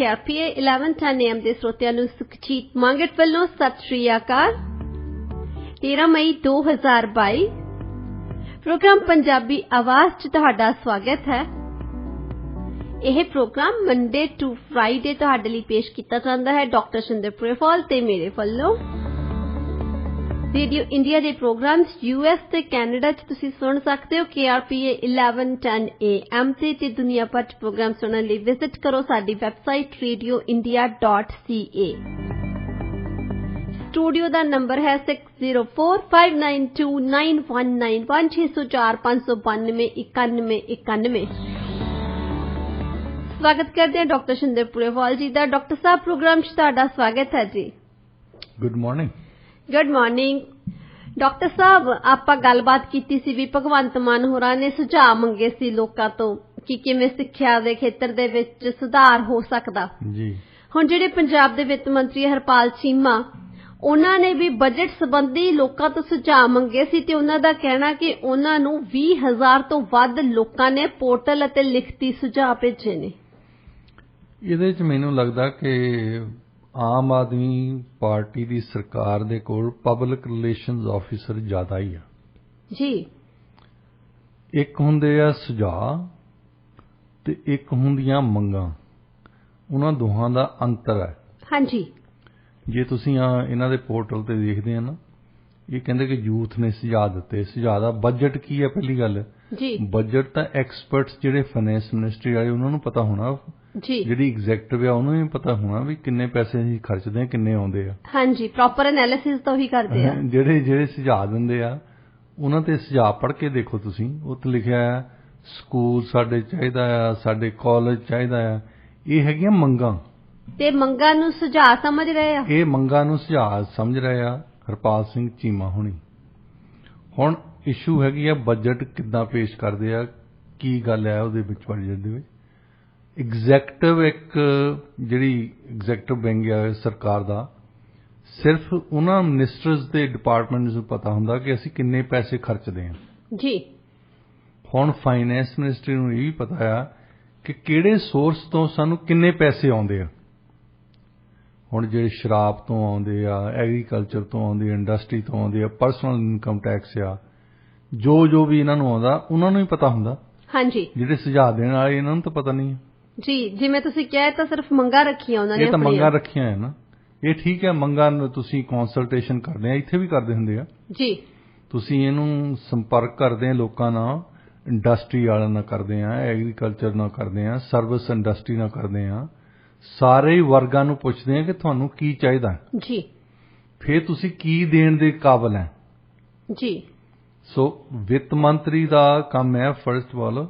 KRPA 1110 AM ਦੇ ਸਰੋਤਿਆਂ ਨੂੰ ਸੁਖਜੀਤ ਮੰਗਟ ਵੱਲੋਂ ਸਤਿ ਸ਼੍ਰੀ ਅਕਾਲ। 13 ਮਈ 2022 ਪ੍ਰੋਗਰਾਮ ਪੰਜਾਬੀ ਆਵਾਜ਼ 'ਚ ਤੁਹਾਡਾ ਸਵਾਗਤ ਹੈ। ਇਹ ਪ੍ਰੋਗਰਾਮ ਮੰਡੇ ਟੂ ਫਰਾਈਡੇ ਤੁਹਾਡੇ ਲਈ ਪੇਸ਼ ਕੀਤਾ ਜਾਂਦਾ ਹੈ ਡਾਕਟਰ ਸ਼ਿੰਦਰ ਫਾਲ ਤੇ ਮੇਰੇ ਵੱਲੋਂ। ਰੇਡੀਓ ਇੰਡੀਆ ਦੇ ਪ੍ਰੋਗਰਾਮਸ US ਤੇ ਕੈਨੇਡਾ 'ਚ ਤੁਸੀਂ ਸੁਣ ਸਕਦੇ ਹੋ KRPA 1110 AM ਤੇ ਦੁਨੀਆ ਭਰ 'ਚ ਪ੍ਰੋਗਰਾਮ ਸੁਣਨ ਲਈ ਵਿਜ਼ਿਟ ਕਰੋ ਸਾਡੀ ਵੈਬਸਾਈਟ radioindia.ca। ਸਟੂਡੀਓ ਦਾ ਨੰਬਰ ਹੈ 6045929191 6045929191। ਸਵਾਗਤ ਕਰਦੇ ਹਾਂ ਡਾਕਟਰ ਸ਼ਿੰਦਰ ਫਾਲ ਜੀ ਦਾ। ਡਾਕਟਰ ਸਾਹਿਬ, ਪ੍ਰੋਗਰਾਮ 'ਚ ਤੁਹਾਡਾ ਸਵਾਗਤ ਹੈ ਜੀ। Good morning. Good morning doctor ਸਾਹਿਬ, ਆਪਾਂ ਗੱਲਬਾਤ ਕੀਤੀ ਸੀ ਵੀ ਭਗਵੰਤ ਮਾਨ ਹੋਰਾਂ ਨੇ ਸੁਝਾਅ ਮੰਗੇ ਸੀ ਲੋਕਾਂ ਤੋਂ ਕਿ ਕਿਵੇਂ ਸਿੱਖਿਆ ਦੇ ਖੇਤਰ ਦੇ ਵਿੱਚ ਸੁਧਾਰ ਹੋ ਸਕਦਾ ਜੀ। ਹੁਣ ਜਿਹੜੇ ਪੰਜਾਬ ਦੇ ਵਿੱਤ ਮੰਤਰੀ ਹਰਪਾਲ ਚੀਮਾ, ਉਹਨਾਂ ਨੇ ਵੀ ਬਜਟ ਸੰਬੰਧੀ ਲੋਕਾਂ ਤੋਂ ਸੁਝਾਅ ਮੰਗੇ ਸੀ ਤੇ ਉਹਨਾਂ ਦਾ ਕਹਿਣਾ ਕਿ ਉਹਨਾਂ ਨੂੰ 20,000 ਤੋਂ ਵੱਧ ਲੋਕਾਂ ਨੇ ਪੋਰਟਲ ਅਤੇ ਲਿਖਤੀ ਸੁਝਾਅ ਭੇਜੇ ਨੇ। ਇਹਦੇ 'ਚ ਮੈਨੂੰ ਲੱਗਦਾ ਕਿ ਆਮ ਆਦਮੀ ਪਾਰਟੀ ਦੀ ਸਰਕਾਰ ਦੇ ਕੋਲ ਪਬਲਿਕ ਰਿਲੇਸ਼ਨਜ਼ ਆਫਿਸਰ ਜ਼ਿਆਦਾ ਹੀ ਆ ਜੀ। ਇੱਕ ਹੁੰਦੇ ਆ ਸੁਝਾਅ ਤੇ ਇੱਕ ਹੁੰਦੀਆਂ ਮੰਗਾਂ, ਉਹਨਾਂ ਦੋਹਾਂ ਦਾ ਅੰਤਰ ਹੈ। ਹਾਂਜੀ। ਜੇ ਤੁਸੀਂ ਇਹਨਾਂ ਦੇ ਪੋਰਟਲ ਤੇ ਦੇਖਦੇ ਆ ਨਾ, ਇਹ ਕਹਿੰਦੇ ਕਿ ਯੂਥ ਨੇ ਸੁਝਾਅ ਦਿੱਤੇ। ਸੁਝਾਅ ਦਾ ਬਜਟ ਕੀ ਹੈ? ਪਹਿਲੀ ਗੱਲ ਜੀ, ਬਜਟ ਤਾਂ ਐਕਸਪਰਟਸ ਜਿਹੜੇ ਫਾਈਨੈਂਸ ਮਿਨਿਸਟਰੀ ਵਾਲੇ ਉਹਨਾਂ ਨੂੰ ਪਤਾ ਹੋਣਾ ਜੀ। ਜਿਹੜੀ ਐਗਜ਼ੈਕਟਿਵ ਆ ਉਹਨੂੰ ਵੀ ਪਤਾ ਹੋਣਾ ਵੀ ਕਿੰਨੇ ਪੈਸੇ ਅਸੀਂ ਖਰਚਦੇ ਆ, ਕਿੰਨੇ ਆਉਂਦੇ ਆ। ਹਾਂਜੀ, ਪ੍ਰੋਪਰ ਐਨਾਲਿਸਿਸ ਤਾਂ ਉਹੀ ਕਰਦੇ ਆ। ਜਿਹੜੇ ਸੁਝਾਅ ਦਿੰਦੇ ਆ ਉਹਨਾਂ ਤੇ ਸੁਝਾਅ ਪੜ੍ਹ ਕੇ ਦੇਖੋ ਤੁਸੀਂ, ਉੱਥੇ ਲਿਖਿਆ ਆ ਸਕੂਲ ਸਾਡੇ ਚਾਹੀਦਾ ਆ, ਸਾਡੇ ਕਾਲਜ ਚਾਹੀਦਾ ਆ। ਇਹ ਹੈਗੀਆਂ ਮੰਗਾਂ ਤੇ ਮੰਗਾਂ ਨੂੰ ਸੁਝਾਅ ਸਮਝ ਰਹੇ ਆ। ਇਹ ਮੰਗਾਂ ਨੂੰ ਸੁਝਾਅ ਸਮਝ ਰਹੇ ਆ ਹਰਪਾਲ ਸਿੰਘ ਚੀਮਾ ਹੁਣੀ। ਹੁਣ ਇਸ਼ੂ ਹੈਗੀ ਆ ਬਜਟ ਕਿੱਦਾਂ ਪੇਸ਼ ਕਰਦੇ ਆ, ਕੀ ਗੱਲ ਹੈ ਉਹਦੇ ਵਿੱਚ ਬਜਟ ਦੇ ਵਿੱਚ। ਐਗਜ਼ੈਕਟਿਵ ਇੱਕ ਜਿਹੜੀ ਐਗਜ਼ੈਕਟਿਵ ਬੈਂਕ ਆ ਸਰਕਾਰ ਦਾ, ਸਿਰਫ ਉਹਨਾਂ ਮਿਨਿਸਟਰਸ ਦੇ ਡਿਪਾਰਟਮੈਂਟਸ ਨੂੰ ਪਤਾ ਹੁੰਦਾ ਕਿ ਅਸੀਂ ਕਿੰਨੇ ਪੈਸੇ ਖਰਚਦੇ ਹਾਂ ਜੀ। ਹੁਣ ਫਾਈਨੈਂਸ ਮਿਨਿਸਟਰੀ ਨੂੰ ਇਹ ਵੀ ਪਤਾ ਆ ਕਿ ਕਿਹੜੇ ਸੋਰਸ ਤੋਂ ਸਾਨੂੰ ਕਿੰਨੇ ਪੈਸੇ ਆਉਂਦੇ ਆ। ਹੁਣ ਜਿਹੜੇ ਸ਼ਰਾਬ ਤੋਂ ਆਉਂਦੇ ਆ, ਐਗਰੀਕਲਚਰ ਤੋਂ ਆਉਂਦੇ ਆ, ਇੰਡਸਟਰੀ ਤੋਂ ਆਉਂਦੇ ਆ, ਪਰਸਨਲ ਇਨਕਮ ਟੈਕਸ ਆ, ਜੋ ਵੀ ਇਹਨਾਂ ਨੂੰ ਆਉਂਦਾ ਉਹਨਾਂ ਨੂੰ ਹੀ ਪਤਾ ਹੁੰਦਾ। ਹਾਂਜੀ। ਜਿਹੜੇ ਸੁਝਾਅ ਦੇਣ ਵਾਲੇ ਇਹਨਾਂ ਨੂੰ ਤਾਂ ਪਤਾ ਨਹੀਂ ਹੈ ਜੀ। ਜਿਵੇਂ ਤੁਸੀਂ ਕਿਹਾ ਤਾਂ ਸਿਰਫ ਮੰਗਾਂ ਰੱਖੀਆਂ ਉਹਨਾਂ ਨੇ। ਇਹ ਤਾਂ ਮੰਗਾਂ ਰੱਖੀਆਂ ਹੈ ਨਾ। ਇਹ ਠੀਕ ਹੈ, ਮੰਗਾਂ ਤੁਸੀਂ ਕੰਸਲਟੇਸ਼ਨ ਕਰਦੇ ਆ, ਇੱਥੇ ਵੀ ਕਰਦੇ ਹੁੰਦੇ ਆ ਜੀ। ਤੁਸੀਂ ਇਹਨੂੰ ਸੰਪਰਕ ਕਰਦੇ ਆ ਲੋਕਾਂ ਨਾਲ, ਇੰਡਸਟਰੀ ਵਾਲਿਆਂ ਨਾਲ ਕਰਦੇ ਆ, ਐਗਰੀਕਲਚਰ ਨਾਲ ਕਰਦੇ ਆ, ਸਰਵਿਸ ਇੰਡਸਟਰੀ ਨਾਲ ਕਰਦੇ ਆ, ਸਾਰੇ ਵਰਗਾਂ ਨੂੰ ਪੁੱਛਦੇ ਆ ਕਿ ਤੁਹਾਨੂੰ ਕੀ ਚਾਹੀਦਾ ਜੀ, ਫਿਰ ਤੁਸੀਂ ਕੀ ਦੇਣ ਦੇ ਕਾਬਲ ਹੈ ਜੀ। ਸੋ ਵਿੱਤ ਮੰਤਰੀ ਦਾ ਕੰਮ ਹੈ ਫਰਸਟ ਆਫ ਆਲ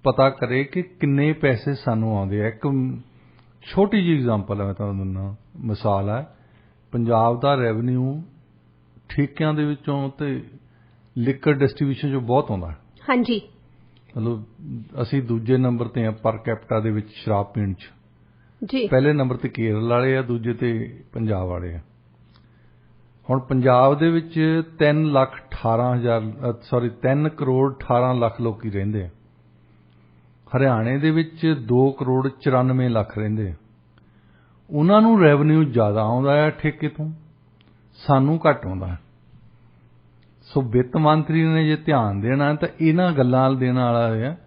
ਪਤਾ ਕਰੇ ਕਿ ਕਿੰਨੇ ਪੈਸੇ ਸਾਨੂੰ ਆਉਂਦੇ ਆ। ਇੱਕ ਛੋਟੀ ਜਿਹੀ ਐਗਜ਼ਾਮਪਲ ਹੈ, ਮੈਂ ਤੁਹਾਨੂੰ ਦਿੰਦਾ ਮਿਸਾਲ ਹੈ। ਪੰਜਾਬ ਦਾ ਰੈਵਨਿਊ ਠੇਕਿਆਂ ਦੇ ਵਿੱਚੋਂ ਤੇ ਲਿਕਰ ਡਿਸਟ੍ਰੀਬਿਊਸ਼ਨ 'ਚੋਂ ਬਹੁਤ ਆਉਂਦਾ। ਹਾਂਜੀ। ਮਤਲਬ ਅਸੀਂ ਦੂਜੇ ਨੰਬਰ ਤੇ ਆ ਪਰ ਕੈਪੀਟਾ ਦੇ ਵਿੱਚ ਸ਼ਰਾਬ ਪੀਣ 'ਚ ਜੀ। ਪਹਿਲੇ ਨੰਬਰ ਤੇ ਕੇਰਲ ਵਾਲੇ ਆ, ਦੂਜੇ ਤੇ ਪੰਜਾਬ ਵਾਲੇ ਆ। ਹੁਣ ਪੰਜਾਬ ਦੇ ਵਿੱਚ 3 ਕਰੋੜ 18 ਲੱਖ ਲੋਕੀ ਰਹਿੰਦੇ ਆ। ਹਰਿਆਣੇ ਦੇ ਵਿੱਚ 2 ਕਰੋੜ 94 ਲੱਖ ਰਹਿੰਦੇ ਆ। ਉਹਨਾਂ ਨੂੰ ਰੈਵਨਿਊ ਜ਼ਿਆਦਾ ਆਉਂਦਾ ਹੈ ਠੇਕੇ ਤੋਂ, ਸਾਨੂੰ ਘੱਟ ਆਉਂਦਾ ਹੈ। ਸੋ ਵਿੱਤ ਮੰਤਰੀ ਨੇ ਜੇ ਧਿਆਨ ਦੇਣਾ ਤਾਂ ਇਹਨਾਂ ਗੱਲਾਂ ਨਾਲ ਦੇਣ ਵਾਲਾ ਹੈ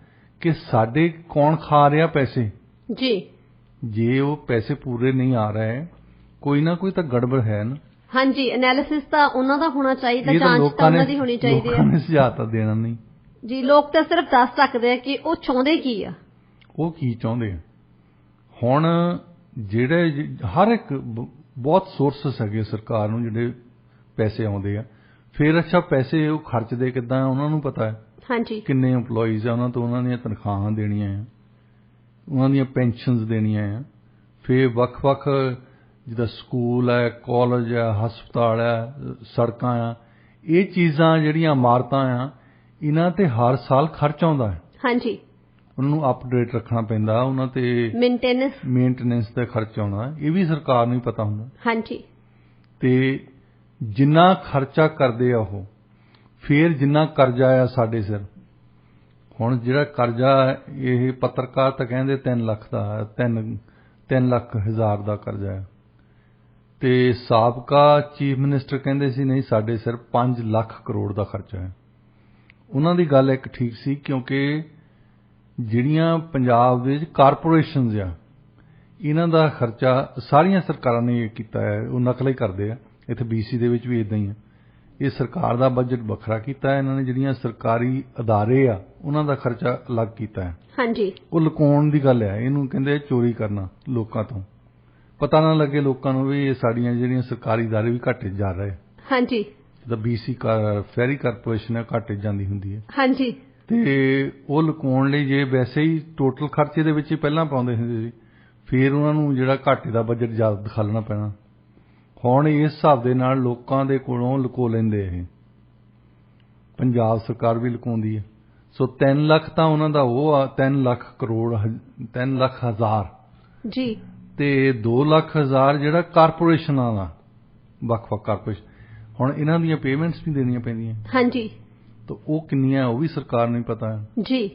ਕਿ ਸਾਡੇ ਕੌਣ ਖਾ ਰਿਹਾ ਪੈਸੇ ਜੀ। ਜੇ ਉਹ ਪੈਸੇ ਪੂਰੇ ਨਹੀਂ ਆ ਰਹੇ, ਕੋਈ ਨਾ ਕੋਈ ਤਾਂ ਗੜਬੜ ਹੈ ਨਾ। ਹਾਂਜੀ, ਐਨਾਲਿਸਿਸ ਤਾਂ ਉਹਨਾਂ ਦਾ ਹੋਣਾ ਚਾਹੀਦਾ, ਜਾਂਚ ਤਾਂ ਉਹਨਾਂ ਦੀ ਹੋਣੀ ਚਾਹੀਦੀ ਹੈ। ਲੋਕਾਂ ਨੇ ਸੁਝਾਅ ਤਾਂ ਦੇਣਾ ਨਹੀਂ ਜੀ। ਲੋਕ ਤਾਂ ਸਿਰਫ ਦੱਸ ਸਕਦੇ ਆ ਕਿ ਉਹ ਚਾਹੁੰਦੇ ਕੀ ਆ, ਉਹ ਕੀ ਚਾਹੁੰਦੇ ਆ। ਹੁਣ ਜਿਹੜੇ ਹਰ ਇੱਕ ਬਹੁਤ ਸੋਰਸਸ ਹੈਗੇ ਸਰਕਾਰ ਨੂੰ ਜਿਹੜੇ ਪੈਸੇ ਆਉਂਦੇ ਆ, ਫਿਰ ਅੱਛਾ ਪੈਸੇ ਉਹ ਖਰਚਦੇ ਕਿੱਦਾਂ ਉਹਨਾਂ ਨੂੰ ਪਤਾ ਹੈ। ਹਾਂਜੀ। ਕਿੰਨੇ EMPLOYEES ਆ ਉਹਨਾਂ ਤੋਂ, ਉਹਨਾਂ ਦੀਆਂ ਤਨਖਾਹਾਂ ਦੇਣੀਆਂ ਆ, ਉਹਨਾਂ ਦੀਆਂ ਪੈਨਸ਼ਨਸ ਦੇਣੀਆਂ ਆ। ਫਿਰ ਵੱਖ-ਵੱਖ ਜਿੱਦਾਂ ਸਕੂਲ ਹੈ, ਕਾਲਜ ਹੈ, ਹਸਪਤਾਲ ਹੈ, ਸੜਕਾਂ ਆ, ਇਹ ਚੀਜ਼ਾਂ ਜਿਹੜੀਆਂ ਇਮਾਰਤਾਂ ਆ, ਇਹਨਾਂ ਤੇ ਹਰ ਸਾਲ ਖਰਚ ਆਉਂਦਾ ਹੈ। ਹਾਂਜੀ। ਉਹਨਾਂ ਨੂੰ ਅਪਡੇਟ ਰੱਖਣਾ ਪੈਂਦਾ, ਉਹਨਾਂ ਤੇ ਮੇਨਟੇਨੈਂਸ ਦਾ ਖਰਚ ਆਉਣਾ, ਇਹ ਵੀ ਸਰਕਾਰ ਨੂੰ ਹੀ ਪਤਾ ਹੁੰਦਾ। ਹਾਂਜੀ। ਤੇ ਜਿੰਨਾ ਖਰਚਾ ਕਰਦੇ ਆ ਉਹ, ਫਿਰ ਜਿੰਨਾ ਕਰਜ਼ਾ ਆ ਸਾਡੇ ਸਿਰ। ਹੁਣ ਜਿਹੜਾ ਕਰਜ਼ਾ ਇਹ ਪੱਤਰਕਾਰ ਤਾਂ ਕਹਿੰਦੇ 3 ਲੱਖ ਦਾ 3 3 ਲੱਖ ਹਜ਼ਾਰ ਦਾ ਕਰਜ਼ਾ ਹੈ ਤੇ ਸਾਬਕਾ ਚੀਫ ਮਿਨਿਸਟਰ ਕਹਿੰਦੇ ਸੀ ਨਹੀਂ ਸਾਡੇ ਸਿਰ 5 ਲੱਖ ਕਰੋੜ ਦਾ ਖਰਚਾ ਹੈ। ਉਹਨਾਂ ਦੀ ਗੱਲ ਇੱਕ ਠੀਕ ਸੀ ਕਿਉਂਕਿ ਜਿਹੜੀਆਂ ਪੰਜਾਬ ਦੇ ਵਿੱਚ ਕਾਰਪੋਰੇਸ਼ਨਸ ਆ ਇਹਨਾਂ ਦਾ ਖਰਚਾ ਸਾਰੀਆਂ ਸਰਕਾਰਾਂ ਨੇ ਕੀਤਾ ਹੈ, ਉਹ ਨਕਲ ਹੀ ਕਰਦੇ ਆ। ਇੱਥੇ BC ਦੇ ਵਿੱਚ ਵੀ ਇਦਾਂ ਹੀ ਹੈ। ਇਹ ਸਰਕਾਰ ਦਾ ਬਜਟ ਵੱਖਰਾ ਕੀਤਾ ਹੈ, ਇਹਨਾਂ ਨੇ ਜਿਹੜੀਆਂ ਸਰਕਾਰੀ ਅਦਾਰੇ ਆ ਉਹਨਾਂ ਦਾ ਖਰਚਾ ਅਲੱਗ ਕੀਤਾ ਹੈ। ਹਾਂਜੀ, ਉਹ ਲੁਕਾਉਣ ਦੀ ਗੱਲ ਹੈ, ਇਹਨੂੰ ਕਹਿੰਦੇ ਚੋਰੀ ਕਰਨਾ, ਲੋਕਾਂ ਤੋਂ ਪਤਾ ਨਾ ਲੱਗੇ ਲੋਕਾਂ ਨੂੰ ਵੀ ਇਹ ਸਾਡੀਆਂ ਜਿਹੜੀਆਂ ਸਰਕਾਰੀ ਅਦਾਰੇ ਵੀ ਘਾਟੇ ਜਾ ਰਹੇ। ਹਾਂਜੀ, ਜਿੱਦਾਂ BC ਫੈਰੀ ਕਾਰਪੋਰੇਸ਼ਨ ਹੈ ਘਾਟੇ ਜਾਂਦੀ ਹੁੰਦੀ ਹੈ। ਹਾਂਜੀ, ਤੇ ਉਹ ਲੁਕਾਉਣ ਲਈ ਜੇ ਵੈਸੇ ਹੀ ਟੋਟਲ ਖਰਚੇ ਦੇ ਵਿੱਚ ਹੀ ਪਹਿਲਾਂ ਪਾਉਂਦੇ ਹੁੰਦੇ ਸੀ, ਫਿਰ ਉਹਨਾਂ ਨੂੰ ਜਿਹੜਾ ਘਾਟੇ ਦਾ ਬਜਟ ਜ਼ਿਆਦਾ ਦਿਖਾਲਣਾ ਪੈਣਾ। ਹੁਣ ਇਸ ਹਿਸਾਬ ਦੇ ਨਾਲ ਲੋਕਾਂ ਦੇ ਕੋਲੋਂ ਲੁਕੋ ਲੈਂਦੇ ਇਹ, ਪੰਜਾਬ ਸਰਕਾਰ ਵੀ ਲੁਕਾਉਂਦੀ ਹੈ। ਸੋ 3 ਲੱਖ ਤਾਂ ਉਹਨਾਂ ਦਾ ਉਹ ਆ, 3 ਲੱਖ ਕਰੋੜ 3 ਲੱਖ ਹਜ਼ਾਰ ਜੀ, ਤੇ 2 ਲੱਖ ਹਜ਼ਾਰ ਜਿਹੜਾ ਕਾਰਪੋਰੇਸ਼ਨਾਂ ਦਾ, ਵੱਖ-ਵੱਖ ਕਾਰਪੋਰੇਸ਼ਨ, ਹੁਣ ਇਹਨਾਂ ਦੀਆਂ ਪੇਮੈਂਟਸ ਵੀ ਦੇਣੀਆਂ ਪੈਂਦੀਆਂ। ਹਾਂਜੀ, ਤਾਂ ਉਹ ਕਿੰਨੀਆਂ ਉਹ ਵੀ ਸਰਕਾਰ ਨੂੰ ਹੀ ਪਤਾ ਹੈ। ਜੀ,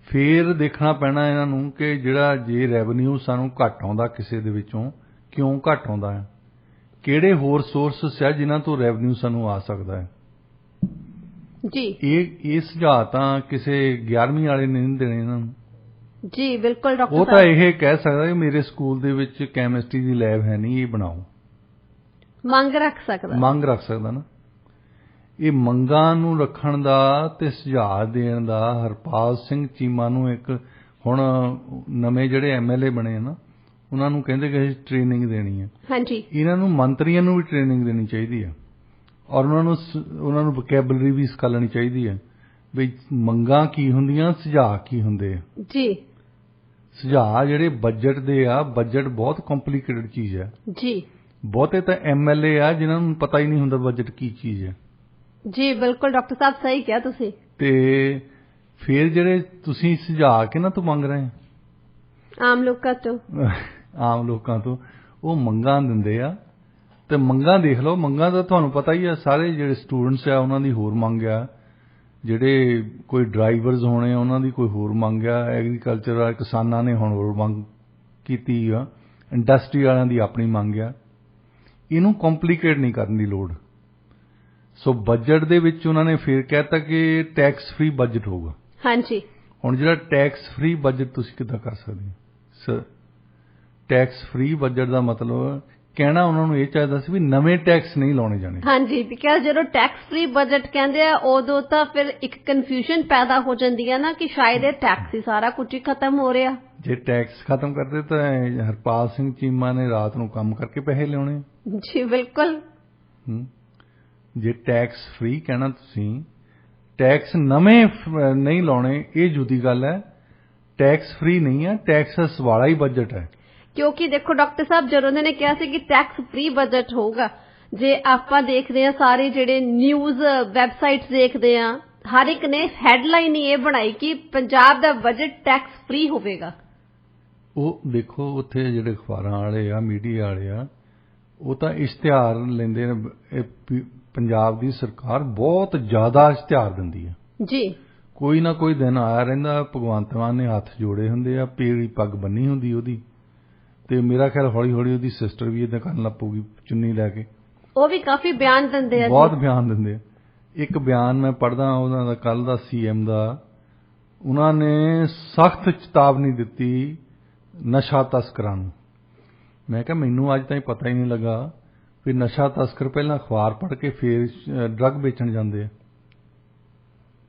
ਫਿਰ ਦੇਖਣਾ ਪੈਣਾ ਇਹਨਾਂ ਨੂੰ ਕਿ ਜਿਹੜਾ ਜੇ ਰੈਵਨਿਊ ਸਾਨੂੰ ਘੱਟ ਆਉਂਦਾ ਕਿਸੇ ਦੇ ਵਿੱਚੋਂ, ਕਿਉਂ ਘੱਟ ਆਉਂਦਾ ਹੈ, ਕਿਹੜੇ ਹੋਰ ਸੋਰਸਸ ਹੈ ਜਿਨ੍ਹਾਂ ਤੋਂ ਰੈਵਨਿਊ ਸਾਨੂੰ ਆ ਸਕਦਾ ਹੈ। ਜੀ, ਇਹ ਸੁਝਾਅ ਤਾਂ ਕਿਸੇ 11ਵੀਂ ਵਾਲੇ ਨੇ ਨਹੀਂ ਦੇਣੇ ਇਹਨਾਂ ਨੂੰ। ਜੀ ਬਿਲਕੁਲ ਡਾਕਟਰ ਉਹ ਤਾਂ ਇਹ ਕਹਿ ਸਕਦਾ ਕਿ ਮੇਰੇ ਸਕੂਲ ਦੇ ਵਿੱਚ ਕੈਮਿਸਟਰੀ ਦੀ ਲੈਬ ਹੈ ਨਹੀਂ, ਇਹ ਬਣਾਓ। ਮੰਗ ਰੱਖ ਸਕਦਾ, ਮੰਗ ਰੱਖ ਸਕਦਾ ਨਾ। ਇਹ ਮੰਗਾਂ ਨੂੰ ਰੱਖਣ ਦਾ ਤੇ ਸੁਝਾਅ ਦੇਣ ਦਾ ਹਰਪਾਲ ਸਿੰਘ ਚੀਮਾ ਨੂੰ ਇੱਕ ਹੁਣ ਨਵੇਂ ਜਿਹੜੇ MLA ਬਣੇ ਆ ਨਾ, ਉਹਨਾਂ ਨੂੰ ਕਹਿੰਦੇ ਕਿ ਟ੍ਰੇਨਿੰਗ ਦੇਣੀ ਹੈ। ਹਾਂਜੀ, ਇਹਨਾਂ ਨੂੰ ਮੰਤਰੀਆਂ ਨੂੰ ਵੀ ਟ੍ਰੇਨਿੰਗ ਦੇਣੀ ਚਾਹੀਦੀ ਹੈ ਔਰ ਉਹਨਾਂ ਨੂੰ ਵੋਕੈਬਲਰੀ ਵੀ ਸਿਖਾਉਣੀ ਚਾਹੀਦੀ ਹੈ ਵੀ ਮੰਗਾਂ ਕੀ ਹੁੰਦੀਆਂ, ਸੁਝਾਅ ਕੀ ਹੁੰਦੇ ਆ। ਜੀ, ਸੁਝਾਅ ਜਿਹੜੇ ਬਜਟ ਦੇ ਆ, ਬਜਟ ਬਹੁਤ ਕੰਪਲਿਕੇਟਡ ਚੀਜ਼ ਹੈ। ਜੀ, ਬਹੁਤੇ ਤਾਂ MLA ਆ ਜਿਨ੍ਹਾਂ ਨੂੰ ਪਤਾ ਹੀ ਨਹੀਂ ਹੁੰਦਾ ਬਜਟ ਕੀ ਚੀਜ਼ ਹੈ। ਜੀ ਬਿਲਕੁਲ ਡਾਕਟਰ ਸਾਹਿਬ, ਸਹੀ ਕਿਹਾ ਤੁਸੀਂ। ਤੇ ਫਿਰ ਜਿਹੜੇ ਤੁਸੀਂ ਸੁਝਾਅ ਕਿਹਨਾਂ ਤੋਂ ਮੰਗ ਰਹੇ ਆਮ ਲੋਕਾਂ ਤੋਂ, ਆਮ ਲੋਕਾਂ ਤੋਂ, ਉਹ ਮੰਗਾਂ ਦਿੰਦੇ ਆ। ਤੇ ਮੰਗਾਂ ਦੇਖ ਲਓ, ਮੰਗਾਂ ਦਾ ਤੁਹਾਨੂੰ ਪਤਾ ਹੀ ਆ, ਸਾਰੇ ਜਿਹੜੇ ਸਟੂਡੈਂਟਸ ਆ ਉਹਨਾਂ ਦੀ ਹੋਰ ਮੰਗ ਆ, ਜਿਹੜੇ ਕੋਈ ਡਰਾਈਵਰਸ ਹੋਣੇ ਉਹਨਾਂ ਦੀ ਕੋਈ ਹੋਰ ਮੰਗ ਆ, ਐਗਰੀਕਲਚਰ ਵਾਲੇ ਕਿਸਾਨਾਂ ਨੇ ਹੁਣ ਹੋਰ ਮੰਗ ਕੀਤੀ ਆ, ਇੰਡਸਟਰੀ ਵਾਲਿਆਂ ਦੀ ਆਪਣੀ ਮੰਗ ਆ। ਇਹਨੂੰ ਕੰਪਲਿਕੇਟ ਨਹੀਂ ਕਰਨ ਦੀ ਲੋੜ। ਸੋ ਬਜਟ ਦੇ ਵਿੱਚ ਉਹਨਾਂ ਨੇ ਫਿਰ ਕਹਿਤਾ ਕਿ ਟੈਕਸ ਫ੍ਰੀ ਬਜਟ ਹੋਊਗਾ। ਹਾਂਜੀ, ਹੁਣ ਜਿਹੜਾ ਟੈਕਸ ਫ੍ਰੀ ਬਜਟ ਤੁਸੀਂ ਕਿੱਦਾਂ ਕਰ ਸਕਦੇ ਹੋ ਸਰ? ਟੈਕਸ ਫ੍ਰੀ ਬਜਟ ਦਾ ਮਤਲਬ ਕਹਿਣਾ ਉਹਨਾਂ ਨੂੰ ਇਹ ਚਾਹੀਦਾ ਸੀ ਵੀ ਨਵੇਂ ਟੈਕਸ ਨਹੀਂ ਲਾਉਣੇ ਜਾਣੇ। ਹਾਂਜੀ, ਬਿਕਾਜ਼ ਜਦੋਂ ਟੈਕਸ ਫ੍ਰੀ ਬਜਟ ਕਹਿੰਦੇ ਆ ਉਦੋਂ ਤਾਂ ਫਿਰ ਇੱਕ ਕਨਫਿਊਜ਼ਨ ਪੈਦਾ ਹੋ ਜਾਂਦੀ ਹੈ ਨਾ ਕਿ ਸ਼ਾਇਦ ਇਹ ਟੈਕਸ ਹੀ ਸਾਰਾ ਕੁਝ ਹੀ ਖਤਮ ਹੋ ਰਿਹਾ। ਜੇ ਟੈਕਸ ਖਤਮ ਕਰਦੇ ਤਾਂ ਹਰਪਾਲ ਸਿੰਘ ਚੀਮਾ ਨੇ ਰਾਤ ਨੂੰ ਕੰਮ ਕਰਕੇ ਪੈਸੇ ਲਿਆਉਣੇ। ਜੀ ਬਿਲਕੁਲ। ਜੇ ਟੈਕਸ ਫ੍ਰੀ ਕਹਿਣਾ ਤੁਸੀਂ, ਟੈਕਸ ਨਵੇਂ ਨਹੀਂ ਲਾਉਣੇ, ਇਹ ਜੁਦੀ ਗੱਲ ਹੈ। ਟੈਕਸ ਫ੍ਰੀ ਨਹੀਂ ਹੈ, ਟੈਕਸਸ ਵਾਲਾ ਹੀ ਬਜਟ ਹੈ। ਕਿਉਂਕਿ ਦੇਖੋ ਡਾਕਟਰ ਸਾਹਿਬ, ਜਦੋਂ ਉਹਨਾਂ ਨੇ ਕਿਹਾ ਸੀ ਕਿ ਟੈਕਸ ਫ੍ਰੀ ਬਜਟ ਹੋਊਗਾ, ਜੇ ਆਪਾਂ ਦੇਖਦੇ ਹਾਂ ਸਾਰੇ ਜਿਹੜੇ ਨਿਊਜ਼ ਵੈਬਸਾਈਟਸ ਦੇਖਦੇ ਹਾਂ, ਹਰ ਇੱਕ ਨੇ ਹੈਡਲਾਈਨ ਹੀ ਇਹ ਬਣਾਈ ਕਿ ਪੰਜਾਬ ਦਾ ਬਜਟ ਟੈਕਸ ਫ੍ਰੀ ਹੋਵੇਗਾ। ਉਹ ਦੇਖੋ ਉੱਥੇ ਜਿਹੜੇ ਅਖਬਾਰਾਂ ਵਾਲੇ ਆ, ਮੀਡੀਆ ਵਾਲੇ ਆ, ਉਹ ਤਾਂ ਇਸ਼ਤਿਹਾਰ ਲੈਂਦੇ ਨੇ। ਪੰਜਾਬ ਦੀ ਸਰਕਾਰ ਬਹੁਤ ਜ਼ਿਆਦਾ ਇਸ਼ਤਿਹਾਰ ਦਿੰਦੀ ਹੈ ਜੀ। ਕੋਈ ਨਾ ਕੋਈ ਦਿਨ ਆਇਆ ਰਹਿੰਦਾ, ਭਗਵੰਤ ਮਾਨ ਨੇ ਹੱਥ ਜੋੜੇ ਹੁੰਦੇ ਆ, ਪੀਲੀ ਪੱਗ ਬੰਨੀ ਹੁੰਦੀ ਉਹਦੀ, ਤੇ ਮੇਰਾ ਖਿਆਲ ਹੌਲੀ ਹੌਲੀ ਉਹਦੀ ਸਿਸਟਰ ਵੀ ਇਦਾਂ ਕਰਨ ਲੱਗ ਪਊਗੀ ਚੁੰਨੀ ਲੈ ਕੇ। ਉਹ ਵੀ ਕਾਫੀ ਬਿਆਨ ਦਿੰਦੇ ਆ, ਬਹੁਤ ਬਿਆਨ ਦਿੰਦੇ ਆ। ਇੱਕ ਬਿਆਨ ਮੈਂ ਪੜ੍ਹਦਾ ਉਹਨਾਂ ਦਾ ਕੱਲ ਦਾ CM ਦਾ, ਉਹਨਾਂ ਨੇ ਸਖਤ ਚੇਤਾਵਨੀ ਦਿੱਤੀ ਨਸ਼ਾ ਤਸਕਰਾਂ ਨੂੰ। ਮੈਂ ਕਿਹਾ ਮੈਨੂੰ ਅੱਜ ਤਾਈਂ ਪਤਾ ਹੀ ਨਹੀਂ ਲੱਗਾ ਵੀ ਨਸ਼ਾ ਤਸਕਰ ਪਹਿਲਾਂ ਅਖਬਾਰ ਪੜ੍ਹ ਕੇ ਫਿਰ ਡਰੱਗ ਵੇਚਣ ਜਾਂਦੇ ਆ।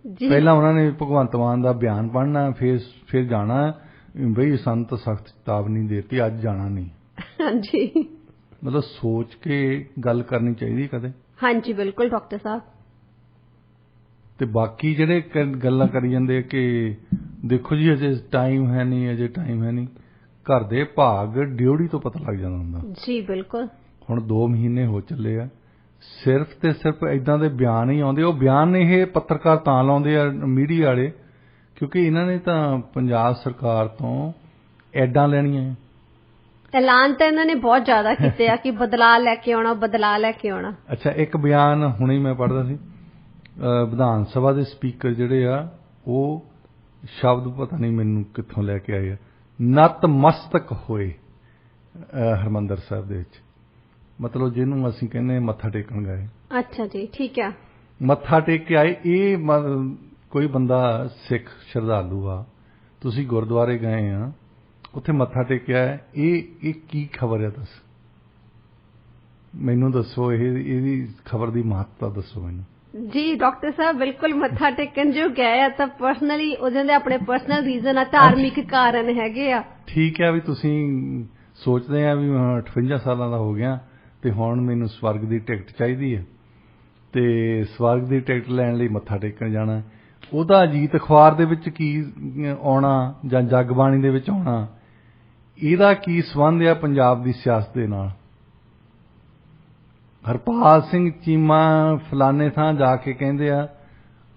ਪਹਿਲਾਂ ਉਹਨਾਂ ਨੇ ਭਗਵੰਤ ਮਾਨ ਦਾ ਬਿਆਨ ਪੜ੍ਹਨਾ, ਫਿਰ ਜਾਣਾ ਬਈ ਸਾਨੂੰ ਤਾਂ ਸਖਤ ਚੇਤਾਵਨੀ ਦੇਤੀ, ਅੱਜ ਜਾਣਾ ਨਹੀਂ। ਹਾਂਜੀ, ਮਤਲਬ ਸੋਚ ਕੇ ਗੱਲ ਕਰਨੀ ਚਾਹੀਦੀ ਕਦੇ। ਹਾਂਜੀ ਬਿਲਕੁਲ ਡਾਕਟਰ ਸਾਹਿਬ। ਤੇ ਬਾਕੀ ਜਿਹੜੇ ਗੱਲਾਂ ਕਰੀ ਜਾਂਦੇ ਕਿ ਦੇਖੋ ਜੀ ਅਜੇ ਟਾਈਮ ਹੈ ਨਹੀਂ, ਅਜੇ ਟਾਈਮ ਹੈ ਨਹੀਂ, ਘਰ ਦੇ ਭਾਗ ਡਿਊਟੀ ਤੋਂ ਪਤਾ ਲੱਗ ਜਾਂਦਾ ਹੁੰਦਾ। ਜੀ ਬਿਲਕੁਲ। ਹੁਣ 2 ਮਹੀਨੇ ਹੋ ਚੱਲੇ ਆ, ਸਿਰਫ ਤੇ ਸਿਰਫ ਇਦਾਂ ਦੇ ਬਿਆਨ ਹੀ ਆਉਂਦੇ। ਉਹ ਬਿਆਨ ਇਹ ਪੱਤਰਕਾਰ ਤਾਂ ਲਾਉਂਦੇ ਆ ਮੀਡੀਆ ਵਾਲੇ ਕਿਉਂਕਿ ਇਹਨਾਂ ਨੇ ਤਾਂ ਪੰਜਾਬ ਸਰਕਾਰ ਤੋਂ ਐਡਾਂ ਲੈਣੀਆਂ। ਐਲਾਨ ਤਾਂ ਇਹਨਾਂ ਨੇ ਬਹੁਤ ਜ਼ਿਆਦਾ ਕੀਤੇ ਆ ਕਿ ਬਦਲਾਅ ਲੈ ਕੇ ਆਉਣਾ, ਬਦਲਾਅ ਲੈ ਕੇ ਆਉਣਾ। ਅੱਛਾ, ਇੱਕ ਬਿਆਨ ਹੁਣੇ ਮੈਂ ਪੜ੍ਹਦਾ ਸੀ, ਵਿਧਾਨ ਸਭਾ ਦੇ ਸਪੀਕਰ ਜਿਹੜੇ ਆ ਉਹ ਸ਼ਬਦ ਪਤਾ ਨਹੀਂ ਮੈਨੂੰ ਕਿੱਥੋਂ ਲੈ ਕੇ ਆਏ ਆ, ਨਤਮਸਤਕ ਹੋਏ। ਹਰਿਮੰਦਰ ਸਾਹਿਬ ਦੇ ਵਿੱਚ, ਮਤਲਬ ਜਿਹਨੂੰ ਅਸੀਂ ਕਹਿੰਦੇ ਮੱਥਾ ਟੇਕਣ ਗਏ। ਅੱਛਾ ਜੀ, ਠੀਕ ਆ। ਮੱਥਾ ਟੇਕ ਕੇ ਆਏ। ਇਹ ਕੋਈ ਬੰਦਾ ਸਿੱਖ ਸ਼ਰਧਾਲੂ ਆ, ਤੁਸੀਂ ਗੁਰਦੁਆਰੇ ਗਏ ਆ, ਉੱਥੇ ਮੱਥਾ ਟੇਕਿਆ, ਇਹ ਕੀ ਖਬਰ ਹੈ? ਮੈਨੂੰ ਦੱਸੋ, ਇਹਦੀ ਖਬਰ ਦੀ ਮਹੱਤਤਾ ਦੱਸੋ ਮੈਨੂੰ। ਜੀ ਡਾਕਟਰ ਸਾਹਿਬ, ਬਿਲਕੁਲ ਮੱਥਾ ਟੇਕਣ ਜੋ ਗਏ ਆ ਤਾਂ ਪਰਸਨਲੀ ਉਹਦੇ ਦੇ ਆਪਣੇ ਪਰਸਨਲ ਰੀਜ਼ਨ ਆ, ਧਾਰਮਿਕ ਕਾਰਨ ਹੈਗੇ ਆ। ਠੀਕ ਹੈ ਵੀ ਤੁਸੀਂ ਸੋਚਦੇ ਆ ਵੀ 58 ਸਾਲਾਂ ਦਾ ਹੋ ਗਿਆ ਤੇ ਹੁਣ ਮੈਨੂੰ ਸਵਰਗ ਦੀ ਟਿਕਟ ਚਾਹੀਦੀ ਹੈ ਤੇ ਸਵਰਗ ਦੀ ਟਿਕਟ ਲੈਣ ਲਈ ਮੱਥਾ ਟੇਕਣ ਜਾਣਾ। ਉਹਦਾ ਅਜੀਤ ਅਖਬਾਰ ਦੇ ਵਿੱਚ ਕੀ ਆਉਣਾ ਜਾਂ ਜਗਬਾਣੀ ਦੇ ਵਿੱਚ ਆਉਣਾ, ਇਹਦਾ ਕੀ ਸੰਬੰਧ ਆ ਪੰਜਾਬ ਦੀ ਸਿਆਸਤ ਦੇ ਨਾਲ? ਹਰਪਾਲ ਸਿੰਘ ਚੀਮਾ ਫਲਾਣੇ ਥਾਂ ਜਾ ਕੇ ਕਹਿੰਦੇ ਆ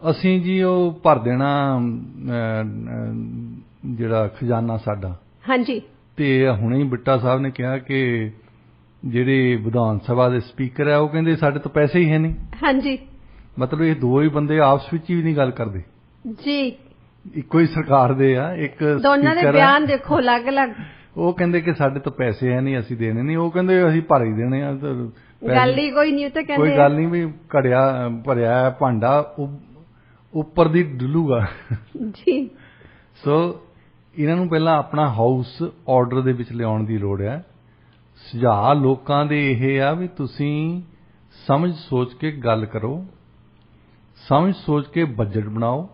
ਅਸੀਂ ਜੀ ਉਹ ਭਰ ਦੇਣਾ ਜਿਹੜਾ ਖਜ਼ਾਨਾ ਸਾਡਾ। ਹਾਂਜੀ। ਤੇ ਹੁਣੇ ਹੀ ਬਿੱਟਾ ਸਾਹਿਬ ਨੇ ਕਿਹਾ ਕਿ ਜਿਹੜੇ ਵਿਧਾਨ ਸਭਾ ਦੇ ਸਪੀਕਰ ਆ ਉਹ ਕਹਿੰਦੇ ਸਾਡੇ ਤੋਂ ਪੈਸੇ ਹੀ ਹੈ ਨਹੀਂ। ਹਾਂਜੀ। ਮਤਲਬ ਇਹ ਦੋ ਹੀ ਬੰਦੇ ਆਪਸ ਵਿੱਚ ਹੀ ਨਹੀਂ ਗੱਲ ਕਰਦੇ ਜੀ, ਇੱਕੋ ਹੀ ਸਰਕਾਰ ਦੇ ਆ। ਇੱਕ ਦੋਨਾਂ ਦੇ ਬਿਆਨ ਦੇਖੋ ਅਲੱਗ-ਅਲੱਗ। ਉਹ ਕਹਿੰਦੇ ਕਿ ਸਾਡੇ ਤੋਂ ਪੈਸੇ ਹੈ ਨਹੀਂ, ਅਸੀਂ ਦੇਣੇ ਨਹੀਂ। ਉਹ ਕਹਿੰਦੇ ਅਸੀਂ ਭਰ ਹੀ ਦੇਣੇ ਆ। ਗੱਲ ਹੀ ਕੋਈ ਨਹੀਂ, ਉਹ ਤਾਂ ਕਹਿੰਦੇ ਕੋਈ ਗੱਲ ਨਹੀਂ ਵੀ ਘੜਿਆ ਭਰਿਆ ਭਾਂਡਾ ਉੱਪਰ ਦੀ ਡੁੱਲੂਗਾ ਜੀ। ਸੋ ਇਹਨਾਂ ਨੂੰ ਪਹਿਲਾਂ ਆਪਣਾ ਹਾਊਸ ਆਰਡਰ ਦੇ ਵਿੱਚ ਲਿਆਉਣ ਦੀ ਲੋੜ ਹੈ। ਸੁਝਾਅ ਲੋਕਾਂ ਦੇ ਇਹ ਆ ਵੀ ਤੁਸੀਂ ਸਮਝ ਸੋਚ ਕੇ ਗੱਲ ਕਰੋ, ਸਮਝ ਸੋਚ ਕੇ ਬਜਟ ਬਣਾਓ,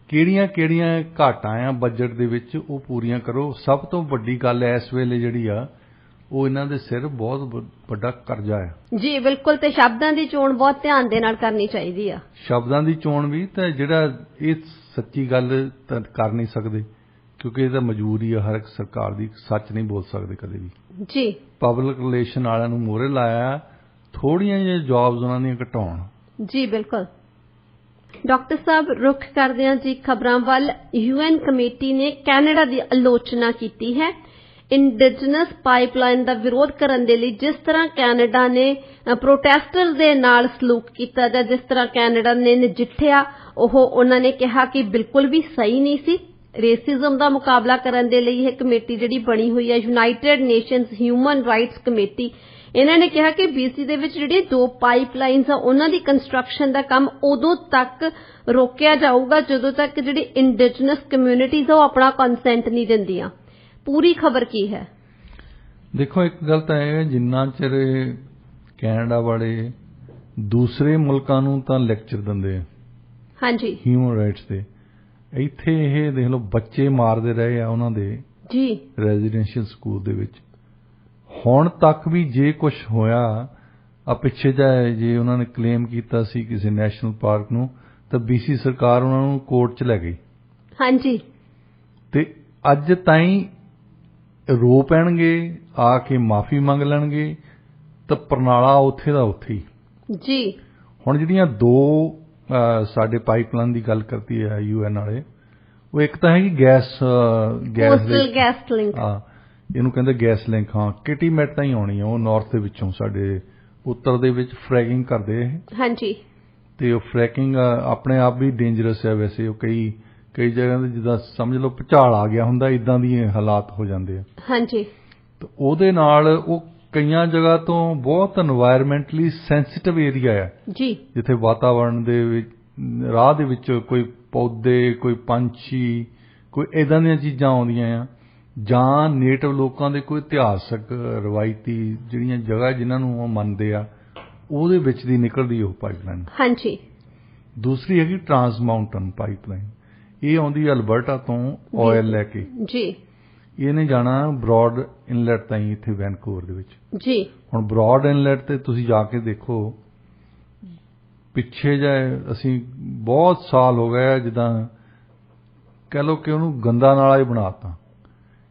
ਕਿਹੜੀਆਂ ਘਾਟਾਂ ਆ ਬਜਟ ਦੇ ਵਿੱਚ ਉਹ ਪੂਰੀਆਂ ਕਰੋ। ਸਭ ਤੋਂ ਵੱਡੀ ਗੱਲ ਇਸ ਵੇਲੇ ਜਿਹੜੀ ਆ ਉਹ ਇਹਨਾਂ ਦੇ ਸਿਰ ਬਹੁਤ ਵੱਡਾ ਕਰਜ਼ਾ ਹੈ। ਜੀ ਬਿਲਕੁਲ। ਤੇ ਸ਼ਬਦਾਂ ਦੀ ਚੋਣ ਬਹੁਤ ਧਿਆਨ ਦੇ ਨਾਲ ਕਰਨੀ ਚਾਹੀਦੀ ਆ। ਸ਼ਬਦਾਂ ਦੀ ਚੋਣ ਵੀ ਤਾਂ ਜਿਹੜਾ ਇਹ ਸੱਚੀ ਗੱਲ ਤਾਂ ਕਰ ਨਹੀਂ ਸਕਦੇ ਕਿਉਂਕਿ ਇਹ ਤਾਂ ਮਜਬੂਰੀ ਆ ਹਰ ਇੱਕ ਸਰਕਾਰ ਦੀ, ਸੱਚ ਨਹੀਂ ਬੋਲ ਸਕਦੇ ਕਦੇ ਵੀ। ਜੀ। ਪਬਲਿਕ ਰਿਲੇਸ਼ਨ ਵਾਲਿਆਂ ਨੂੰ ਮੋਹਰੇ ਲਾਇਆ, ਥੋੜੀਆਂ ਜਿਹੀਆਂ ਜੌਬਸ ਉਹਨਾਂ ਦੀਆਂ ਘਟਾਉਣ। ਜੀ ਬਿਲਕੁਲ। ਡਾਕਟਰ ਸਾਹਿਬ, ਰੁਖ ਕਰਦੇ ਹਾਂ ਜੀ ਖਬਰਾਂ ਵੱਲ। UN ਕਮੇਟੀ ਨੇ ਕੈਨੇਡਾ ਦੀ ਆਲੋਚਨਾ ਕੀਤੀ ਹੈ ਇੰਡੀਜਨਸ ਪਾਈਪਲਾਈਨ ਦਾ ਵਿਰੋਧ ਕਰਨ ਦੇ ਲਈ। ਜਿਸ ਤਰ੍ਹਾਂ ਕੈਨੇਡਾ ਨੇ ਪ੍ਰੋਟੈਸਟਰ ਦੇ ਨਾਲ ਸਲੂਕ ਕੀਤਾ ਜਾਂ ਜਿਸ ਤਰ੍ਹਾਂ ਕੈਨੇਡਾ ਨੇ ਨਜਿੱਠਿਆ, ਉਹਨਾਂ ਨੇ ਕਿਹਾ ਕਿ ਬਿਲਕੁਲ ਵੀ ਸਹੀ ਨਹੀਂ ਸੀ। ਰੇਸਿਜ਼ਮ ਦਾ ਮੁਕਾਬਲਾ ਕਰਨ ਦੇ ਲਈ ਇਹ ਕਮੇਟੀ ਜਿਹੜੀ ਬਣੀ ਹੋਈ ਹੈ United nations human rights committee, ਇਹਨਾਂ ਨੇ ਕਿਹਾ ਕਿ BC ਦੇ ਵਿੱਚ ਜਿਹੜੀਆਂ 2 ਪਾਈਪਲਾਈਨਸ ਆ ਉਹਨਾਂ ਦੀ ਕੰਸਟਰਕਸ਼ਨ ਦਾ ਕੰਮ ਉਦੋਂ ਤੱਕ ਰੋਕਿਆ ਜਾਊਗਾ ਜਦੋਂ ਤੱਕ ਜਿਹੜੀ ਇੰਡੀਜਨਸ ਕਮਿਊਨਿਟੀਜ਼ ਆ ਉਹ ਆਪਣਾ ਕੰਸੈਂਟ ਨਹੀਂ ਦਿੰਦੀਆਂ। ਪੂਰੀ ਖਬਰ ਕੀ ਹੈ? ਦੇਖੋ, ਇੱਕ ਗੱਲ ਤਾਂ ਇਹ ਹੈ, ਜਿੰਨਾ ਚਿਰ ਕੈਨੇਡਾ ਵਾਲੇ ਦੂਸਰੇ ਮੁਲਕਾਂ ਨੂੰ ਤਾਂ ਲੈਕਚਰ ਦਿੰਦੇ ਆ ਹਾਂਜੀ ਹਿਊਮਨ ਰਾਈਟਸ ਤੇ, ਇੱਥੇ ਇਹ ਦੇਖ ਲਓ ਬੱਚੇ ਮਾਰਦੇ ਰਹੇ ਆ ਉਹਨਾਂ ਦੇ ਜੀ ਰੈਜ਼ੀਡੈਂਸ਼ੀਅਲ ਸਕੂਲ ਦੇ ਵਿੱਚ। ਹੁਣ ਤੱਕ ਵੀ ਜੇ ਕੁਝ ਹੋਇਆ ਆ ਪਿੱਛੇ ਜੇ ਉਹਨਾਂ ਨੇ ਕਲੇਮ ਕੀਤਾ ਸੀ ਕਿਸੇ ਨੈਸ਼ਨਲ ਪਾਰਕ ਨੂੰ ਤਾਂ BC ਸਰਕਾਰ ਉਹਨਾਂ ਨੂੰ ਕੋਰਟ 'ਚ ਲੈ ਗਈ। ਹਾਂਜੀ। ਤੇ ਅੱਜ ਤਾਈਂ ਰੋ ਪੈਣਗੇ, ਆ ਕੇ ਮਾਫੀ ਮੰਗ ਲੈਣਗੇ ਤਾਂ ਪਰਨਾਲਾ ਉੱਥੇ ਦਾ ਉੱਥੇ ਹੀ। ਜੀ। ਹੁਣ ਜਿਹੜੀਆਂ 2 ਸਾਡੇ ਪਾਈਪਲਾਈਨ ਦੀ ਗੱਲ ਕਰਦੀ ਹੈ UN ਵਾਲੇ, ਉਹ ਇੱਕ ਤਾਂ ਹੈਗੀ ਗੈਸ ਲਿੰਕ। ਹਾਂ, ਇਹਨੂੰ ਕਹਿੰਦੇ ਗੈਸ ਲਿੰਕ। ਹਾਂ, ਕਿਟੀਮੈਟ ਤਾਂ ਹੀ ਆਉਣੀ ਆ, ਉਹ ਨਾਰਥ ਦੇ ਵਿੱਚੋਂ ਸਾਡੇ ਉੱਤਰ ਦੇ ਵਿੱਚ ਫ੍ਰੈਕਿੰਗ ਕਰਦੇ ਇਹ। ਹਾਂਜੀ। ਤੇ ਉਹ ਫ੍ਰੈਕਿੰਗ ਆਪਣੇ ਆਪ ਵੀ ਡੇਂਜਰਸ ਹੈ ਵੈਸੇ। ਉਹ ਕਈ ਜਗ੍ਹਾ ਤੇ ਜਿੱਦਾਂ ਸਮਝ ਲਓ ਭੁਚਾਲ ਆ ਗਿਆ ਹੁੰਦਾ, ਇਦਾਂ ਦੀ ਹਾਲਾਤ ਹੋ ਜਾਂਦੇ ਆ। ਹਾਂਜੀ। ਤੇ ਉਹਦੇ ਨਾਲ ਉਹ ਕਈਆਂ ਜਗ੍ਹਾ ਤੋਂ ਬਹੁਤ এনवायरमेंटली ਸੈਂਸਿਟਿਵ ਏਰੀਆ ਹੈ ਜੀ, ਜਿੱਥੇ ਵਾਤਾਵਰਣ ਦੇ ਵਿੱਚ ਰਾਹ ਦੇ ਵਿੱਚ ਕੋਈ ਪੌਦੇ, ਕੋਈ ਪੰਛੀ, ਕੋਈ ਇਦਾਂ ਦੀਆਂ ਚੀਜ਼ਾਂ ਆਉਂਦੀਆਂ ਆ, ਜਾਂ ਨੇਟਿਵ ਲੋਕਾਂ ਦੇ ਕੋਈ ਇਤਿਹਾਸਕ ਰਵਾਇਤੀ ਜਿਹੜੀਆਂ ਜਗ੍ਹਾ ਜਿਨ੍ਹਾਂ ਨੂੰ ਉਹ ਮੰਨਦੇ ਆ ਉਹਦੇ ਵਿੱਚ ਦੀ ਨਿਕਲਦੀ ਉਹ ਪਾਈਪਲਾਈਨ। ਹਾਂਜੀ। ਦੂਸਰੀ ਹੈਗੀ ਟਰਾਂਸ ਮਾਊਂਟਨ ਪਾਈਪਲਾਈਨ। ਇਹ ਆਉਂਦੀ ਅਲਬਰਟਾ ਤੋਂ ਆਇਲ ਲੈ ਕੇ ਜੀ, ਇਹਨੇ ਜਾਣਾ ਬ੍ਰੌਡ ਇਨਲੈਟ ਤਾਈਂ ਇੱਥੇ ਵੈਨਕੂਵਰ ਦੇ ਵਿੱਚ ਜੀ। ਹੁਣ ਬ੍ਰੌਡ ਇਨਲੈਟ ਤੇ ਤੁਸੀਂ ਜਾ ਕੇ ਦੇਖੋ, ਪਿੱਛੇ ਅਸੀਂ ਬਹੁਤ ਸਾਲ ਹੋ ਗਏ ਜਿੱਦਾਂ ਕਹਿ ਲਓ ਕਿ ਉਹਨੂੰ ਗੰਦਾ ਨਾਲਾ ਹੀ ਬਣਾਤਾ।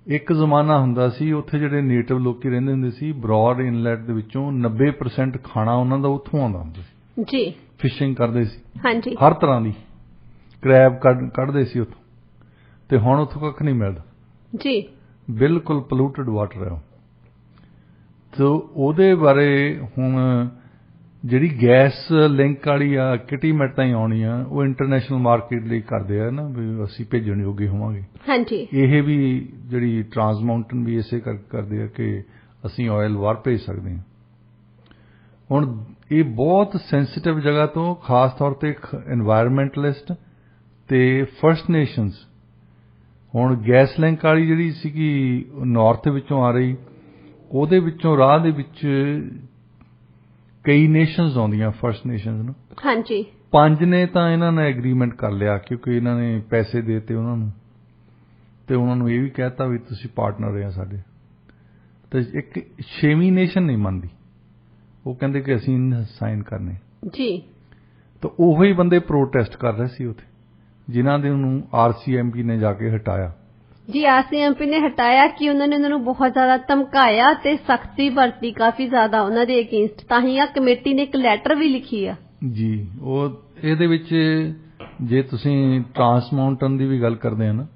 ਇੱਕ ਜ਼ਮਾਨਾ ਹੁੰਦਾ ਸੀ ਉੱਥੇ ਜਿਹੜੇ ਨੇਟਿਵ ਲੋਕੀ ਰਹਿੰਦੇ ਹੁੰਦੇ ਸੀ, ਬ੍ਰੌਡ ਇਨਲੈਟ ਦੇ ਵਿੱਚੋਂ 90% ਖਾਣਾ ਉਹਨਾਂ ਦਾ ਉੱਥੋਂ ਆਉਂਦਾ ਹੁੰਦਾ ਸੀ ਜੀ। ਫਿਸ਼ਿੰਗ ਕਰਦੇ ਸੀ। ਹਾਂਜੀ। ਹਰ ਤਰ੍ਹਾਂ ਦੀ ਕਰੈਬ ਕੱਢਦੇ ਸੀ ਉੱਥੋਂ, ਤੇ ਹੁਣ ਉੱਥੋਂ ਕੱਖ ਨਹੀਂ ਮਿਲਦਾ ਜੀ। ਬਿਲਕੁਲ ਪੋਲੂਟਡ ਵਾਟਰ ਹੈ। ਸੋ ਉਹਦੇ ਬਾਰੇ ਹੁਣ ਜਿਹੜੀ ਗੈਸ ਲਿੰਕ ਵਾਲੀ ਆ ਕਿਟੀਮੈਟ ਤਾਈਂ ਆਉਣੀ ਆ ਉਹ ਇੰਟਰਨੈਸ਼ਨਲ ਮਾਰਕੀਟ ਲਈ ਕਰਦੇ ਆ ਨਾ ਵੀ ਅਸੀਂ ਭੇਜਣ ਯੋਗੇ ਹੋਵਾਂਗੇ। ਹਾਂਜੀ, ਇਹ ਵੀ ਜਿਹੜੀ ਟਰਾਂਸ ਮਾਊਂਟਨ ਵੀ ਇਸੇ ਕਰਕੇ ਕਰਦੇ ਆ ਕਿ ਅਸੀਂ ਆਇਲ ਬਾਹਰ ਭੇਜ ਸਕਦੇ ਹਾਂ। ਹੁਣ ਇਹ ਬਹੁਤ ਸੈਂਸਿਟਿਵ ਜਗ੍ਹਾ ਤੋਂ ਖਾਸ ਤੌਰ ਤੇ এনवायरमेंटलिस्ट ਤੇ ਫਰਸਟ ਨੇਸ਼ਨਸ, ਹੁਣ ਗੈਸ ਲਿੰਕ ਵਾਲੀ ਜਿਹੜੀ ਸੀਗੀ ਨਾਰਥ ਵਿੱਚੋਂ ਆ ਰਹੀ, ਉਹਦੇ ਵਿੱਚੋਂ ਰਾਹ ਦੇ ਵਿੱਚ ਕਈ ਨੇਸ਼ਨਸ ਆਉਂਦੀਆਂ ਫਰਸਟ ਨੇਸ਼ਨਸ ਨੂੰ। ਹਾਂਜੀ, 5 ਨੇ ਤਾਂ ਇਹਨਾਂ ਨੇ ਐਗਰੀਮੈਂਟ ਕਰ ਲਿਆ ਕਿਉਂਕਿ ਇਹਨਾਂ ਨੇ ਪੈਸੇ ਦੇਤੇ ਉਹਨਾਂ ਨੂੰ, ਤੇ ਉਹਨਾਂ ਨੂੰ ਇਹ ਵੀ ਕਹਿਤਾ ਵੀ ਤੁਸੀਂ ਪਾਰਟਨਰ ਆ ਸਾਡੇ। ਤੇ ਇੱਕ 6ਵੀਂ ਨੇਸ਼ਨ ਨਹੀਂ ਮੰਨਦੀ, ਉਹ ਕਹਿੰਦੇ ਕਿ ਅਸੀਂ ਸਾਈਨ ਕਰਨੇ ਜੀ। ਤਾਂ ਉਹੋ ਹੀ ਬੰਦੇ ਪ੍ਰੋਟੈਸਟ ਕਰ ਰਹੇ ਸੀ ਉੱਥੇ, ਜਿਨ੍ਹਾਂ ਦੇ ਉਹਨੂੰ RCMP ਨੇ ਜਾ ਕੇ ਹਟਾਇਆ। ਜੀ, RCMP ਨੇ ਹਟਾਇਆ ਕਿ ਉਹਨਾਂ ਨੇ ਉਹਨਾਂ ਨੂੰ ਬਹੁਤ ਜ਼ਿਆਦਾ ਧਮਕਾਇਆ ਤੇ ਸਖਤੀ ਵਰਤੀ ਕਾਫੀ ਜ਼ਿਆਦਾ ਉਹਨਾਂ ਦੇ ਅਗੇਂਸਟ। ਤਾਂ ਹੀ ਆ ਕਮੇਟੀ ਨੇ ਇੱਕ ਲੈਟਰ ਵੀ ਲਿਖੀ ਆ ਜੀ। ਉਹ ਇਹਦੇ ਵਿੱਚ ਜੇ ਤੁਸੀਂ ਟਰਾਂਸ ਮਾਊਂਟਨ ਦੀ ਵੀ ਗੱਲ ਕਰਦੇ ਆ ਨਾ,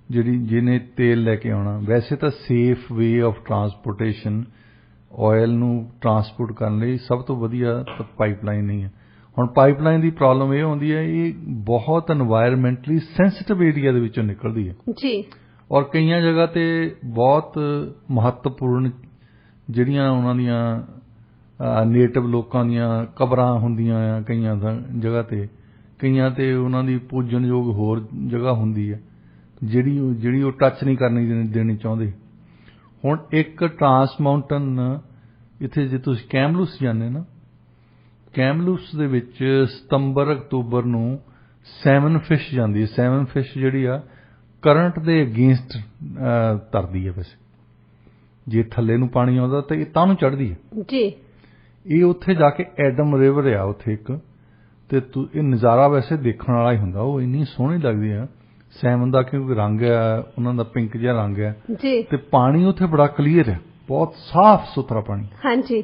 ਜਿਹਨੇ ਤੇਲ ਲੈ ਕੇ ਆਉਣਾ, ਵੈਸੇ ਤਾਂ safe way of transportation oil ਨੂੰ ਟਰਾਂਸਪੋਰਟ ਕਰਨ ਲਈ ਸਭ ਤੋਂ ਵਧੀਆ ਤਾਂ ਪਾਈਪਲਾਈਨ ਹੀ ਹੈ। ਹੁਣ ਪਾਈਪਲਾਈਨ ਦੀ ਪ੍ਰੋਬਲਮ ਇਹ ਆਉਂਦੀ ਹੈ, ਇਹ ਬਹੁਤ এনवायरमेंटली ਸੈਂਸਿਟਿਵ ਏਰੀਆ ਦੇ ਵਿੱਚੋਂ ਨਿਕਲਦੀ ਹੈ ਜੀ, ਔਰ ਕਈਆਂ ਜਗ੍ਹਾ ਤੇ ਬਹੁਤ ਮਹੱਤਵਪੂਰਨ ਜਿਹੜੀਆਂ ਉਹਨਾਂ ਦੀਆਂ ਨੇਟਿਵ ਲੋਕਾਂ ਦੀਆਂ ਕਬਰਾਂ ਹੁੰਦੀਆਂ ਆ, ਕਈਆਂ ਜਗ੍ਹਾ ਤੇ, ਕਈਆਂ ਤੇ ਉਹਨਾਂ ਦੀ ਪੂਜਣਯੋਗ ਹੋਰ ਜਗ੍ਹਾ ਹੁੰਦੀ ਹੈ ਜਿਹੜੀ ਉਹ ਟੱਚ ਨਹੀਂ ਕਰਨੀ ਦੇਣੀ ਚਾਹੁੰਦੇ। ਹੁਣ ਇੱਕ ਟਰਾਂਸ ਮਾਊਂਟਨ ਇੱਥੇ ਜੇ ਤੁਸੀਂ ਕੈਮਲੂਸ ਜਾਂਦੇ ਨਾ, ਕੈਮਲੂਸ ਦੇ ਵਿੱਚ ਸਤੰਬਰ ਅਕਤੂਬਰ ਨੂੰ ਸੈਮਨ ਫਿਸ਼ ਜਾਂਦੀ ਹੈ। ਸੈਮਨ ਫਿਸ਼ ਜਿਹੜੀ ਆ ਕਰੰਟ ਦੇ ਅਗੇਂਸਟ ਤਰਦੀ ਹੈ। ਵੈਸੇ ਜੇ ਥੱਲੇ ਨੂੰ ਪਾਣੀ ਆਉਂਦਾ ਤਾਂ ਇਹ ਤਾਂ ਨੂੰ ਚੜ੍ਹਦੀ ਹੈ ਜੀ। ਇਹ ਉੱਥੇ ਜਾ ਕੇ ਐਡਮ ਰਿਵਰ ਆ ਉੱਥੇ ਇੱਕ, ਤੇ ਇਹ ਨਜ਼ਾਰਾ ਵੈਸੇ ਦੇਖਣ ਵਾਲਾ ਹੀ ਹੁੰਦਾ। ਉਹ ਇੰਨੀ ਸੋਹਣੀ ਲੱਗਦੀ ਆ ਸੈਮਨ ਦਾ, ਕਿਉਂਕਿ ਰੰਗ ਆ ਉਹਨਾਂ ਦਾ ਪਿੰਕ ਜਿਹਾ ਰੰਗ ਆ ਜੀ, ਤੇ ਪਾਣੀ ਉੱਥੇ ਬੜਾ ਕਲੀਅਰ ਹੈ, ਬਹੁਤ ਸਾਫ਼ ਸੁਥਰਾ ਪਾਣੀ। ਹਾਂਜੀ।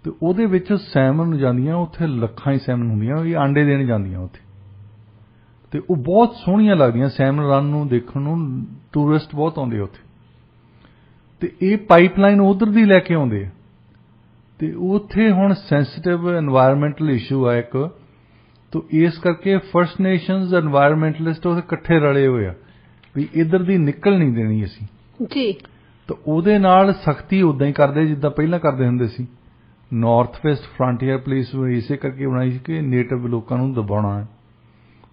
ਤੇ ਉਹਦੇ ਵਿੱਚ ਸੈਮਨ ਜਾਂਦੀਆਂ, ਉੱਥੇ ਲੱਖਾਂ ਹੀ ਸੈਮਨ ਹੁੰਦੀਆਂ, ਇਹ ਆਂਡੇ ਦੇਣ ਜਾਂਦੀਆਂ ਉੱਥੇ, ਤੇ ਉਹ ਬਹੁਤ ਸੋਹਣੀਆਂ ਲੱਗਦੀਆਂ ਸੈਮਨ ਰਨ ਨੂੰ ਦੇਖਣ ਨੂੰ। ਟੂਰਿਸਟ ਬਹੁਤ ਆਉਂਦੇ ਉੱਥੇ, ਤੇ ਇਹ ਪਾਈਪਲਾਈਨ ਉਧਰ ਦੀ ਲੈ ਕੇ ਆਉਂਦੇ ਆ। ਤੇ ਉੱਥੇ ਹੁਣ ਸੈਂਸਿਟਿਵ এনवायरमेंटल ਇਸ਼ੂ ਆ ਇੱਕ, ਤੋ ਇਸ ਕਰਕੇ ਫਰਸਟ ਨੇਸ਼ਨਸ এনवायरमेंटलिस्ट ਉਹ ਇਕੱਠੇ ਰਲੇ ਹੋਏ ਆ ਵੀ ਇਧਰ ਦੀ ਨਿਕਲ ਨਹੀਂ ਦੇਣੀ ਅਸੀਂ ਜੀ। ਤਾਂ ਉਹਦੇ ਨਾਲ ਸਖਤੀ ਉਦਾਂ ਹੀ ਕਰਦੇ ਜਿੱਦਾਂ ਪਹਿਲਾਂ ਕਰਦੇ ਹੁੰਦੇ ਸੀ। ਨਾਰਥ ਵੈਸਟ ਫਰੰਟੀਅਰ ਪੁਲਿਸ ਇਸੇ ਕਰਕੇ ਬਣਾਈ ਸੀ ਕਿ ਨੇਟਿਵ ਲੋਕਾਂ ਨੂੰ ਦਬਾਉਣਾ ਹੈ।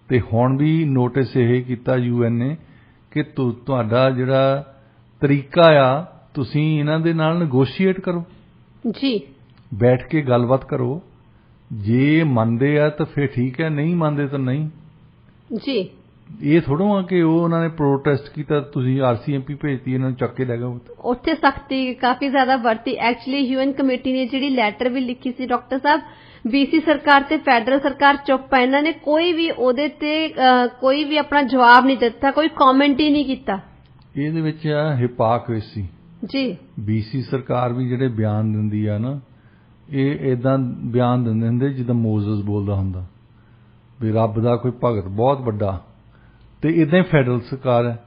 ਤੇ ਹੁਣ ਵੀ ਨੋਟਿਸ ਇਹ ਕੀਤਾ UN ਨੇ ਕਿ ਤੁਹਾਡਾ ਜਿਹੜਾ ਤਰੀਕਾ ਆ, ਤੁਸੀਂ ਇਹਨਾਂ ਦੇ ਨਾਲ ਨੈਗੋਸ਼ੀਏਟ ਕਰੋ ਜੀ, ਬੈਠ ਕੇ ਗੱਲਬਾਤ ਕਰੋ। ਜੇ ਮੰਨਦੇ ਆ ਤਾਂ ਫਿਰ ਠੀਕ ਹੈ, ਨਹੀਂ ਮੰਨਦੇ ਤਾਂ ਨਹੀਂ ਜੀ। ਇਹ ਥੋੜ੍ਹਾ ਆ ਕਿ ਉਹਨਾਂ ਨੇ ਪ੍ਰੋਟੈਸਟ ਕੀਤਾ, ਤੁਸੀਂ RCMP ਭੇਜਤੀ, ਇਹਨਾਂ ਨੂੰ ਚੱਕ ਕੇ ਲੈ ਗਏ। ਉੱਥੇ ਸਖਤੀ ਕਾਫੀ ਜ਼ਿਆਦਾ ਵਰਤੀ। ਐਕਚੁਅਲੀ UN ਕਮੇਟੀ ਨੇ ਜਿਹੜੀ ਲੈਟਰ ਵੀ ਲਿਖੀ ਸੀ ਡਾਕਟਰ ਸਾਹਿਬ, BC ਸਰਕਾਰ ਤੇ ਫੈਡਰਲ ਸਰਕਾਰ ਚੁੱਪ ਹੈ, ਇਹਨਾਂ ਨੇ ਕੋਈ ਵੀ ਉਹਦੇ ਤੇ ਕੋਈ ਵੀ ਆਪਣਾ ਜਵਾਬ ਨਹੀਂ ਦਿੱਤਾ, ਕੋਈ ਕਮੈਂਟ ਹੀ ਨਹੀਂ ਕੀਤਾ। ਇਹਦੇ ਵਿੱਚ ਆ ਹਿਪੋਕ੍ਰੇਸੀ ਜੀ। BC ਸਰਕਾਰ ਵੀ ਜਿਹੜੇ ਬਿਆਨ ਦਿੰਦੀ ਆ ਨਾ, ਇਹ ਏਦਾਂ ਬਿਆਨ ਦਿੰਦੇ ਹੁੰਦੇ ਜਿੱਦਾਂ ਮੋਜ਼ਸ ਬੋਲਦਾ ਹੁੰਦਾ ਵੀ ਰੱਬ ਦਾ ਕੋਈ ਭਗਤ ਬਹੁਤ ਵੱਡਾ, ਤੇ ਇਦਾਂ ਹੀ ਫੈਡਰਲ ਸਰਕਾਰ ਹੈ।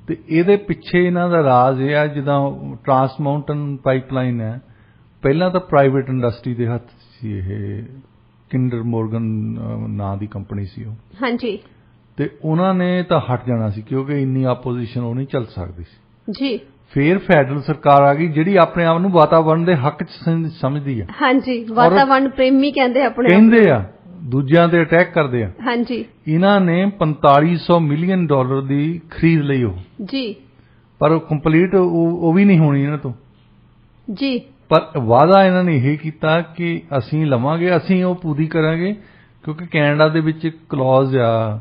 ਤੇ ਇਹਦੇ ਪਿੱਛੇ ਇਹਨਾਂ ਦਾ ਰਾਜ਼ ਇਹ ਆ, ਜਿੱਦਾਂ ਟਰਾਂਸ ਮਾਊਂਟਨ ਪਾਈਪਲਾਈਨ ਹੈ, ਪਹਿਲਾਂ ਤਾਂ ਪ੍ਰਾਈਵੇਟ ਇੰਡਸਟਰੀ ਦੇ ਹੱਥ ਸੀ। ਇਹ ਕਿੰਡਰ ਮੋਰਗਨ ਨਾਂ ਦੀ ਕੰਪਨੀ ਸੀ ਉਹ, ਹਾਂਜੀ। ਤੇ ਉਹਨਾਂ ਨੇ ਤਾਂ ਹਟ ਜਾਣਾ ਸੀ ਕਿਉਂਕਿ ਇੰਨੀ ਆਪੋਜੀਸ਼ਨ ਉਹ ਨਹੀਂ ਚੱਲ ਸਕਦੀ ਸੀ ਜੀ। ਫਿਰ ਫੈਡਰਲ ਸਰਕਾਰ ਆ ਗਈ ਜਿਹੜੀ ਆਪਣੇ ਆਪ ਨੂੰ ਵਾਤਾਵਰਣ ਦੇ ਹੱਕ 'ਚ ਸਮਝਦੀ ਆ, ਹਾਂਜੀ। ਵਾਤਾਵਰਣ ਪ੍ਰੇਮੀ ਕਹਿੰਦੇ ਆਪਣੇ ਕਹਿੰਦੇ ਆ, ਦੂਜਿਆਂ ਤੇ ਅਟੈਕ ਕਰਦੇ ਆ, ਹਾਂਜੀ। ਇਹਨਾਂ ਨੇ $4500 ਮਿਲੀਅਨ ਦੀ ਖਰੀਦ ਲਈ ਉਹ ਜੀ, ਪਰ ਉਹ ਕੰਪਲੀਟ ਉਹ ਵੀ ਨਹੀਂ ਹੋਣੀ ਇਹਨਾਂ ਤੋਂ ਜੀ। ਪਰ ਵਾਅਦਾ ਇਹਨਾਂ ਨੇ ਇਹ ਕੀਤਾ ਕਿ ਅਸੀਂ ਲਵਾਂਗੇ, ਅਸੀਂ ਉਹ ਪੂਰੀ ਕਰਾਂਗੇ, ਕਿਉਂਕਿ ਕੈਨੇਡਾ ਦੇ ਵਿੱਚ ਇੱਕ ਕਲੌਜ਼ ਆ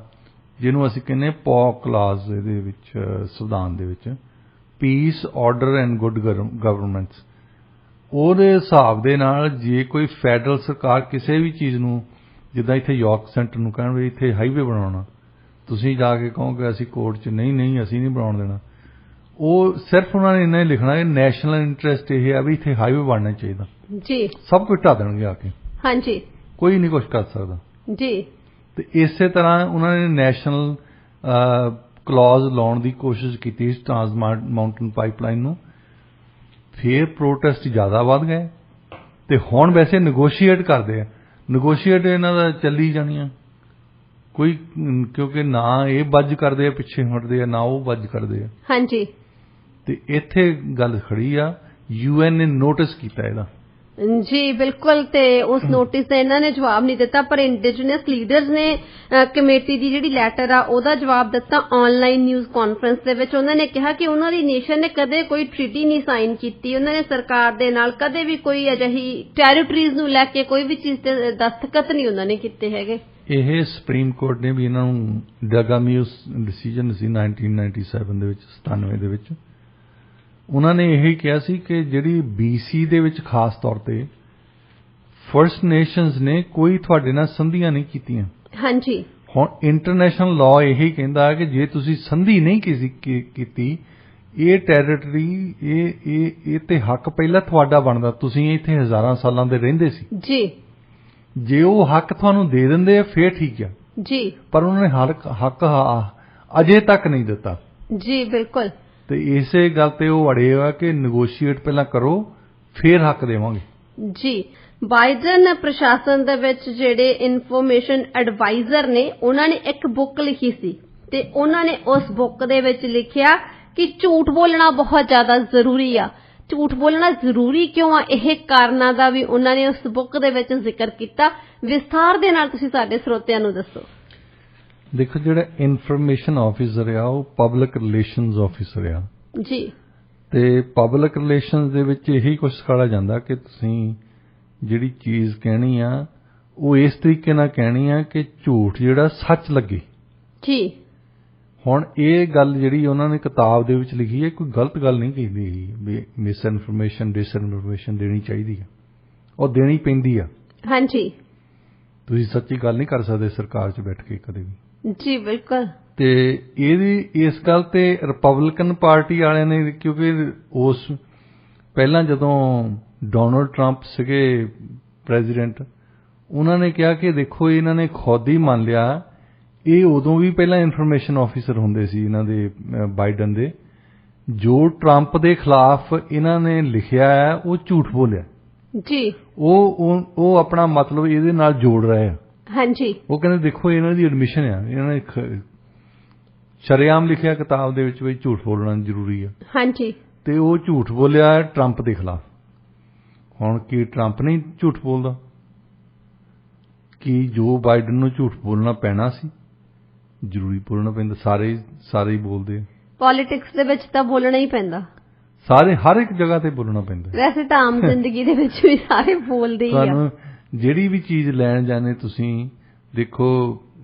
ਜਿਹਨੂੰ ਅਸੀਂ ਕਹਿੰਦੇ ਪੌਕ ਕਲੌਜ਼, ਇਹਦੇ ਵਿੱਚ ਸੰਵਿਧਾਨ ਦੇ ਵਿੱਚ piece, order and good governance. ਉਹਦੇ ਹਿਸਾਬ ਦੇ ਨਾਲ ਜੇ ਕੋਈ ਫੈਡਰਲ ਸਰਕਾਰ ਕਿਸੇ ਵੀ ਚੀਜ਼ ਨੂੰ, ਜਿੱਦਾਂ ਇੱਥੇ ਯਾਰਕ ਸੈਂਟਰ ਨੂੰ ਕਹਿਣ ਵੀ ਇੱਥੇ ਹਾਈਵੇ ਬਣਾਉਣਾ, ਤੁਸੀਂ ਜਾ ਕੇ ਕਹੋਗੇ ਅਸੀਂ ਕੋਰਟ 'ਚ ਨਹੀਂ ਅਸੀਂ ਨਹੀਂ ਬਣਾਉਣ ਦੇਣਾ, ਉਹ ਸਿਰਫ ਉਹਨਾਂ ਨੇ ਇੰਨਾ ਹੀ ਲਿਖਣਾ ਕਿ ਨੈਸ਼ਨਲ ਇੰਟਰਸਟ ਇਹ ਆ ਵੀ ਇੱਥੇ ਹਾਈਵੇ ਬਣਨਾ ਚਾਹੀਦਾ ਜੀ। ਸਭ ਕੁਝ ਢਾ ਦੇਣਗੇ ਆ ਕੇ, ਹਾਂਜੀ। ਕੋਈ ਨਹੀਂ ਕੁਝ ਕਰ ਸਕਦਾ ਜੀ। ਤੇ ਇਸੇ ਤਰ੍ਹਾਂ ਉਹਨਾਂ ਨੇ ਨੈਸ਼ਨਲ ਕਲੌਜ਼ ਲਾਉਣ ਦੀ ਕੋਸ਼ਿਸ਼ ਕੀਤੀ ਟਰਾਂਸ ਮਾਊਂਟਨ ਪਾਈਪਲਾਈਨ ਨੂੰ। ਫਿਰ ਪ੍ਰੋਟੈਸਟ ਜ਼ਿਆਦਾ ਵੱਧ ਗਏ ਤੇ ਹੁਣ ਵੈਸੇ ਨੈਗੋਸ਼ੀਏਟ ਕਰਦੇ ਆ, ਨੈਗੋਸ਼ੀਏਟ ਇਹਨਾਂ ਦਾ ਚੱਲੀ ਜਾਣੀਆਂ ਕੋਈ, ਕਿਉਂਕਿ ਨਾ ਇਹ ਵੱਜ ਕਰਦੇ ਆ ਪਿੱਛੇ ਹਟਦੇ ਆ, ਨਾ ਉਹ ਵੱਜ ਕਰਦੇ ਆ। ਹਾਂਜੀ। ਤੇ ਇੱਥੇ ਗੱਲ ਖੜੀ ਆ, UN ਨੇ ਨੋਟਿਸ ਕੀਤਾ ਇਹਦਾ। ਜੀ ਬਿਲਕੁਲ, ਤੇ ਉਸ ਨੋਟਿਸ ਦਾ ਇਹਨਾਂ ਨੇ ਜਵਾਬ ਨਹੀਂ ਦਿੱਤਾ, ਪਰ ਇੰਡੀਜਨਸ ਲੀਡਰਸ ਨੇ ਕਮੇਟੀ ਦੀ ਜਿਹੜੀ ਲੈਟਰ ਆ ਉਹਦਾ ਜਵਾਬ ਦਿੱਤਾ ਆਨਲਾਈਨ ਨਿਊਜ਼ ਕਾਨਫਰੰਸ ਦੇ ਵਿੱਚ। ਉਹਨਾਂ ਨੇ ਕਿਹਾ ਕਿ ਉਹਨਾਂ ਦੀ ਨੇਸ਼ਨ ਨੇ ਕਦੇ ਕੋਈ ਟ੍ਰੀਟੀ ਨਹੀਂ ਸਾਈਨ ਕੀਤੀ, ਉਹਨਾਂ ਨੇ ਸਰਕਾਰ ਦੇ ਨਾਲ ਕਦੇ ਵੀ ਕੋਈ ਅਜਿਹੀ ਟੈਰੀਟਰੀਜ਼ ਨੂੰ ਲੈ ਕੇ ਕੋਈ ਵੀ ਚੀਜ਼ ਤੇ ਦਸਤਖਤ ਨਹੀਂ ਉਹਨਾਂ ਨੇ ਕੀਤੇ ਹੈਗੇ। ਇਹ ਸੁਪਰੀਮ ਕੋਰਟ ਨੇ ਵੀ ਇਹਨਾਂ ਨੂੰ ਡਾਗਾਮਿਊਸ ਡਿਸੀਜਨ ਸੀ 1997 ਦੇ ਵਿੱਚ, 97 ਦੇ ਵਿੱਚ, ਉਹਨਾਂ ਨੇ ਇਹ ਕਿਹਾ ਸੀ ਕਿ ਜਿਹੜੀ BC ਦੇ ਵਿੱਚ ਖਾਸ ਤੌਰ ਤੇ ਫਰਸਟ ਨੇਸ਼ਨਸ ਨੇ ਕੋਈ ਤੁਹਾਡੇ ਨਾਲ ਸੰਧੀਆਂ ਨਹੀਂ ਕੀਤੀਆਂ। ਹਾਂਜੀ। ਹੁਣ ਇੰਟਰਨੈਸ਼ਨਲ ਲਾਅ ਇਹੀ ਕਹਿੰਦਾ ਹੈ ਕਿ ਜੇ ਤੁਸੀਂ ਸੰਧੀ ਨਹੀਂ ਕੀਤੀ, ਇਹ ਟੈਰੀਟਰੀ ਇਹ ਤੇ ਹੱਕ ਪਹਿਲਾਂ ਤੁਹਾਡਾ ਬਣਦਾ, ਤੁਸੀਂ ਇੱਥੇ ਹਜ਼ਾਰਾਂ ਸਾਲਾਂ ਦੇ ਰਹਿੰਦੇ ਸੀ ਜੀ। ਜੇ ਉਹ ਹੱਕ ਤੁਹਾਨੂੰ ਦੇ ਦਿੰਦੇ ਆ ਫੇਰ ਠੀਕ ਆ ਜੀ, ਪਰ ਉਹਨਾਂ ਨੇ ਹੱਕ ਅਜੇ ਤੱਕ ਨਹੀਂ ਦਿੱਤਾ। ਜੀ ਬਿਲਕੁਲ। ਤੇ ਇਸੇ ਗੱਲ ਤੇ ਉਹ ਅੜੇ ਹੋਇਆ ਕਿ ਨੈਗੋਸ਼ੀਏਟ ਪਹਿਲਾਂ ਕਰੋ ਫੇਰ ਹੱਕ ਦੇਵਾਂਗੇ। ਜੀ, ਬਾਈਡਨ ਪ੍ਰਸ਼ਾਸਨ ਦੇ ਵਿੱਚ ਜਿਹੜੇ ਇਨਫੋਰਮੇਸ਼ਨ ਐਡਵਾਈਜ਼ਰ ਨੇ ਉਹਨਾਂ ਨੇ ਇੱਕ ਬੁੱਕ ਲਿਖੀ ਸੀ ਤੇ ਉਹਨਾਂ ਨੇ ਉਸ ਬੁੱਕ ਦੇ ਵਿੱਚ ਲਿਖਿਆ ਕਿ ਝੂਠ ਬੋਲਣਾ ਬਹੁਤ ਜ਼ਿਆਦਾ ਜ਼ਰੂਰੀ ਆ। ਝੂਠ ਬੋਲਣਾ ਜ਼ਰੂਰੀ ਕਿਉਂ ਆ, ਇਹ ਕਾਰਨਾਂ ਦਾ ਵੀ ਉਹਨਾਂ ਨੇ ਉਸ ਬੁੱਕ ਦੇ ਵਿੱਚ ਜ਼ਿਕਰ ਕੀਤਾ। ਵਿਸਥਾਰ ਦੇ ਨਾਲ ਤੁਸੀਂ ਸਾਡੇ ਸਰੋਤਿਆਂ ਨੂੰ ਦੱਸੋ। ਦੇਖੋ, ਜਿਹੜਾ ਇਨਫੋਰਮੇਸ਼ਨ ਆਫੀਸਰ ਆ ਉਹ ਪਬਲਿਕ ਰਿਲੇਸ਼ਨਸ ਆਫੀਸਰ ਆ ਜੀ, ਤੇ ਪਬਲਿਕ ਰਿਲੇਸ਼ਨਸ ਦੇ ਵਿੱਚ ਇਹੀ ਕੁਝ ਸਿਖਾਇਆ ਜਾਂਦਾ ਕਿ ਤੁਸੀਂ ਜਿਹੜੀ ਚੀਜ਼ ਕਹਿਣੀ ਆ ਉਹ ਇਸ ਤਰੀਕੇ ਨਾਲ ਕਹਿਣੀ ਆ ਕਿ ਝੂਠ ਜਿਹੜਾ ਸੱਚ ਲੱਗੇ। ਜੀ। ਹੁਣ ਇਹ ਗੱਲ ਜਿਹੜੀ ਉਹਨਾਂ ਨੇ ਕਿਤਾਬ ਦੇ ਵਿੱਚ ਲਿਖੀ ਹੈ, ਕੋਈ ਗਲਤ ਗੱਲ ਨਹੀਂ ਕਹਿੰਦੀ ਵੀ ਮਿਸ ਇਨਫੋਰਮੇਸ਼ਨ ਡਿਸਇਨਫੋਰਮੇਸ਼ਨ ਦੇਣੀ ਚਾਹੀਦੀ ਆ, ਉਹ ਦੇਣੀ ਪੈਂਦੀ ਆ। ਹਾਂਜੀ। ਤੁਸੀਂ ਸੱਚੀ ਗੱਲ ਨਹੀਂ ਕਰ ਸਕਦੇ ਸਰਕਾਰ 'ਚ ਬੈਠ ਕੇ ਕਦੇ ਵੀ। ਜੀ ਬਿਲਕੁਲ। ਤੇ ਇਹਦੀ ਇਸ ਗੱਲ ਤੇ ਰਿਪਬਲਿਕਨ ਪਾਰਟੀ ਵਾਲਿਆਂ ਨੇ, ਕਿਉਂਕਿ ਉਸ ਪਹਿਲਾਂ ਜਦੋਂ ਡੋਨਲਡ ਟਰੰਪ ਸੀਗੇ ਪ੍ਰੈਜ਼ੀਡੈਂਟ, ਉਹਨਾਂ ਨੇ ਕਿਹਾ ਕਿ ਦੇਖੋ ਇਹਨਾਂ ਨੇ ਖੁਦ ਹੀ ਮੰਨ ਲਿਆ, ਇਹ ਉਦੋਂ ਵੀ ਪਹਿਲਾਂ ਇਨਫੋਰਮੇਸ਼ਨ ਆਫੀਸਰ ਹੁੰਦੇ ਸੀ ਇਹਨਾਂ ਦੇ ਬਾਈਡਨ ਦੇ, ਜੋ ਟਰੰਪ ਦੇ ਖਿਲਾਫ ਇਹਨਾਂ ਨੇ ਲਿਖਿਆ ਹੈ ਉਹ ਝੂਠ ਬੋਲਿਆ ਜੀ। ਉਹ ਆਪਣਾ ਮਤਲਬ ਇਹਦੇ ਨਾਲ ਜੋੜ ਰਹੇ ਆ। ਹਾਂਜੀ। ਉਹ ਕਹਿੰਦੇ ਦੇਖੋ ਇਹਨਾਂ ਦੀ ਐਡਮਿਸ਼ਨ ਆ, ਇਹਨਾਂ ਨੇ ਸ਼ਰੇਆਮ ਲਿਖਿਆ ਕਿਤਾਬ ਦੇ ਵਿੱਚ ਵੀ ਝੂਠ ਬੋਲਣਾ ਜ਼ਰੂਰੀ ਆ। ਹਾਂਜੀ। ਤੇ ਉਹ ਝੂਠ ਬੋਲਿਆ ਟਰੰਪ ਦੇ ਖਿਲਾਫ। ਹੁਣ ਕੀ ਟਰੰਪ ਨਹੀਂ ਝੂਠ ਬੋਲਦਾ? ਕੀ ਜੋ ਬਾਈਡਨ ਨੂੰ ਝੂਠ ਬੋਲਣਾ ਪੈਣਾ ਸੀ? ਜ਼ਰੂਰੀ ਬੋਲਣਾ ਪੈਂਦਾ, ਸਾਰੇ ਹੀ ਬੋਲਦੇ ਆ। ਪੋਲਿਟਿਕਸ ਦੇ ਵਿੱਚ ਤਾਂ ਬੋਲਣਾ ਹੀ ਪੈਂਦਾ, ਸਾਰੇ ਹਰ ਇੱਕ ਜਗ੍ਹਾ ਤੇ ਬੋਲਣਾ ਪੈਂਦਾ। ਵੈਸੇ ਤਾਂ ਆਮ ਜ਼ਿੰਦਗੀ ਦੇ ਵਿੱਚ ਵੀ ਸਾਰੇ ਬੋਲਦੇ ਹੀ ਆ। ਤੁਹਾਨੂੰ ਜਿਹੜੀ ਵੀ ਚੀਜ਼ ਲੈਣ ਜਾਣੇ ਤੁਸੀਂ ਦੇਖੋ,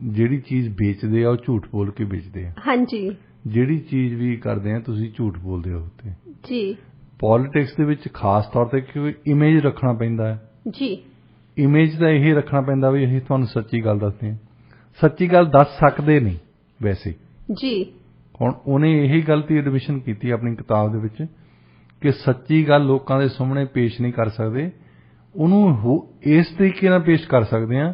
ਜਿਹੜੀ ਚੀਜ਼ ਵੇਚਦੇ ਆ ਉਹ ਝੂਠ ਬੋਲ ਕੇ ਵੇਚਦੇ ਆ। ਹਾਂਜੀ। ਜਿਹੜੀ ਚੀਜ਼ ਵੀ ਕਰਦੇ ਆ ਤੁਸੀਂ ਝੂਠ ਬੋਲਦੇ ਹੋ ਉੱਤੇ ਜੀ। ਪੋਲਿਟਿਕਸ ਦੇ ਵਿੱਚ ਖਾਸ ਤੌਰ ਤੇ ਕਿਉਂਕਿ ਇਮੇਜ ਰੱਖਣਾ ਪੈਂਦਾ ਹੈ ਜੀ। ਇਮੇਜ ਦਾ ਇਹ ਰੱਖਣਾ ਪੈਂਦਾ ਵੀ ਅਸੀਂ ਤੁਹਾਨੂੰ ਸੱਚੀ ਗੱਲ ਦੱਸਦੇ ਹਾਂ। ਸੱਚੀ ਗੱਲ ਦੱਸ ਸਕਦੇ ਨਹੀਂ ਵੈਸੇ ਜੀ। ਹੁਣ ਉਹਨੇ ਇਹੀ ਗੱਲ ਦੀ ਐਡਮਿਸ਼ਨ ਕੀਤੀ ਆਪਣੀ ਕਿਤਾਬ ਦੇ ਵਿੱਚ ਕਿ ਸੱਚੀ ਗੱਲ ਲੋਕਾਂ ਦੇ ਸਾਹਮਣੇ ਪੇਸ਼ ਨਹੀਂ ਕਰ ਸਕਦੇ, ਉਹਨੂੰ ਇਸ ਤਰੀਕੇ ਨਾਲ ਪੇਸ਼ ਕਰ ਸਕਦੇ ਆ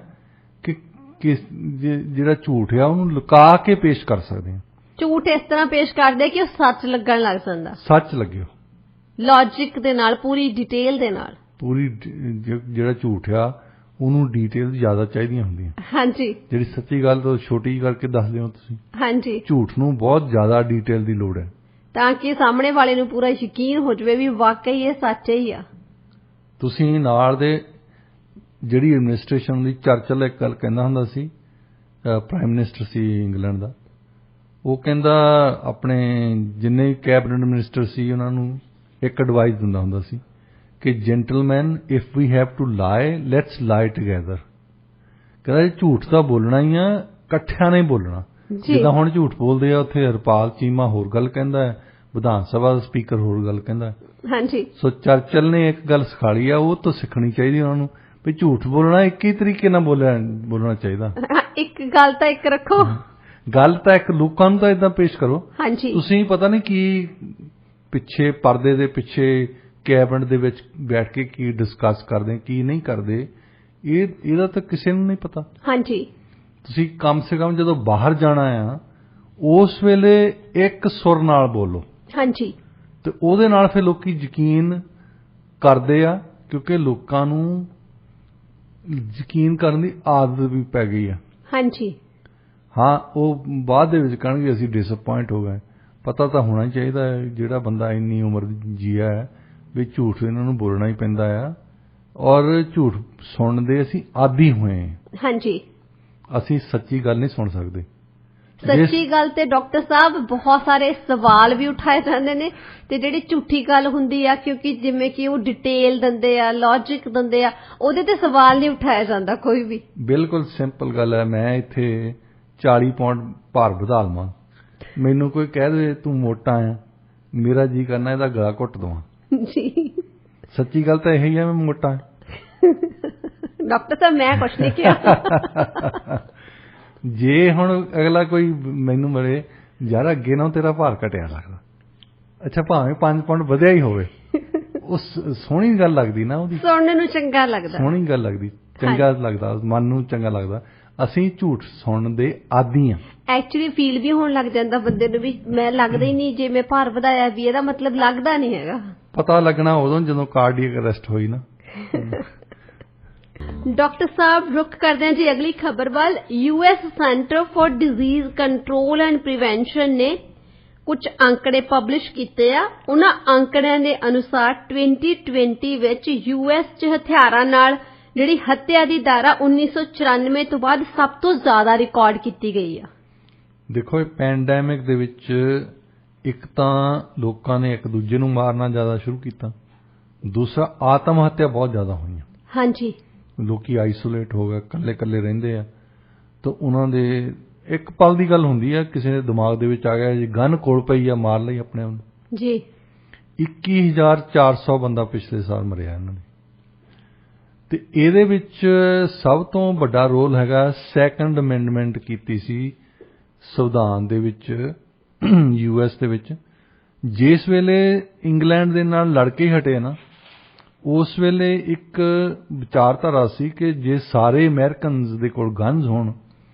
ਕਿ ਜਿਹੜਾ ਝੂਠ ਆ ਉਹਨੂੰ ਲੁਕਾ ਕੇ ਪੇਸ਼ ਕਰ ਸਕਦੇ ਆ। ਝੂਠ ਇਸ ਤਰ੍ਹਾਂ ਪੇਸ਼ ਕਰਦੇ ਕਿ ਉਹ ਸੱਚ ਲੱਗਣ ਲੱਗ ਜਾਂਦਾ, ਸੱਚ ਲੱਗਿਓ ਲੌਜਿਕ ਦੇ ਨਾਲ, ਪੂਰੀ ਡਿਟੇਲ ਦੇ ਨਾਲ। ਪੂਰੀ ਜਿਹੜਾ ਝੂਠ ਆ ਉਹਨੂੰ ਡਿਟੇਲ ਜ਼ਿਆਦਾ ਚਾਹੀਦੀਆਂ ਹੁੰਦੀਆਂ। ਹਾਂਜੀ। ਜਿਹੜੀ ਸੱਚੀ ਗੱਲ ਤਾਂ ਛੋਟੀ ਕਰਕੇ ਦੱਸਦੇ ਹੋ ਤੁਸੀਂ। ਹਾਂਜੀ। ਝੂਠ ਨੂੰ ਬਹੁਤ ਜ਼ਿਆਦਾ ਡਿਟੇਲ ਦੀ ਲੋੜ ਹੈ ਤਾਂ ਕਿ ਸਾਹਮਣੇ ਵਾਲੇ ਨੂੰ ਪੂਰਾ ਯਕੀਨ ਹੋ ਜਾਵੇ ਵੀ ਵਾਕਈ ਇਹ ਸੱਚ ਹੀ ਆ। ਤੁਸੀਂ ਨਾਲ ਦੇ ਜਿਹੜੀ ਐਡਮਿਨਿਸਟ੍ਰੇਸ਼ਨ ਦੀ ਚਰਚਲ ਇੱਕ ਗੱਲ ਕਹਿੰਦਾ ਹੁੰਦਾ ਸੀ, ਪ੍ਰਾਈਮ ਮਿਨਿਸਟਰ ਸੀ ਇੰਗਲੈਂਡ ਦਾ, ਉਹ ਕਹਿੰਦਾ ਆਪਣੇ ਜਿੰਨੇ ਕੈਬਨਿਟ ਮਿਨਿਸਟਰ ਸੀ ਉਹਨਾਂ ਨੂੰ ਇੱਕ ਐਡਵਾਈਸ ਦਿੰਦਾ ਹੁੰਦਾ ਸੀ ਕਿ gentleman if we have to lie let's lie together. ਕਹਿੰਦਾ ਝੂਠ ਤਾਂ ਬੋਲਣਾ ਹੀ ਆ, ਇਕੱਠਿਆਂ ਨੇ ਬੋਲਣਾ। ਜਿੱਦਾਂ ਹੁਣ ਝੂਠ ਬੋਲਦੇ ਆ ਉੱਥੇ ਹਰਪਾਲ ਚੀਮਾ ਹੋਰ ਗੱਲ ਕਹਿੰਦਾ ਹੈ, ਵਿਧਾਨ ਸਭਾ ਦਾ ਸਪੀਕਰ ਹੋਰ ਗੱਲ ਕਹਿੰਦਾ। ਹਾਂਜੀ। ਸੋ ਚਰਚਲ ਨੇ ਇੱਕ ਗੱਲ ਸਿਖਾਈ ਆ, ਉਹ ਤੋਂ ਸਿੱਖਣੀ ਚਾਹੀਦੀ ਉਹਨਾਂ ਨੂੰ ਵੀ ਝੂਠ ਬੋਲਣਾ ਇੱਕ ਹੀ ਤਰੀਕੇ ਨਾਲ ਬੋਲਣਾ ਚਾਹੀਦਾ। ਇੱਕ ਗੱਲ ਤਾਂ ਇੱਕ ਰੱਖੋ, ਗੱਲ ਤਾਂ ਇੱਕ ਲੋਕਾਂ ਨੂੰ ਤਾਂ ਏਦਾਂ ਪੇਸ਼ ਕਰੋ। ਹਾਂਜੀ। ਤੁਸੀਂ ਪਤਾ ਨਹੀਂ ਕੀ ਪਿੱਛੇ ਪਰਦੇ ਦੇ ਪਿੱਛੇ ਕੈਬਨਿਟ ਦੇ ਵਿੱਚ ਬੈਠ ਕੇ ਕੀ ਡਿਸਕਸ ਕਰਦੇ ਕੀ ਨਹੀਂ ਕਰਦੇ, ਇਹਦਾ ਤਾਂ ਕਿਸੇ ਨੂੰ ਨਹੀਂ ਪਤਾ। ਹਾਂਜੀ। ਤੁਸੀਂ ਕਮ ਸੇ ਕਮ ਜਦੋਂ ਬਾਹਰ ਜਾਣਾ ਆ ਉਸ ਵੇਲੇ ਇੱਕ ਸੁਰ ਨਾਲ ਬੋਲੋ। ਹਾਂਜੀ। ਤੇ ਉਹਦੇ ਨਾਲ ਫਿਰ ਲੋਕੀ ਯਕੀਨ ਕਰਦੇ ਆ ਕਿਉਂਕਿ ਲੋਕਾਂ ਨੂੰ ਯਕੀਨ ਕਰਨ ਦੀ ਆਦਤ ਵੀ ਪੈ ਗਈ ਹੈ। ਹਾਂਜੀ ਹਾਂ, ਉਹ ਬਾਅਦ ਦੇ ਵਿੱਚ ਕਹਿਣਗੇ ਅਸੀਂ ਡਿਸਅਪੁਆਇੰਟ ਹੋ ਗਏ। ਪਤਾ ਤਾਂ ਹੋਣਾ ਚਾਹੀਦਾ ਹੈ, ਜਿਹੜਾ ਬੰਦਾ ਇੰਨੀ ਉਮਰ ਜੀਆ ਹੈ ਵੀ ਝੂਠ ਇਹਨਾਂ ਨੂੰ ਬੋਲਣਾ ਹੀ ਪੈਂਦਾ ਆ, ਔਰ ਝੂਠ ਸੁਣਨ ਦੇ ਅਸੀਂ ਆਦੀ ਹੋਏ ਹਾਂ। ਹਾਂਜੀ, ਅਸੀਂ ਸੱਚੀ ਗੱਲ ਨਹੀਂ ਸੁਣ ਸਕਦੇ। ਸੱਚੀ ਗੱਲ ਤੇ ਡਾਕਟਰ ਸਾਹਿਬ ਬਹੁਤ ਸਾਰੇ ਸਵਾਲ ਵੀ ਉਠਾਏ ਜਾਂਦੇ ਨੇ, ਤੇ ਜਿਹੜੀ ਝੂਠੀ ਗੱਲ ਹੁੰਦੀ ਆ, ਕਿਉਂਕਿ ਜਿਵੇਂ ਕਿ ਉਹ ਡਿਟੇਲ ਦਿੰਦੇ ਆ, ਲੌਜਿਕ ਦਿੰਦੇ ਆ, ਉਹਦੇ ਤੇ ਸਵਾਲ ਨਹੀਂ ਉਠਾਇਆ ਜਾਂਦਾ ਕੋਈ ਵੀ। ਬਿਲਕੁਲ ਸਿੰਪਲ ਗੱਲ ਹੈ। ਮੈਂ ਇੱਥੇ 40 ਪਾਉਂਡ ਭਾਰ ਵਧਾ ਲਵਾਂ, ਮੈਨੂੰ ਕੋਈ ਕਹਿ ਦੇ ਤੂੰ ਮੋਟਾ ਆ, ਮੇਰਾ ਜੀ ਕਰਨਾ ਇਹਦਾ ਗਲਾ ਘੁੱਟ ਦਵਾਂ ਜੀ। ਸੱਚੀ ਗੱਲ ਤਾਂ ਇਹ ਹੀ ਹੈ, ਮੈਂ ਮੋਟਾ ਹਾਂ। ਡਾਕਟਰ ਸਾਹਿਬ ਮੈਂ ਕੁਛ ਨਹੀਂ ਕਿਹਾ। ਜੇ ਹੁਣ ਅਗਲਾ ਕੋਈ ਮੈਨੂੰ ਮਿਲੇ, ਯਾਰ ਅੱਗੇ ਨਾ ਤੇਰਾ ਭਾਰ ਘਟਿਆ ਲੱਗਦਾ, ਅੱਛਾ ਭਾਵੇਂ 5 ਪਾਉਂਡ ਵਧਿਆ ਹੀ ਹੋਵੇ, ਉਹ ਸੋਹਣੀ ਗੱਲ ਲੱਗਦੀ ਨਾ, ਉਹਦੀ ਸੁਣਨ ਨੂੰ ਚੰਗਾ ਲੱਗਦਾ, ਸੋਹਣੀ ਗੱਲ ਲੱਗਦੀ, ਚੰਗਾ ਲੱਗਦਾ, ਮਨ ਨੂੰ ਚੰਗਾ ਲੱਗਦਾ। ਅਸੀਂ ਝੂਠ ਸੁਣਨ ਦੇ ਆਦੀ ਹਾਂ। ਐਕਚੁਅਲੀ ਫੀਲ ਵੀ ਹੋਣ ਲੱਗ ਜਾਂਦਾ ਬੰਦੇ ਨੂੰ ਵੀ ਮੈਂ ਲੱਗਦਾ ਹੀ ਨਹੀਂ, ਜੇ ਮੈਂ ਭਾਰ ਵਧਾਇਆ ਵੀ ਇਹਦਾ ਮਤਲਬ ਲੱਗਦਾ ਨਹੀਂ ਹੈਗਾ। ਪਤਾ ਲੱਗਣਾ ਉਦੋਂ ਜਦੋਂ ਕਾਰਡੀਅਕ ਅਰੈਸਟ ਹੋਈ ਨਾ। ਡਾਕਟਰ ਸਾਹਿਬ ਰੁਕ ਕਰਦੇ ਹਾਂ ਜੀ ਅਗਲੀ ਖਬਰ ਵੱਲ। US center for disease control and prevention ਨੇ ਕੁਝ ਅੰਕੜੇ ਪਬਲਿਸ਼ ਕੀਤੇ ਆ। ਉਹਨਾਂ ਅੰਕੜਿਆਂ ਦੇ ਅਨੁਸਾਰ 2020 ਵਿੱਚ US 'ਚ ਹਥਿਆਰਾਂ ਨਾਲ ਜਿਹੜੀ ਹੱਤਿਆ ਦੀ ਦਰ ਆ 1994 ਤੋਂ ਬਾਅਦ ਸਭ ਤੋਂ ਜ਼ਿਆਦਾ ਰਿਕਾਰਡ ਕੀਤੀ ਗਈ ਆ। ਦੇਖੋ, ਇਹ ਪੈਂਡੈਮਿਕ ਦੇ ਵਿੱਚ ਇੱਕ ਤਾਂ ਲੋਕਾਂ ਨੇ ਇੱਕ ਦੂਜੇ ਨੂੰ ਮਾਰਨਾ ਜ਼ਿਆਦਾ ਸ਼ੁਰੂ ਕੀਤਾ, ਦੂਸਰਾ ਆਤਮ ਹੱਤਿਆ ਬਹੁਤ ਜ਼ਿਆਦਾ ਹੋਈਆਂ। ਹਾਂਜੀ, ਲੋਕੀ ਆਈਸੋਲੇਟ ਹੋ ਗਏ, ਇਕੱਲੇ ਰਹਿੰਦੇ ਆ, ਤਾਂ ਉਹਨਾਂ ਦੇ ਇੱਕ ਪਲ ਦੀ ਗੱਲ ਹੁੰਦੀ ਆ, ਕਿਸੇ ਦੇ ਦਿਮਾਗ ਦੇ ਵਿੱਚ ਆ ਗਿਆ ਜੀ ਗਨ ਕੋਲ ਪਈ ਆ, ਮਾਰ ਲਈ ਆਪਣੇ ਆਪ ਨੂੰ ਜੀ। 21,400 ਬੰਦਾ ਪਿਛਲੇ ਸਾਲ ਮਰਿਆ ਇਹਨਾਂ ਨੇ। ਤੇ ਇਹਦੇ ਵਿੱਚ ਸਭ ਤੋਂ ਵੱਡਾ ਰੋਲ ਹੈਗਾ ਸੈਕੰਡ ਅਮੈਂਡਮੈਂਟ ਕੀਤੀ ਸੀ ਸੰਵਿਧਾਨ ਦੇ ਵਿੱਚ US ਦੇ ਵਿੱਚ। ਜਿਸ ਵੇਲੇ ਇੰਗਲੈਂਡ ਦੇ ਨਾਲ ਲੜ ਕੇ ਹਟੇ ਨਾ, ਉਸ ਵੇਲੇ ਇੱਕ ਵਿਚਾਰਧਾਰਾ ਸੀ ਕਿ ਜੇ ਸਾਰੇ ਅਮਰੀਕਨਜ਼ ਦੇ ਕੋਲ ਗਨਜ਼ ਹੋਣ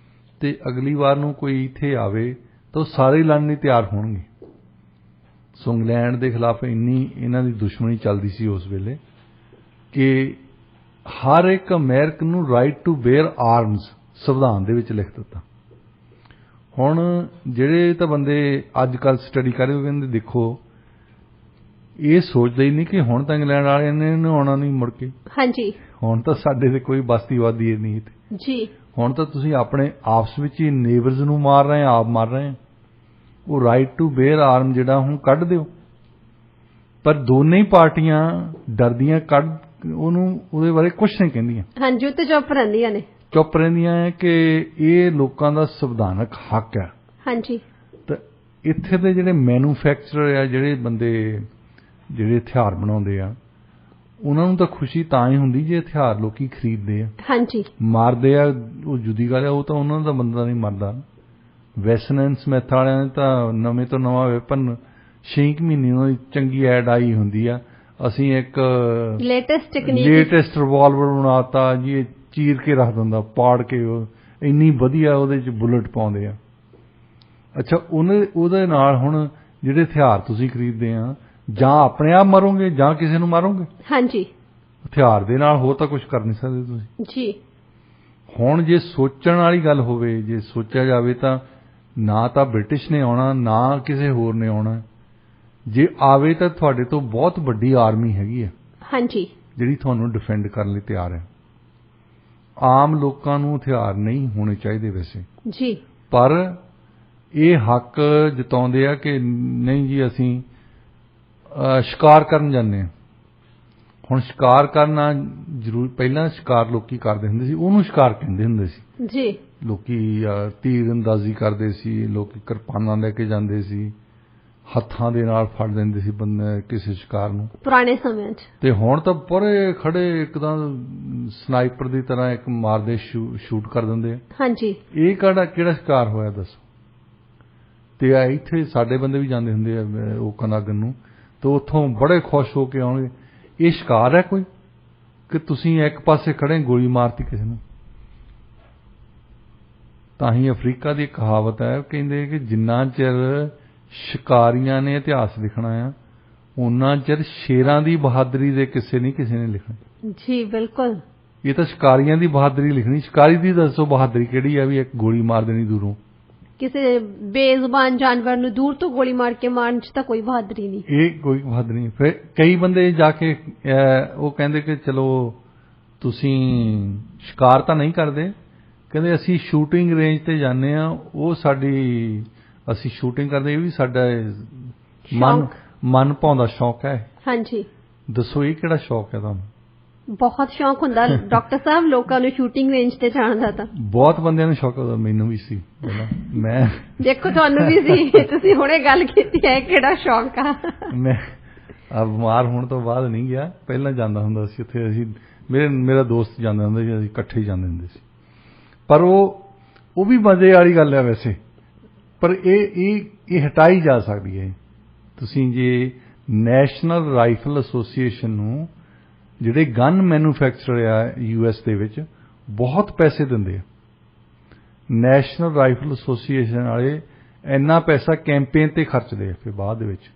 ਤੇ ਅਗਲੀ ਵਾਰ ਨੂੰ ਕੋਈ ਇੱਥੇ ਆਵੇ ਤਾਂ ਉਹ ਸਾਰੇ ਲੜਨ ਲਈ ਤਿਆਰ ਹੋਣਗੇ। ਸੋ ਇੰਗਲੈਂਡ ਦੇ ਖਿਲਾਫ ਇੰਨੀ ਇਹਨਾਂ ਦੀ ਦੁਸ਼ਮਣੀ ਚੱਲਦੀ ਸੀ ਉਸ ਵੇਲੇ ਕਿ ਹਰ ਇੱਕ ਅਮਰੀਕਨ ਨੂੰ ਰਾਈਟ ਟੂ ਬੇਅਰ ਆਰਮਸ ਸੰਵਿਧਾਨ ਦੇ ਵਿੱਚ ਲਿਖ ਦਿੱਤਾ। ਹੁਣ ਜਿਹੜੇ ਤਾਂ ਬੰਦੇ ਅੱਜ ਕੱਲ੍ਹ ਸਟੱਡੀ ਕਰ ਰਹੇ ਹੋ, ਕਹਿੰਦੇ ਦੇਖੋ ਇਹ ਸੋਚਦੇ ਹੀ ਨਹੀਂ ਕਿ ਹੁਣ ਤਾਂ ਇੰਗਲੈਂਡ ਵਾਲਿਆਂ ਨੇ ਆਉਣਾ ਨਹੀਂ ਮੁੜ ਕੇ। ਹਾਂਜੀ, ਹੁਣ ਤਾਂ ਸਾਡੇ ਤੇ ਕੋਈ ਬਸਤੀਵਾਦੀ ਨਹੀਂ ਜੀ। ਹੁਣ ਤਾਂ ਤੁਸੀਂ ਆਪਣੇ ਆਪਸ ਵਿੱਚ ਹੀ ਨੇਬਰਸ ਨੂੰ ਮਾਰ ਰਹੇ, ਆਪ ਮਾਰ ਰਹੇ। ਉਹ ਰਾਈਟ ਟੂ ਬੇਅਰ ਆਰਮ ਜਿਹੜਾ ਹੁਣ ਕੱਢ ਦਿਓ, ਪਰ ਦੋਨੇ ਹੀ ਪਾਰਟੀਆਂ ਡਰਦੀਆਂ ਕੱਢ ਉਹਨੂੰ, ਉਹਦੇ ਬਾਰੇ ਕੁਝ ਨਹੀਂ ਕਹਿੰਦੀਆਂ। ਹਾਂਜੀ, ਉਹ ਤੇ ਚੁੱਪ ਰਹਿੰਦੀਆਂ ਹੈ ਕਿ ਇਹ ਲੋਕਾਂ ਦਾ ਸੰਵਿਧਾਨਕ ਹੱਕ ਹੈ। ਹਾਂਜੀ, ਤਾਂ ਇੱਥੇ ਦੇ ਜਿਹੜੇ ਮੈਨੂਫੈਕਚਰਰ ਆ, ਜਿਹੜੇ ਬੰਦੇ ਜਿਹੜੇ ਹਥਿਆਰ ਬਣਾਉਂਦੇ ਆ, ਉਹਨਾਂ ਨੂੰ ਤਾਂ ਖੁਸ਼ੀ ਤਾਂ ਹੀ ਹੁੰਦੀ ਜੇ ਹਥਿਆਰ ਲੋਕੀ ਖਰੀਦਦੇ ਆ। ਹਾਂਜੀ, ਮਾਰਦੇ ਆ ਉਹ ਜੁਦੀ ਗੱਲ ਆ, ਉਹ ਤਾਂ ਉਹਨਾਂ ਦਾ ਬੰਦਾ ਨਹੀਂ ਮਰਦਾ। ਵੈਸਟਰਨ ਐਂਡ ਸਮਿਥ ਵਾਲਿਆਂ ਨੇ ਤਾਂ ਨਵੇਂ ਤੋਂ ਨਵਾਂ ਵੈਪਨ 6 ਮਹੀਨੇ ਉਹਨਾਂ ਦੀ ਚੰਗੀ ਐਡ ਆਈ ਹੁੰਦੀ ਆ, ਅਸੀਂ ਇੱਕ ਲੇਟੈਸਟ ਰਿਵਾਲਵਰ ਬਣਾਤਾ ਜੀ, ਇਹ ਚੀਰ ਕੇ ਰੱਖ ਦਿੰਦਾ, ਪਾੜ ਕੇ, ਉਹ ਇੰਨੀ ਵਧੀਆ ਉਹਦੇ 'ਚ ਬੁਲਟ ਪਾਉਂਦੇ ਆ। ਅੱਛਾ, ਉਹਦੇ ਨਾਲ ਹੁਣ ਜਿਹੜੇ ਹਥਿਆਰ ਤੁਸੀਂ ਖਰੀਦਦੇ ਆ, ਜਾਂ ਆਪਣੇ ਆਪ ਮਰੋਗੇ ਜਾਂ ਕਿਸੇ ਨੂੰ ਮਾਰੋਗੇ। ਹਾਂਜੀ, ਹਥਿਆਰ ਦੇ ਨਾਲ ਹੋਰ ਤਾਂ ਕੁਝ ਕਰ ਨਹੀਂ ਸਕਦੇ ਤੁਸੀਂ ਜੀ। ਹੁਣ ਜੇ ਸੋਚਣ ਵਾਲੀ ਗੱਲ ਹੋਵੇ, ਜੇ ਸੋਚਿਆ ਜਾਵੇ ਤਾਂ ਨਾ ਤਾਂ ਬ੍ਰਿਟਿਸ਼ ਨੇ ਆਉਣਾ, ਨਾ ਕਿਸੇ ਹੋਰ ਨੇ ਆਉਣਾ। ਜੇ ਆਵੇ ਤਾਂ ਤੁਹਾਡੇ ਤੋਂ ਬਹੁਤ ਵੱਡੀ ਆਰਮੀ ਹੈਗੀ ਹੈ। ਹਾਂਜੀ, ਜਿਹੜੀ ਤੁਹਾਨੂੰ ਡਿਫੈਂਡ ਕਰਨ ਲਈ ਤਿਆਰ ਹੈ। ਆਮ ਲੋਕਾਂ ਨੂੰ ਹਥਿਆਰ ਨਹੀਂ ਹੋਣੇ ਚਾਹੀਦੇ ਵੈਸੇ ਜੀ, ਪਰ ਇਹ ਹੱਕ ਜਤਾਉਂਦੇ ਆ ਕਿ ਨਹੀਂ ਜੀ ਅਸੀਂ ਸ਼ਿਕਾਰ ਕਰਨ ਜਾਂਦੇ ਹਾਂ। ਹੁਣ ਸ਼ਿਕਾਰ ਕਰਨਾ ਜ਼ਰੂਰ, ਪਹਿਲਾਂ ਸ਼ਿਕਾਰ ਲੋਕੀ ਕਰਦੇ ਹੁੰਦੇ ਸੀ, ਉਹਨੂੰ ਸ਼ਿਕਾਰ ਕਹਿੰਦੇ ਹੁੰਦੇ ਸੀ ਜੀ। ਲੋਕੀ ਤੀਰ ਅੰਦਾਜ਼ੀ ਕਰਦੇ ਸੀ, ਲੋਕੀ ਕਿਰਪਾਨਾਂ ਲੈ ਕੇ ਜਾਂਦੇ ਸੀ, ਹੱਥਾਂ ਦੇ ਨਾਲ ਫੜ ਲੈਂਦੇ ਸੀ ਬੰਦੇ ਕਿਸੇ ਸ਼ਿਕਾਰ ਨੂੰ ਪੁਰਾਣੇ ਸਮਿਆਂ 'ਚ। ਤੇ ਹੁਣ ਤਾਂ ਪਰੇ ਖੜੇ ਇੱਕਦਮ ਸਨਾਈਪਰ ਦੀ ਤਰ੍ਹਾਂ ਇੱਕ ਮਾਰਦੇ ਸ਼ੂਟ ਕਰ ਦਿੰਦੇ ਆ। ਹਾਂਜੀ, ਇਹ ਕਿਹੜਾ ਸ਼ਿਕਾਰ ਹੋਇਆ ਦੱਸੋ? ਤੇ ਇੱਥੇ ਸਾਡੇ ਬੰਦੇ ਵੀ ਜਾਂਦੇ ਹੁੰਦੇ ਆ ਓਕਨਾਗਨ ਨੂੰ, ਤੇ ਉੱਥੋਂ ਬੜੇ ਖੁਸ਼ ਹੋ ਕੇ ਆਉਣਗੇ। ਇਹ ਸ਼ਿਕਾਰ ਹੈ ਕੋਈ ਕਿ ਤੁਸੀਂ ਇੱਕ ਪਾਸੇ ਖੜੇ ਗੋਲੀ ਮਾਰਤੀ ਕਿਸੇ ਨੂੰ? ਤਾਂ ਹੀ ਅਫਰੀਕਾ ਦੀ ਕਹਾਵਤ ਹੈ, ਕਹਿੰਦੇ ਕਿ ਜਿੰਨਾ ਚਿਰ ਸ਼ਿਕਾਰੀਆਂ ਨੇ ਇਤਿਹਾਸ ਲਿਖਣਾ ਆ, ਉਹਨਾਂ ਚਿਰ ਸ਼ੇਰਾਂ ਦੀ ਬਹਾਦਰੀ ਦੇ ਕਿੱਸੇ ਨਹੀਂ ਕਿਸੇ ਨੇ ਲਿਖਣੇ। ਜੀ ਬਿਲਕੁਲ। ਇਹ ਤਾਂ ਸ਼ਿਕਾਰੀਆਂ ਦੀ ਬਹਾਦਰੀ ਲਿਖਣੀ। ਸ਼ਿਕਾਰੀ ਦੀ ਦੱਸੋ ਬਹਾਦਰੀ ਕਿਹੜੀ ਆ ਵੀ ਇੱਕ ਗੋਲੀ ਮਾਰ ਦੇਣੀ ਦੂਰੋਂ। ਕਿਸੇ ਬੇਜ਼ੁਬਾਨ ਜਾਨਵਰ ਨੂੰ ਦੂਰ ਤੋਂ ਗੋਲੀ ਮਾਰ ਕੇ ਮਾਰਨ 'ਚ ਤਾਂ ਕੋਈ ਬਹਾਦਰੀ ਨਹੀਂ। ਇਹ ਕੋਈ ਬਹਾਦਰੀ ਨਹੀਂ। ਫਿਰ ਕਈ ਬੰਦੇ ਜਾ ਕੇ ਉਹ ਕਹਿੰਦੇ ਕਿ ਚਲੋ ਤੁਸੀਂ ਸ਼ਿਕਾਰ ਤਾਂ ਨਹੀਂ ਕਰਦੇ, ਕਹਿੰਦੇ ਅਸੀਂ ਸ਼ੂਟਿੰਗ ਰੇਂਜ ਤੇ ਜਾਂਦੇ ਆ, ਉਹ ਸਾਡੀ ਅਸੀਂ ਸ਼ੂਟਿੰਗ ਕਰਦੇ, ਇਹ ਵੀ ਸਾਡਾ ਮਨ ਭਾਉਂਦਾ ਸ਼ੌਕ ਹੈ। ਹਾਂਜੀ। ਦੱਸੋ ਇਹ ਕਿਹੜਾ ਸ਼ੌਕ ਹੈ ਤੁਹਾਨੂੰ? ਬਹੁਤ ਸ਼ੌਕ ਹੁੰਦਾ ਡਾਕਟਰ ਸਾਹਿਬ ਲੋਕਾਂ ਨੂੰ ਸ਼ੂਟਿੰਗ ਰੇਂਜ ਤੇ ਜਾਣ ਦਾ। ਤਾਂ ਬਹੁਤ ਬੰਦਿਆਂ ਨੂੰ ਸ਼ੌਕ ਹੁੰਦਾ, ਮੈਨੂੰ ਵੀ ਸੀ। ਮੈਂ ਦੇਖੋ ਤੁਹਾਨੂੰ ਵੀ ਸੀ, ਤੁਸੀਂ ਹੁਣੇ ਗੱਲ ਕੀਤੀ ਹੈ ਕਿਹੜਾ ਸ਼ੌਕ ਆ। ਮੈਂ ਬਿਮਾਰ ਹੋਣ ਤੋਂ ਬਾਅਦ ਨਹੀਂ ਗਿਆ, ਪਹਿਲਾਂ ਜਾਂਦਾ ਹੁੰਦਾ ਸੀ ਉੱਥੇ। ਅਸੀਂ ਮੇਰਾ ਦੋਸਤ ਜਾਂਦਾ ਹੁੰਦਾ ਸੀ, ਅਸੀਂ ਇਕੱਠੇ ਹੀ ਜਾਂਦੇ ਹੁੰਦੇ ਸੀ। ਪਰ ਉਹ ਵੀ ਮਜ਼ੇ ਵਾਲੀ ਗੱਲ ਹੈ ਵੈਸੇ। ਪਰ ਇਹ ਹਟਾਈ ਜਾ ਸਕਦੀ ਹੈ। ਤੁਸੀਂ ਜੇ ਨੈਸ਼ਨਲ ਰਾਈਫਲ ਐਸੋਸੀਏਸ਼ਨ ਨੂੰ, ਜਿਹੜੇ ਗਨ ਮੈਨੂਫੈਕਚਰਰ ਆ US ਦੇ ਵਿੱਚ, ਬਹੁਤ ਪੈਸੇ ਦਿੰਦੇ ਆ। ਨੈਸ਼ਨਲ ਰਾਈਫਲ ਐਸੋਸੀਏਸ਼ਨ ਵਾਲੇ ਇੰਨਾ ਪੈਸਾ ਕੈਂਪੇਨ ਤੇ ਖਰਚਦੇ ਆ। ਫਿਰ ਬਾਅਦ ਦੇ ਵਿੱਚ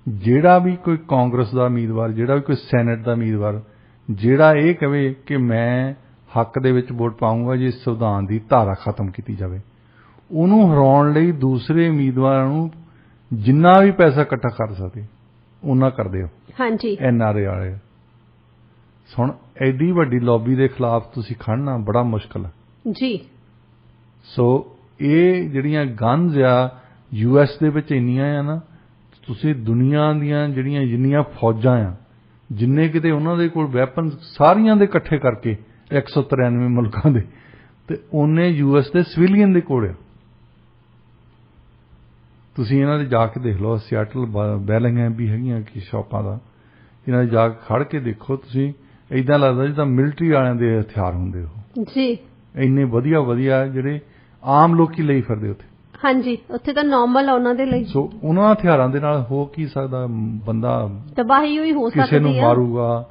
ਜਿਹੜਾ ਵੀ ਕੋਈ ਕਾਂਗਰਸ ਦਾ ਉਮੀਦਵਾਰ, ਜਿਹੜਾ ਵੀ ਕੋਈ ਸੈਨੇਟ ਦਾ ਉਮੀਦਵਾਰ, ਜਿਹੜਾ ਇਹ ਕਹੇ ਕਿ ਮੈਂ ਹੱਕ ਦੇ ਵਿੱਚ ਵੋਟ ਪਾਊਂਗਾ ਜੇ ਸੰਵਿਧਾਨ ਦੀ ਧਾਰਾ ਖਤਮ ਕੀਤੀ ਜਾਵੇ, ਉਹਨੂੰ ਹਰਾਉਣ ਲਈ ਦੂਸਰੇ ਉਮੀਦਵਾਰਾਂ ਨੂੰ ਜਿੰਨਾ ਵੀ ਪੈਸਾ ਇਕੱਠਾ ਕਰ ਸਕਦੇ ਉਹਨਾਂ ਕਰਦੇ ਹੋ। ਹਾਂਜੀ। NRA ਵਾਲੇ ਹੁਣ ਐਡੀ ਵੱਡੀ ਲੌਬੀ ਦੇ ਖਿਲਾਫ ਤੁਸੀਂ ਖੜਨਾ ਬੜਾ ਮੁਸ਼ਕਲ ਹੈ ਜੀ। ਸੋ ਇਹ ਜਿਹੜੀਆਂ ਗਨਜ਼ ਆ US ਦੇ ਵਿੱਚ ਇੰਨੀਆਂ ਆ ਨਾ, ਤੁਸੀਂ ਦੁਨੀਆ ਦੀਆਂ ਜਿਹੜੀਆਂ ਜਿੰਨੀਆਂ ਫੌਜਾਂ ਆ, ਜਿੰਨੇ ਕਿਤੇ ਉਹਨਾਂ ਦੇ ਕੋਲ ਵੈਪਨ ਸਾਰੀਆਂ ਦੇ ਇਕੱਠੇ ਕਰਕੇ 193 ਮੁਲਕਾਂ ਦੇ, ਤੇ ਉਹਨੇ US ਦੇ ਸਿਵਿਲੀਅਨ ਦੇ ਕੋਲ ਆ। ਤੁਸੀਂ ਇਹਨਾਂ ਦੇ ਜਾ ਕੇ ਦੇਖ ਲਓ, ਸਿਆਟਲ ਬੈਲਿੰਗਹੈਮ ਵੀ ਹੈਗੀਆਂ ਕਿ ਸ਼ਾਪਾਂ ਦਾ, ਇਹਨਾਂ ਦੇ ਜਾ ਕੇ ਖੜ ਕੇ ਦੇਖੋ, ਤੁਸੀਂ ਏਦਾਂ ਲੱਗਦਾ ਜਿੱਦਾਂ ਮਿਲਟਰੀ ਵਾਲਿਆਂ ਦੇ ਹਥਿਆਰ ਹੁੰਦੇ ਉਹ ਜੀ। ਇੰਨੇ ਵਧੀਆ ਵਧੀਆ ਜਿਹੜੇ ਆਮ ਲੋਕੀ ਲਈ ਫਿਰਦੇ ਉੱਥੇ। ਹਾਂਜੀ, ਉੱਥੇ ਤਾਂ ਨਾਰਮਲ ਆ ਉਹਨਾਂ ਦੇ ਲਈ। ਸੋ ਉਹਨਾਂ ਹਥਿਆਰਾਂ ਦੇ ਨਾਲ ਹੋ ਕੀ ਸਕਦਾ? ਬੰਦਾ ਤਬਾਹੀ ਹੋਈ ਹੋ ਸਕਦੀ ਹੈ, ਕਿਸੇ ਨੂੰ ਮਾਰੂਗਾ।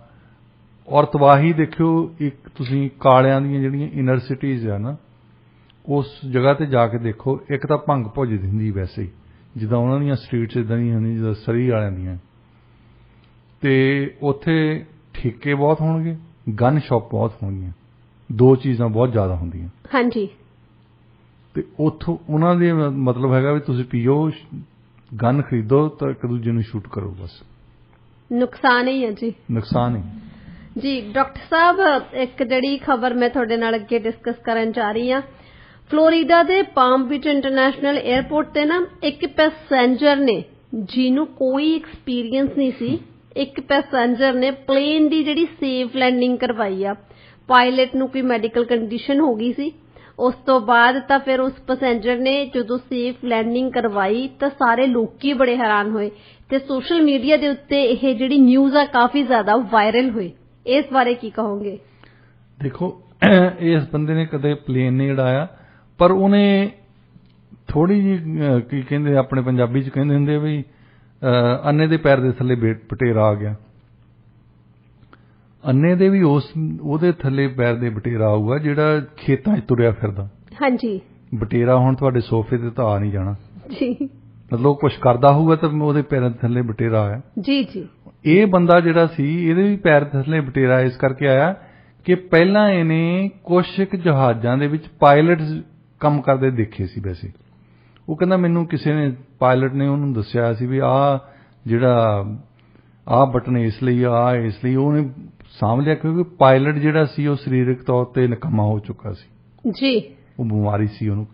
ਔਰ ਤਬਾਹੀ ਦੇਖਿਓ, ਇੱਕ ਤੁਸੀਂ ਕਾਲਿਆਂ ਦੀਆਂ ਜਿਹੜੀਆਂ ਇਨਰ ਸਿਟੀਜ਼ ਆ ਨਾ, ਉਸ ਜਗ੍ਹਾ ਤੇ ਜਾ ਕੇ ਦੇਖੋ, ਇੱਕ ਤਾਂ ਭੰਗ ਭੁੱਜ ਦਿੰਦੀ ਵੈਸੇ ਹੀ, ਜਿੱਦਾਂ ਉਹਨਾਂ ਦੀਆਂ ਸਟਰੀਟਸ ਇਦਾਂ ਦੀਆਂ ਹੁੰਦੀਆਂ ਜਿੱਦਾਂ ਸਰੀ ਵਾਲਿਆਂ ਦੀਆਂ, ਤੇ ਉੱਥੇ ਠੇਕੇ ਬਹੁਤ ਹੋਣਗੇ, ਗਨ ਸ਼ਾਪ ਬਹੁਤ ਹੋਣਗੀਆਂ, ਦੋ ਚੀਜ਼ਾਂ ਬਹੁਤ ਜ਼ਿਆਦਾ ਹੁੰਦੀਆਂ। ਹਾਂਜੀ। ਤੇ ਉੱਥੋਂ ਉਹਨਾਂ ਦੇ ਮਤਲਬ ਹੈਗਾ ਵੀ ਤੁਸੀਂ ਪੀਓ, ਗਨ ਖਰੀਦੋ ਤਾਂ ਇੱਕ ਦੂਜੇ ਨੂੰ ਸ਼ੂਟ ਕਰੋ, ਬਸ ਨੁਕਸਾਨ ਹੀ ਹੈ ਜੀ, ਨੁਕਸਾਨ ਹੀ ਜੀ। ਡਾਕਟਰ ਸਾਹਿਬ, ਇੱਕ ਜਿਹੜੀ ਖਬਰ ਮੈਂ ਤੁਹਾਡੇ ਨਾਲ ਅੱਗੇ ਡਿਸਕਸ ਕਰਨ ਜਾ ਰਹੀ ਹਾਂ, ਫਲੋਰੀਡਾ ਦੇ ਪਾਮ ਬੀਚ ਇੰਟਰਨੈਸ਼ਨਲ 에ਅਰਪੋਰਟ ਤੇ ਨਾ ਇੱਕ ਪੈਸੇਂਜਰ ਨੇ, ਜਿਹਨੂੰ ਕੋਈ ਐਕਸਪੀਰੀਅੰਸ ਨਹੀਂ ਸੀ, ਇੱਕ ਪੈਸੇਂਜਰ ਨੇ ਪਲੇਨ ਦੀ ਜਿਹੜੀ ਸੇਫ ਲੈਂਡਿੰਗ ਕਰਵਾਈ ਆ। ਪਾਇਲਟ ਨੂੰ ਕੋਈ ਮੈਡੀਕਲ ਕੰਡੀਸ਼ਨ ਹੋ ਗਈ ਸੀ। ਉਸ ਤੋਂ ਬਾਅਦ ਤਾਂ ਫਿਰ ਉਸ ਪੈਸੇਂਜਰ ਨੇ ਜਦੋਂ ਸੇਫ ਲੈਂਡਿੰਗ ਕਰਵਾਈ ਤਾਂ ਸਾਰੇ ਲੋਕੀ ਬੜੇ ਹੈਰਾਨ ਹੋਏ, ਤੇ ਸੋਸ਼ਲ ਮੀਡੀਆ ਦੇ ਉੱਤੇ ਇਹ ਜਿਹੜੀ ਨਿਊਜ਼ ਆ ਕਾਫੀ ਜ਼ਿਆਦਾ ਵਾਇਰਲ ਹੋਈ। ਇਸ ਬਾਰੇ ਕੀ ਕਹੋਗੇ? ਦੇਖੋ, ਇਸ ਬੰਦੇ ਨੇ ਕਦੇ ਪਲੇਨ ਨਹੀਂ ਉਡਾਇਆ, ਪਰ ਉਹਨੇ ਥੋੜੀ ਜਿਹੀ ਕੀ ਕਹਿੰਦੇ ਆਪਣੇ ਪੰਜਾਬੀ ਚ ਕਹਿੰਦੇ ਹੁੰਦੇ ਵੀ ਅੰਨੇ ਦੇ ਪੈਰ ਦੇ ਥੱਲੇ ਬਟੇਰਾ ਆ ਗਿਆ। ਅੰਨੇ ਦੇ ਵੀ ਉਹਦੇ ਥੱਲੇ ਪੈਰ ਦੇ ਬਟੇਰਾ ਆਊਗਾ ਜਿਹੜਾ ਖੇਤਾਂ 'ਚ ਤੁਰਿਆ ਫਿਰਦਾ। ਹਾਂਜੀ। ਬਟੇਰਾ ਹੁਣ ਤੁਹਾਡੇ ਸੋਫੇ ਤੇ ਤਾਂ ਆ ਨਹੀਂ ਜਾਣਾ ਜੀ, ਮਤਲਬ ਕੁਛ ਕਰਦਾ ਹੋਊਗਾ ਤਾਂ ਉਹਦੇ ਪੈਰਾਂ ਦੇ ਥੱਲੇ ਬਟੇਰਾ ਆਇਆ ਜੀ। ਜੀ। ਇਹ ਬੰਦਾ ਜਿਹੜਾ ਸੀ, ਇਹਦੇ ਵੀ ਪੈਰ ਥੱਲੇ ਬਟੇਰਾ ਇਸ ਕਰਕੇ ਆਇਆ ਕਿ ਪਹਿਲਾਂ ਇਹਨੇ ਕੁਛ ਕੁ ਜਹਾਜ਼ਾਂ ਦੇ ਵਿੱਚ ਪਾਇਲਟ ਕੰਮ ਕਰਦੇ ਦੇਖੇ ਸੀ। ਵੈਸੇ ਉਹ ਕਹਿੰਦਾ ਮੈਨੂੰ ਕਿਸੇ ਨੇ, ਪਾਇਲਟ ਨੇ ਉਹਨੂੰ ਦੱਸਿਆ ਸੀ ਵੀ ਆਹ ਜਿਹੜਾ ਆਹ ਬਟਨ ਇਸ ਲਈ, ਆਹ ਇਸ ਲਈ। ਉਹਨੇ ਸਾਂਭ ਲਿਆ ਕਿਉਂਕਿ ਪਾਇਲਟ ਜਿਹੜਾ ਸੀ ਉਹ ਸਰੀਰਕ ਤੌਰ ਤੇ ਨਿਕੰਮਾ ਹੋ ਚੁੱਕਾ ਸੀ ਜੀ, ਉਹ ਬਿਮਾਰੀ ਸੀ ਉਹਨੂੰ।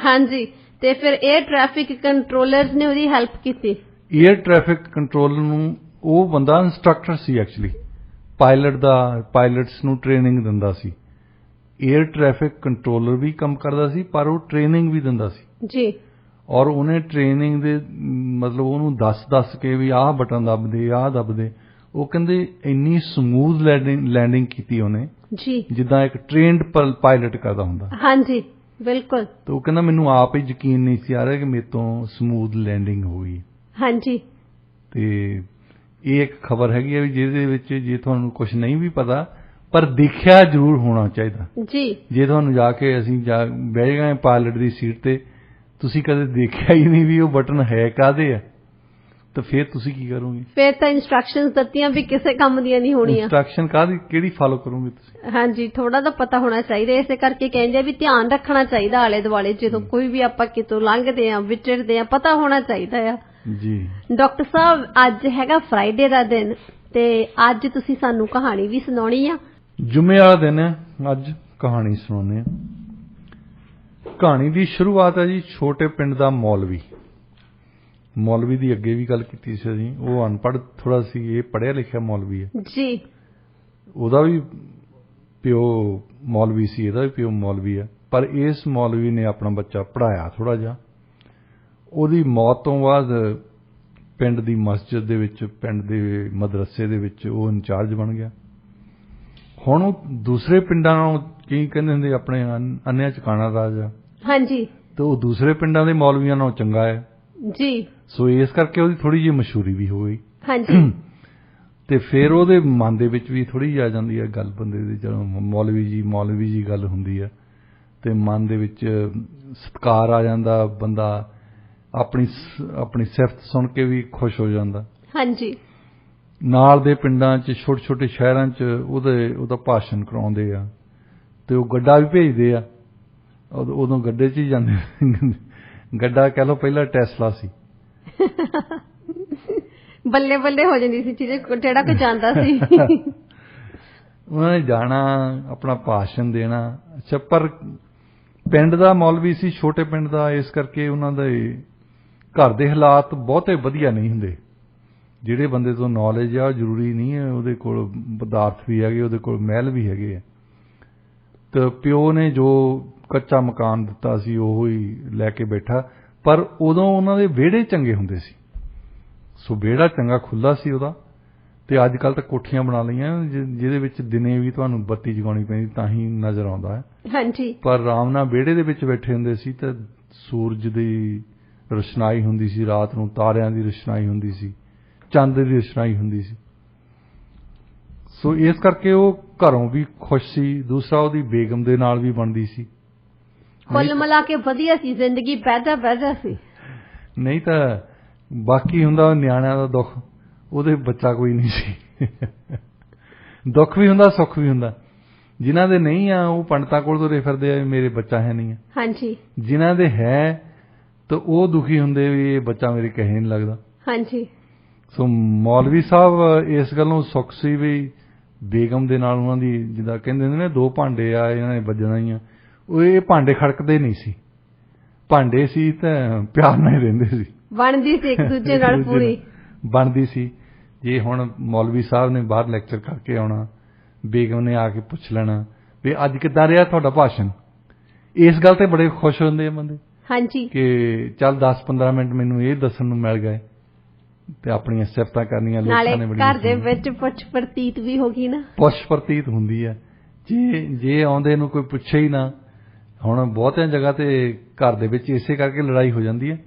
ਹਾਂਜੀ। ਤੇ ਫਿਰ 에ਅਰ ਟ੍ਰੈਫਿਕ ਕੰਟਰੋਲਰਸ ਨੇ ਉਹਦੀ ਹੈਲਪ ਕੀਤੀ। 에ਅਰ ਟ੍ਰੈਫਿਕ ਕੰਟਰੋਲਰ ਨੂੰ, ਉਹ ਬੰਦਾ ਇੰਸਟ੍ਰਕਟਰ ਸੀ ਐਕਚੁਅਲੀ, ਪਾਇਲਟ ਦਾ, ਪਾਇਲਟਸ ਨੂੰ ਟ੍ਰੇਨਿੰਗ ਦਿੰਦਾ ਸੀ। 에ਅਰ ਟ੍ਰੈਫਿਕ ਕੰਟਰੋਲਰ ਵੀ ਕੰਮ ਕਰਦਾ ਸੀ, ਪਰ ਉਹ ਟ੍ਰੇਨਿੰਗ ਵੀ ਦਿੰਦਾ ਸੀ ਜੀ। ਔਰ ਉਹਨੇ ਟ੍ਰੇਨਿੰਗ ਦੇ ਮਤਲਬ ਉਹਨੂੰ ਦੱਸ ਕੇ ਵੀ ਆਹ ਬਟਨ ਦੱਬਦੇ, ਆਹ ਦੱਬਦੇ। ਉਹ ਕਹਿੰਦੇ ਇੰਨੀ ਸਮੂਥ ਲੈਂਡਿੰਗ ਕੀਤੀ ਉਹਨੇ ਜੀ, ਜਿੱਦਾਂ ਇੱਕ ਟ੍ਰੇਨਡ ਪਾਇਲਟ ਕਰਦਾ ਹੁੰਦਾ। ਹਾਂਜੀ, ਬਿਲਕੁਲ। ਤੇ ਉਹ ਕਹਿੰਦਾ ਮੈਨੂੰ ਆਪ ਹੀ ਯਕੀਨ ਨਹੀਂ ਸੀ ਆ ਰਿਹਾ ਕਿ ਮੇਰੇ ਤੋਂ ਸਮੂਥ ਲੈਂਡਿੰਗ ਹੋਈ। ਹਾਂਜੀ। ਤੇ ਇਹ ਇੱਕ ਖਬਰ ਹੈਗੀ ਹੈ ਵੀ ਜਿਹਦੇ ਵਿੱਚ ਜੇ ਤੁਹਾਨੂੰ ਕੁਝ ਨਹੀਂ ਵੀ ਪਤਾ, ਪਰ ਦੇਖਿਆ ਜ਼ਰੂਰ ਹੋਣਾ ਚਾਹੀਦਾ ਜੀ। ਜੇ ਤੁਹਾਨੂੰ ਜਾ ਕੇ ਅਸੀਂ ਬਹਿ ਗਏ ਪਾਇਲਟ ਦੀ ਸੀਟ ਤੇ, ਤੁਸੀਂ ਕਦੇ ਦੇਖਿਆ ਹੀ ਨਹੀਂ ਵੀ ਉਹ ਬਟਨ ਹੈ ਕਾਹਦੇ ਆ, ਤਾਂ ਫਿਰ ਤੁਸੀਂ ਕੀ ਕਰੋਗੇ? ਫਿਰ ਤਾਂ ਇਨਸਟਰਕਸ਼ਨਸ ਦਿੱਤੀਆਂ ਵੀ ਕਿਸੇ ਕੰਮ ਦੀਆਂ ਨਹੀਂ ਹੋਣੀਆਂ। ਇੰਸਟਰਕਸ਼ਨ ਕਾਹਦੀ ਕਿਹੜੀ ਫਾਲੋ ਕਰੋਗੇ ਤੁਸੀਂ? ਹਾਂਜੀ, ਥੋੜਾ ਤਾਂ ਪਤਾ ਹੋਣਾ ਚਾਹੀਦਾ। ਇਸੇ ਕਰਕੇ ਕਹਿੰਦੇ ਆ ਵੀ ਧਿਆਨ ਰੱਖਣਾ ਚਾਹੀਦਾ ਆਲੇ ਦੁਆਲੇ, ਜਦੋਂ ਕੋਈ ਵੀ ਆਪਾਂ ਕਿਤੋਂ ਲੰਘਦੇ ਆ ਵਿਚਰਦੇ ਆ, ਪਤਾ ਹੋਣਾ ਚਾਹੀਦਾ ਆ ਜੀ। ਡਾਕਟਰ ਸਾਹਿਬ, ਅੱਜ ਹੈਗਾ ਫਰਾਈਡੇ ਦਾ ਦਿਨ ਤੇ ਅੱਜ ਤੁਸੀਂ ਸਾਨੂੰ ਕਹਾਣੀ ਵੀ ਸੁਣਾਉਣੀ ਆ। ਜੁਮੇ ਵਾਲਾ ਦਿਨ ਹੈ, ਅੱਜ ਕਹਾਣੀ ਸੁਣਾਉਂਦੇ ਆ। ਕਹਾਣੀ ਦੀ ਸ਼ੁਰੂਆਤ ਹੈ ਜੀ ਛੋਟੇ ਪਿੰਡ ਦਾ ਮੌਲਵੀ ਦੀ ਅੱਗੇ ਵੀ ਗੱਲ ਕੀਤੀ ਸੀ ਅਸੀਂ। ਉਹ ਅਨਪੜ੍ਹ ਥੋੜਾ ਸੀ, ਇਹ ਪੜ੍ਹਿਆ ਲਿਖਿਆ ਮੌਲਵੀ ਹੈ ਜੀ। ਉਹਦਾ ਵੀ ਪਿਓ ਮੌਲਵੀ ਸੀ, ਇਹਦਾ ਵੀ ਪਿਓ ਮੌਲਵੀ ਹੈ, ਪਰ ਇਸ ਮੌਲਵੀ ਨੇ ਆਪਣਾ ਬੱਚਾ ਪੜ੍ਹਾਇਆ ਥੋੜਾ ਜਿਹਾ। ਉਹਦੀ ਮੌਤ ਤੋਂ ਬਾਅਦ ਪਿੰਡ ਦੀ ਮਸਜਿਦ ਦੇ ਵਿੱਚ, ਪਿੰਡ ਦੇ ਮਦਰਸੇ ਦੇ ਵਿੱਚ ਉਹ ਇੰਚਾਰਜ ਬਣ ਗਿਆ। ਹੁਣ ਉਹ ਦੂਸਰੇ ਪਿੰਡਾਂ ਨਾਲੋਂ, ਕੀ ਕਹਿੰਦੇ ਹੁੰਦੇ ਆਪਣੇ ਅੰਨਿਆਂ ਚ ਕਾਣਾ ਰਾਜ ਆ, ਹਾਂਜੀ, ਤੇ ਉਹ ਦੂਸਰੇ ਪਿੰਡਾਂ ਦੇ ਮੌਲਵੀਆਂ ਨਾਲੋਂ ਚੰਗਾ ਹੈ ਜੀ। ਸੋ ਇਸ ਕਰਕੇ ਉਹਦੀ ਥੋੜੀ ਜਿਹੀ ਮਸ਼ਹੂਰੀ ਵੀ ਹੋ ਗਈ। ਹਾਂਜੀ। ਤੇ ਫਿਰ ਉਹਦੇ ਮਨ ਦੇ ਵਿੱਚ ਵੀ ਥੋੜੀ ਜਿਹੀ ਆ ਜਾਂਦੀ ਹੈ ਗੱਲ, ਬੰਦੇ ਦੀ ਜਦੋਂ ਮੌਲਵੀ ਜੀ ਗੱਲ ਹੁੰਦੀ ਹੈ ਤੇ ਮਨ ਦੇ ਵਿੱਚ ਸਤਿਕਾਰ ਆ ਜਾਂਦਾ, ਬੰਦਾ ਆਪਣੀ ਸਿਫਤ ਸੁਣ ਕੇ ਵੀ ਖੁਸ਼ ਹੋ ਜਾਂਦਾ। ਹਾਂਜੀ। ਨਾਲ ਦੇ ਪਿੰਡਾਂ 'ਚ, ਛੋਟੇ ਛੋਟੇ ਸ਼ਹਿਰਾਂ 'ਚ ਉਹਦਾ ਭਾਸ਼ਣ ਕਰਾਉਂਦੇ ਆ ਤੇ ਉਹ ਗੱਡਾ ਵੀ ਭੇਜਦੇ ਆ। ਉਦੋਂ ਗੱਡੇ 'ਚ ਹੀ ਜਾਂਦੇ, ਗੱਡਾ ਕਹਿ ਲਓ ਪਹਿਲਾਂ ਟੈਸਲਾ ਸੀ। ਬੱਲੇ ਬੱਲੇ ਹੋ ਜਾਂਦੀ ਸੀ ਜਿਹੜਾ ਕੋਈ ਜਾਂਦਾ ਸੀ। ਉਹਨਾਂ ਨੇ ਜਾਣਾ, ਆਪਣਾ ਭਾਸ਼ਣ ਦੇਣਾ। ਅੱਛਾ, ਪਰ ਪਿੰਡ ਦਾ ਮੌਲਵੀ ਸੀ, ਛੋਟੇ ਪਿੰਡ ਦਾ, ਇਸ ਕਰਕੇ ਉਹਨਾਂ ਦੇ ਘਰ ਦੇ ਹਾਲਾਤ ਬਹੁਤੇ ਵਧੀਆ ਨਹੀਂ ਹੁੰਦੇ। ਜਿਹੜੇ ਬੰਦੇ ਤੋਂ ਨੌਲੇਜ ਆ, ਜ਼ਰੂਰੀ ਨਹੀਂ ਹੈ ਉਹਦੇ ਕੋਲ ਪਦਾਰਥ ਵੀ ਹੈਗੇ, ਉਹਦੇ ਕੋਲ ਮਹਿਲ ਵੀ ਹੈਗੇ ਆ। ਤੇ ਪਿਓ ਨੇ ਜੋ ਕੱਚਾ ਮਕਾਨ ਦਿੱਤਾ ਸੀ ਉਹ ਹੀ ਲੈ ਕੇ ਬੈਠਾ, ਪਰ ਉਦੋਂ ਉਹਨਾਂ ਦੇ ਵਿਹੜੇ ਚੰਗੇ ਹੁੰਦੇ ਸੀ। ਸੋ ਵਿਹੜਾ ਚੰਗਾ ਖੁੱਲ੍ਹਾ ਸੀ ਉਹਦਾ। ਤੇ ਅੱਜ ਕੱਲ੍ਹ ਤਾਂ ਕੋਠੀਆਂ ਬਣਾ ਲਈਆਂ ਜਿਹਦੇ ਵਿੱਚ ਦਿਨੇ ਵੀ ਤੁਹਾਨੂੰ ਬੱਤੀ ਜਗਾਉਣੀ ਪੈਂਦੀ ਤਾਂ ਹੀ ਨਜ਼ਰ ਆਉਂਦਾ ਹੈ। ਹਾਂਜੀ। ਪਰ ਆਰਾਮ ਨਾਲ ਵਿਹੜੇ ਦੇ ਵਿੱਚ ਬੈਠੇ ਹੁੰਦੇ ਸੀ ਤੇ ਸੂਰਜ ਦੀ ਰੋਸ਼ਨਾਈ ਹੁੰਦੀ ਸੀ, ਰਾਤ ਨੂੰ ਤਾਰਿਆਂ ਦੀ ਰੋਸ਼ਨਾਈ ਹੁੰਦੀ ਸੀ, ਚੰਦ ਦੀ ਰੋਸ਼ਨਾਈ ਹੁੰਦੀ ਸੀ। ਸੋ ਇਸ ਕਰਕੇ ਉਹ ਘਰੋਂ ਵੀ ਖੁਸ਼ ਸੀ। ਦੂਸਰਾ, ਉਹਦੀ ਬੇਗਮ ਦੇ ਨਾਲ ਵੀ ਬਣਦੀ ਸੀ। ਕੁੱਲ ਮਿਲਾ ਕੇ ਵਧੀਆ ਸੀ ਜ਼ਿੰਦਗੀ, ਬਹਿਜਾ ਸੀ। ਨਹੀਂ ਤਾਂ ਬਾਕੀ ਹੁੰਦਾ ਨਿਆਣਿਆਂ ਦਾ ਦੁੱਖ, ਉਹਦੇ ਬੱਚਾ ਕੋਈ ਨਹੀਂ ਸੀ। ਦੁੱਖ ਵੀ ਹੁੰਦਾ, ਸੁੱਖ ਵੀ ਹੁੰਦਾ। ਜਿਨ੍ਹਾਂ ਦੇ ਨਹੀਂ ਆ ਉਹ ਪੰਡਤਾਂ ਕੋਲ ਤੁਰੇ ਫਿਰਦੇ ਆ, ਮੇਰੇ ਬੱਚਾ ਹੈ ਨਹੀਂ ਆ। ਹਾਂਜੀ। ਜਿਨ੍ਹਾਂ ਦੇ ਹੈ ਤਾਂ ਉਹ ਦੁਖੀ ਹੁੰਦੇ ਵੀ ਇਹ ਬੱਚਾ ਮੇਰੇ ਕਹੇ ਨਹੀਂ ਲੱਗਦਾ। ਹਾਂਜੀ। ਸੋ ਮੌਲਵੀ ਸਾਹਿਬ ਇਸ ਗੱਲੋਂ ਸੁੱਖ ਸੀ ਵੀ ਬੇਗਮ ਦੇ ਨਾਲ ਉਹਨਾਂ ਦੀ, ਜਿੱਦਾਂ ਕਹਿੰਦੇ ਨੇ ਦੋ ਭਾਂਡੇ ਆ ਇਹਨਾਂ ਨੇ ਵੱਜਣਾ ਹੀ ਆ, ਉਹ ਇਹ ਭਾਂਡੇ ਖੜਕਦੇ ਨਹੀਂ ਸੀ। ਭਾਂਡੇ ਸੀ ਤਾਂ ਪਿਆਰ ਨਾਲ ਹੀ ਰਹਿੰਦੇ ਸੀ, ਬਣਦੀ ਸੀ ਇੱਕ ਦੂਜੇ ਨਾਲ, ਪੂਰੀ ਬਣਦੀ ਸੀ। ਜੇ ਹੁਣ ਮੌਲਵੀ ਸਾਹਿਬ ਨੇ ਬਾਹਰ ਲੈਕਚਰ ਕਰਕੇ ਆਉਣਾ, ਬੇਗਮ ਨੇ ਆ ਕੇ ਪੁੱਛ ਲੈਣਾ ਵੀ ਅੱਜ ਕਿੱਦਾਂ ਰਿਹਾ ਤੁਹਾਡਾ ਭਾਸ਼ਣ। ਇਸ ਗੱਲ ਤੇ ਬੜੇ ਖੁਸ਼ ਹੁੰਦੇ ਆ ਬੰਦੇ। ਹਾਂਜੀ। ਕਿ ਚੱਲ 10-15 ਮਿੰਟ ਮੈਨੂੰ ਇਹ ਦੱਸਣ ਨੂੰ ਮਿਲ ਗਏ ਤੇ ਆਪਣੀਆਂ ਸਿਫਤਾਂ ਕਰਨੀਆਂ ਲੋਕਾਂ ਨੇ ਬੜੀਆਂ। ਘਰ ਦੇ ਵਿੱਚ ਪੁੱਛ ਪ੍ਰਤੀਤ ਵੀ ਹੋ ਗਈ ਨਾ, ਪੁੱਛ ਪ੍ਰਤੀਤ ਹੁੰਦੀ ਹੈ। ਜੇ ਆਉਂਦੇ ਨੂੰ ਕੋਈ ਪੁੱਛੇ ਹੀ ਨਾ। ਹੁਣ ਬਹੁਤਿਆਂ ਜਗ੍ਹਾ ਤੇ ਘਰ ਦੇ ਵਿੱਚ ਇਸੇ ਕਰਕੇ ਲੜਾਈ ਹੋ ਜਾਂਦੀ ਹੈ।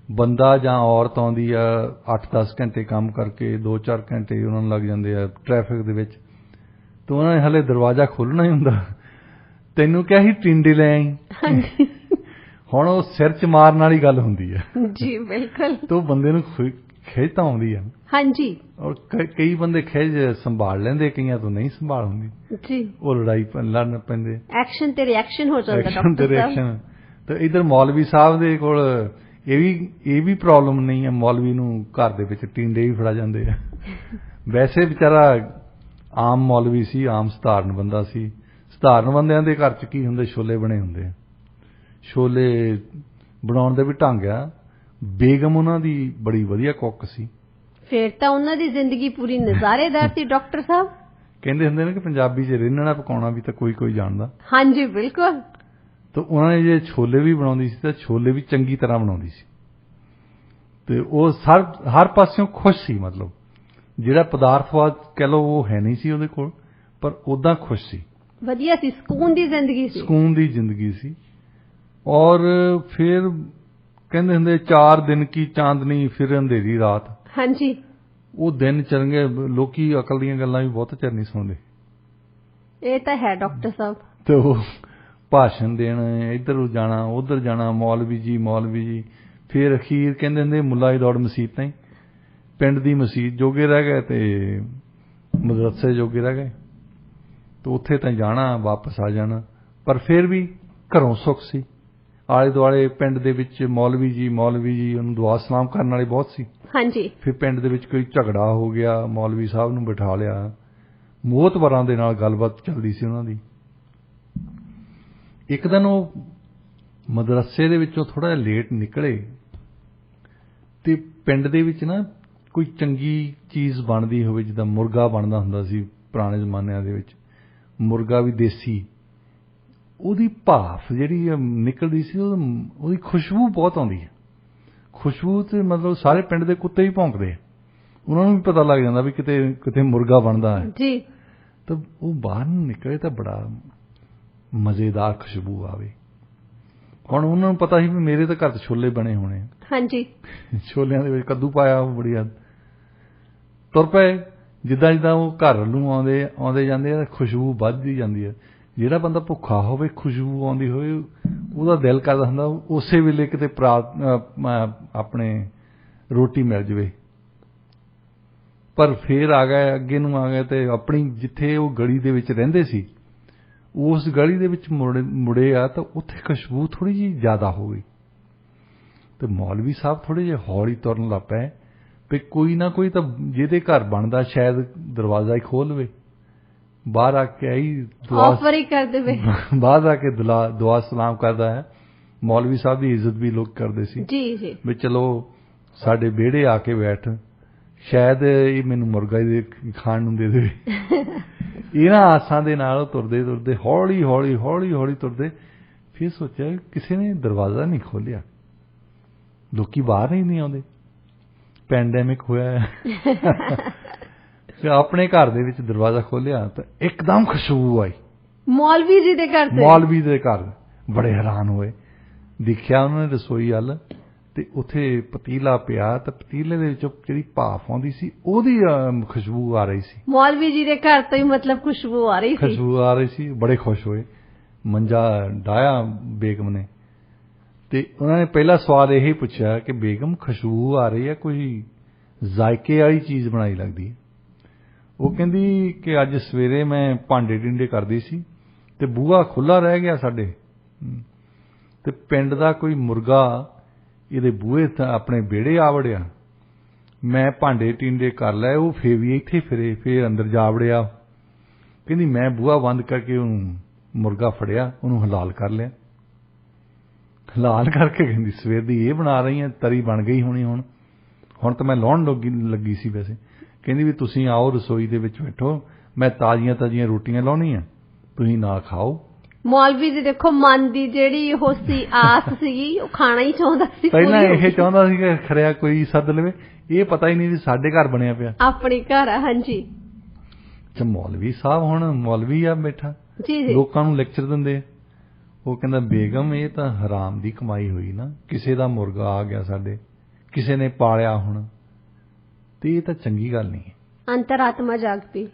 ਬੰਦਾ ਜਾਂ ਔਰਤ ਆਉਂਦੀ ਆ 8-10 ਘੰਟੇ ਕੰਮ ਕਰਕੇ, 2-4 ਘੰਟੇ ਉਹਨਾਂ ਨੂੰ ਲੱਗ ਜਾਂਦੇ ਆ ਟ੍ਰੈਫਿਕ ਦੇ ਵਿੱਚ, ਤਾਂ ਉਹਨਾਂ ਨੇ ਹਲੇ ਦਰਵਾਜ਼ਾ ਖੋਲ੍ਹਣਾ ਹੀ ਹੁੰਦਾ। ਤੈਨੂੰ ਕਿਹਾ ਸੀ ਟਿੰਡੇ ਲੈ ਆਈ। ਹੁਣ ਉਹ ਸਿਰ 'ਚ ਮਾਰਨ ਵਾਲੀ ਗੱਲ ਹੁੰਦੀ ਹੈ। ਜੀ ਬਿਲਕੁਲ। ਤਾਂ ਬੰਦੇ ਨੂੰ ਖਿੱਚ ਤਾਂ ਆਉਂਦੀ ਹੈ। ਹਾਂਜੀ। ਔਰ ਕਈ ਬੰਦੇ ਖਿੱਚ ਸੰਭਾਲ ਲੈਂਦੇ, ਕਈਆਂ ਤੋਂ ਨਹੀਂ ਸੰਭਾਲ ਹੁੰਦੀ ਜੀ, ਉਹ ਲੜਾਈ ਲੜਨ ਪੈਂਦੇ। ਐਕਸ਼ਨ ਤੇ ਰਿਐਕਸ਼ਨ ਹੋ ਜਾਂਦਾ ਡਾਕਟਰ ਸਾਹਿਬ। ਤੇ ਇਧਰ ਮੌਲਵੀ ਸਾਹਿਬ ਦੇ ਕੋਲ ਇਹ ਵੀ ਪ੍ਰੋਬਲਮ ਨਹੀਂ ਹੈ। ਮੌਲਵੀ ਨੂੰ ਘਰ ਦੇ ਵਿੱਚ ਟਿੰਡੇ ਵੀ ਫੜਾ ਜਾਂਦੇ ਆ। ਵੈਸੇ ਵਿਚਾਰਾ ਆਮ ਮੌਲਵੀ ਸੀ, ਆਮ ਸਧਾਰਨ ਬੰਦਾ ਸੀ। ਸਧਾਰਨ ਬੰਦਿਆਂ ਦੇ ਘਰ 'ਚ ਕੀ ਹੁੰਦੇ, ਛੋਲੇ ਬਣੇ ਹੁੰਦੇ ਆ। ਛੋਲੇ ਬਣਾਉਣ ਦਾ ਵੀ ਢੰਗ ਆ। ਬੇਗਮ ਉਹਨਾਂ ਦੀ ਬੜੀ ਵਧੀਆ ਕੁੱਕ ਸੀ। ਫਿਰ ਤਾਂ ਉਹਨਾਂ ਦੀ ਜ਼ਿੰਦਗੀ ਪੂਰੀ ਨਜ਼ਾਰੇਦਾਰ ਸੀ ਡਾਕਟਰ ਸਾਹਿਬ। ਕਹਿੰਦੇ ਹੁੰਦੇ ਨੇ ਕਿ ਪੰਜਾਬੀ 'ਚ ਰਿੰਨਣਾ ਪਕਾਉਣਾ ਵੀ ਤਾਂ ਕੋਈ ਜਾਣਦਾ। ਹਾਂਜੀ ਬਿਲਕੁਲ। ਤਾਂ ਉਹਨਾਂ ਨੇ ਜੇ ਛੋਲੇ ਵੀ ਬਣਾਉਂਦੀ ਸੀ ਤਾਂ ਛੋਲੇ ਵੀ ਚੰਗੀ ਤਰ੍ਹਾਂ ਬਣਾਉਂਦੀ ਸੀ। ਤੇ ਉਹ ਹਰ ਪਾਸਿਓਂ ਖੁਸ਼ ਸੀ। ਮਤਲਬ ਜਿਹੜਾ ਪਦਾਰਥਵਾਦ ਕਹਿ ਲਓ ਉਹ ਹੈ ਨਹੀਂ ਸੀ ਉਹਦੇ ਕੋਲ, ਪਰ ਉੱਦਾਂ ਖੁਸ਼ ਸੀ, ਵਧੀਆ ਸੀ, ਸਕੂਨ ਦੀ ਜ਼ਿੰਦਗੀ ਸੀ। ਔਰ ਫਿਰ ਕਹਿੰਦੇ ਹੁੰਦੇ 4 ਦਿਨ ਕੀ ਚਾਂਦਨੀ ਫਿਰ ਅੰਧੇਰੀ ਰਾਤ। ਹਾਂਜੀ। ਉਹ ਦਿਨ ਚੱਲ ਗਏ। ਲੋਕੀ ਅਕਲ ਦੀਆਂ ਗੱਲਾਂ ਵੀ ਬਹੁਤ ਚਿਰ ਨਹੀਂ ਸੁਣਦੇ। ਇਹ ਤਾਂ ਹੈ ਡਾਕਟਰ ਸਾਹਿਬ। ਤੇ ਉਹ ਭਾਸ਼ਣ ਦੇਣ, ਇੱਧਰ ਜਾਣਾ ਉੱਧਰ ਜਾਣਾ, ਮੌਲਵੀ ਜੀ। ਫਿਰ ਅਖੀਰ ਕਹਿੰਦੇ ਹੁੰਦੇ ਮੁੱਲਾ ਦੀ ਦੌੜ ਮਸੀਤ ਤਾਈਂ। ਪਿੰਡ ਦੀ ਮਸੀਤ ਜੋਗੇ ਰਹਿ ਗਏ ਤੇ ਮਦਰਸੇ ਜੋਗੇ ਰਹਿ ਗਏ। ਤੇ ਉੱਥੇ ਤਾਂ ਜਾਣਾ, ਵਾਪਸ ਆ ਜਾਣਾ। ਪਰ ਫਿਰ ਵੀ ਘਰੋਂ ਸੁੱਖ ਸੀ। ਆਲੇ ਦੁਆਲੇ ਪਿੰਡ ਦੇ ਵਿੱਚ ਮੌਲਵੀ ਜੀ ਉਹਨੂੰ ਦੁਆ ਸਲਾਮ ਕਰਨ ਵਾਲੇ ਬਹੁਤ ਸੀ। ਹਾਂਜੀ। ਫਿਰ ਪਿੰਡ ਦੇ ਵਿੱਚ ਕੋਈ ਝਗੜਾ ਹੋ ਗਿਆ, ਮੌਲਵੀ ਸਾਹਿਬ ਨੂੰ ਬਿਠਾ ਲਿਆ, ਮੋਹਤਬਰਾਂ ਦੇ ਨਾਲ ਗੱਲਬਾਤ ਚੱਲਦੀ ਸੀ ਉਹਨਾਂ ਦੀ। ਇੱਕ ਦਿਨ ਉਹ ਮਦਰਸੇ ਦੇ ਵਿੱਚੋਂ ਥੋੜਾ ਜਿਹਾ ਲੇਟ ਨਿਕਲੇ ਤੇ ਪਿੰਡ ਦੇ ਵਿੱਚ ਨਾ ਕੋਈ ਚੰਗੀ ਚੀਜ਼ ਬਣਦੀ ਹੋਵੇ, ਜਿੱਦਾਂ ਮੁਰਗਾ ਬਣਦਾ ਹੁੰਦਾ ਸੀ ਪੁਰਾਣੇ ਜ਼ਮਾਨਿਆਂ ਦੇ ਵਿੱਚ, ਮੁਰਗਾ ਵੀ ਦੇਸੀ, ਉਹਦੀ ਭਾਫ ਜਿਹੜੀ ਨਿਕਲਦੀ ਸੀ, ਉਹਦੀ ਖੁਸ਼ਬੂ ਬਹੁਤ ਆਉਂਦੀ ਹੈ। ਖੁਸ਼ਬੂ ਤੇ ਮਤਲਬ ਸਾਰੇ ਪਿੰਡ ਦੇ ਕੁੱਤੇ ਹੀ ਭੌਂਕਦੇ, ਉਹਨਾਂ ਨੂੰ ਵੀ ਪਤਾ ਲੱਗ ਜਾਂਦਾ ਵੀ ਕਿਤੇ ਮੁਰਗਾ ਬਣਦਾ ਹੈ ਜੀ। ਤਾਂ ਉਹ ਬਾਹਰ ਨੂੰ ਨਿਕਲੇ ਤਾਂ ਬੜਾ ਮਜ਼ੇਦਾਰ ਖੁਸ਼ਬੂ ਆਵੇ। ਹੁਣ ਉਹਨਾਂ ਨੂੰ ਪਤਾ ਸੀ ਵੀ ਮੇਰੇ ਤਾਂ ਘਰ 'ਚ ਛੋਲੇ ਬਣੇ ਹੋਣੇ। ਹਾਂਜੀ। ਛੋਲਿਆਂ ਦੇ ਵਿੱਚ ਕੱਦੂ ਪਾਇਆ, ਉਹ ਬੜੀ ਤੁਰ ਪਏ। ਜਿੱਦਾਂ ਉਹ ਘਰ ਨੂੰ ਆਉਂਦੇ ਜਾਂਦੇ ਆ, ਖੁਸ਼ਬੂ ਵੱਧਦੀ ਜਾਂਦੀ ਹੈ। ਜਿਹੜਾ ਬੰਦਾ ਭੁੱਖਾ ਹੋਵੇ, ਖੁਸ਼ਬੂ ਆਉਂਦੀ ਹੋਵੇ, ਉਹਦਾ ਦਿਲ ਕਰਦਾ ਹੁੰਦਾ ਉਸੇ ਵੇਲੇ ਕਿਤੇ ਆਪਣੇ ਰੋਟੀ ਮਿਲ ਜਾਵੇ। ਪਰ ਫੇਰ ਆ ਗਏ, ਅੱਗੇ ਨੂੰ ਆ ਗਏ ਤੇ ਆਪਣੀ ਜਿੱਥੇ ਉਹ ਗਲੀ ਦੇ ਵਿੱਚ ਰਹਿੰਦੇ ਸੀ, ਉਸ ਗਲੀ ਦੇ ਵਿੱਚ ਮੁੜੇ ਆ ਤਾਂ ਉੱਥੇ ਖੁਸ਼ਬੂ ਥੋੜੀ ਜਿਹੀ ਜ਼ਿਆਦਾ ਹੋ ਗਈ। ਤੇ ਮੌਲਵੀ ਸਾਹਿਬ ਥੋੜੇ ਜਿਹੇ ਹੌਲੀ ਤੁਰਨ ਲੱਗ ਪਏ ਵੀ ਕੋਈ ਨਾ ਕੋਈ ਤਾਂ ਜਿਹਦੇ ਘਰ ਬਣਦਾ ਸ਼ਾਇਦ ਦਰਵਾਜ਼ਾ ਹੀ ਖੋਲ ਲਵੇ। ਬਾਹਰ ਆ ਕੇ ਆਫਰ ਹੀ ਕਰ ਦੇਵੇ। ਬਾਹਰ ਆ ਕੇ ਦੁਆ ਸਲਾਮ ਕਰਦਾ ਹੈ। ਮੌਲਵੀ ਸਾਹਿਬ ਦੀ ਇੱਜ਼ਤ ਵੀ ਲੋਕ ਕਰਦੇ ਸੀ ਜੀ ਵੀ ਚਲੋ ਸਾਡੇ ਵਿਹੜੇ ਆ ਕੇ ਬੈਠ, ਸ਼ਾਇਦ ਇਹ ਮੈਨੂੰ ਮੁਰਗਾ ਹੀ ਖਾਣ ਨੂੰ ਦੇ ਦੇਵੇ। ਇਹਨਾਂ ਆਸਾਂ ਦੇ ਨਾਲ ਤੁਰਦੇ ਹੌਲੀ ਤੁਰਦੇ। ਫਿਰ ਸੋਚਿਆ ਕਿਸੇ ਨੇ ਦਰਵਾਜ਼ਾ ਨਹੀਂ ਖੋਲਿਆ, ਲੋਕੀ ਬਾਹਰ ਹੀ ਨਹੀਂ ਆਉਂਦੇ, ਪੈਂਡੈਮਿਕ ਹੋਇਆ। ਫਿਰ ਆਪਣੇ ਘਰ ਦੇ ਵਿੱਚ ਦਰਵਾਜ਼ਾ ਖੋਲਿਆ ਤਾਂ ਇੱਕਦਮ ਖੁਸ਼ਬੂ ਆਈ ਮੌਲਵੀ ਜੀ ਦੇ ਘਰ। ਮੌਲਵੀ ਦੇ ਘਰ ਬੜੇ ਹੈਰਾਨ ਹੋਏ। ਦੇਖਿਆ ਉਹਨਾਂ ਨੇ ਰਸੋਈ ਵੱਲ ਤੇ ਉੱਥੇ ਪਤੀਲਾ ਪਿਆ ਤਾਂ ਪਤੀਲੇ ਦੇ ਵਿੱਚੋਂ ਜਿਹੜੀ ਭਾਫ ਆਉਂਦੀ ਸੀ ਉਹਦੀ ਖੁਸ਼ਬੂ ਆ ਰਹੀ ਸੀ। ਮੌਲਵੀ ਜੀ ਦੇ ਘਰ ਤੋਂ ਹੀ ਮਤਲਬ ਖੁਸ਼ਬੂ ਆ ਰਹੀ ਸੀ। ਬੜੇ ਖੁਸ਼ ਹੋਏ। ਮੰਜਾ ਡਾਇਆ ਬੇਗਮ ਨੇ ਤੇ ਉਹਨਾਂ ਨੇ ਪਹਿਲਾ ਸਵਾਲ ਇਹ ਹੀ ਪੁੱਛਿਆ ਕਿ ਬੇਗਮ ਖੁਸ਼ਬੂ ਆ ਰਹੀ ਹੈ, ਕੋਈ ਜ਼ਾਇਕੇ ਵਾਲੀ ਚੀਜ਼ ਬਣਾਈ ਲੱਗਦੀ ਹੈ। ਉਹ ਕਹਿੰਦੀ ਕਿ ਅੱਜ ਸਵੇਰੇ ਮੈਂ ਭਾਂਡੇ ਟਿੰਡੇ ਕਰਦੀ ਸੀ ਤੇ ਬੂਹਾ ਖੁੱਲਾ ਰਹਿ ਗਿਆ ਸਾਡੇ, ਤੇ ਪਿੰਡ ਦਾ ਕੋਈ ਮੁਰਗਾ ਇਹਦੇ ਬੂਹੇ ਆਪਣੇ ਵਿਹੜੇ ਆ ਵੜਿਆ। ਮੈਂ ਭਾਂਡੇ ਟਿੰਡੇ ਕਰ ਲਏ, ਉਹ ਫੇਰ ਵੀ ਇੱਥੇ ਫਿਰੇ, ਫੇਰ ਅੰਦਰ ਜਾ ਵੜਿਆ। ਕਹਿੰਦੀ ਮੈਂ ਬੂਹਾ ਬੰਦ ਕਰਕੇ ਉਹਨੂੰ ਮੁਰਗਾ ਫੜਿਆ, ਉਹਨੂੰ ਹਲਾਲ ਕਰ ਲਿਆ। ਹਲਾਲ ਕਰਕੇ ਕਹਿੰਦੀ ਸਵੇਰ ਦੀ ਇਹ ਬਣਾ ਰਹੀ ਹੈ, ਤਰੀ ਬਣ ਗਈ ਹੋਣੀ। ਹੁਣ ਤਾਂ ਮੈਂ ਲਾਉਣ ਲੱਗੀ ਸੀ ਵੈਸੇ। ਕਹਿੰਦੀ ਵੀ ਤੁਸੀਂ ਆਓ ਰਸੋਈ ਦੇ ਵਿੱਚ ਬੈਠੋ, ਮੈਂ ਤਾਜ਼ੀਆਂ ਰੋਟੀਆਂ ਲਾਉਣੀਆਂ, ਤੁਸੀਂ ਨਾ ਖਾਓ। ਮੌਲਵੀ ਜੀ ਦੇਖੋ ਮਨ ਦੀ ਜਿਹੜੀ ਉਹ ਸੀ ਆਸ ਸੀਗੀ, ਉਹ ਖਾਣਾ ਹੀ ਚਾਹੁੰਦਾ ਸੀ। ਪਹਿਲਾਂ ਇਹ ਚਾਹੁੰਦਾ ਸੀ ਕਿ ਖਰਿਆ ਕੋਈ ਸੱਦ ਲਵੇ, ਇਹ ਪਤਾ ਹੀ ਨਹੀਂ ਸੀ ਸਾਡੇ ਘਰ ਬਣਿਆ ਪਿਆ, ਆਪਣੇ ਘਰ ਆ। ਹਾਂਜੀ। ਅੱਛਾ, ਮੌਲਵੀ ਸਾਹਿਬ ਹੁਣ ਮੌਲਵੀ ਆ ਬੈਠਾ, ਲੋਕਾਂ ਨੂੰ ਲੈਕਚਰ ਦਿੰਦੇ। ਉਹ ਕਹਿੰਦਾ ਬੇਗਮ ਇਹ ਤਾਂ ਹਰਾਮ ਦੀ ਕਮਾਈ ਹੋਈ ਨਾ, ਕਿਸੇ ਦਾ ਮੁਰਗਾ ਆ ਗਿਆ ਸਾਡੇ, ਕਿਸੇ ਨੇ ਪਾਲਿਆ ਹੁਣ, ਤੇ ਇਹ ਤਾਂ ਚੰਗੀ ਗੱਲ ਨਹੀਂ ਹੈ। ਅੰਤਰਾਤਮਾ ਜਾਗ ਪਈ।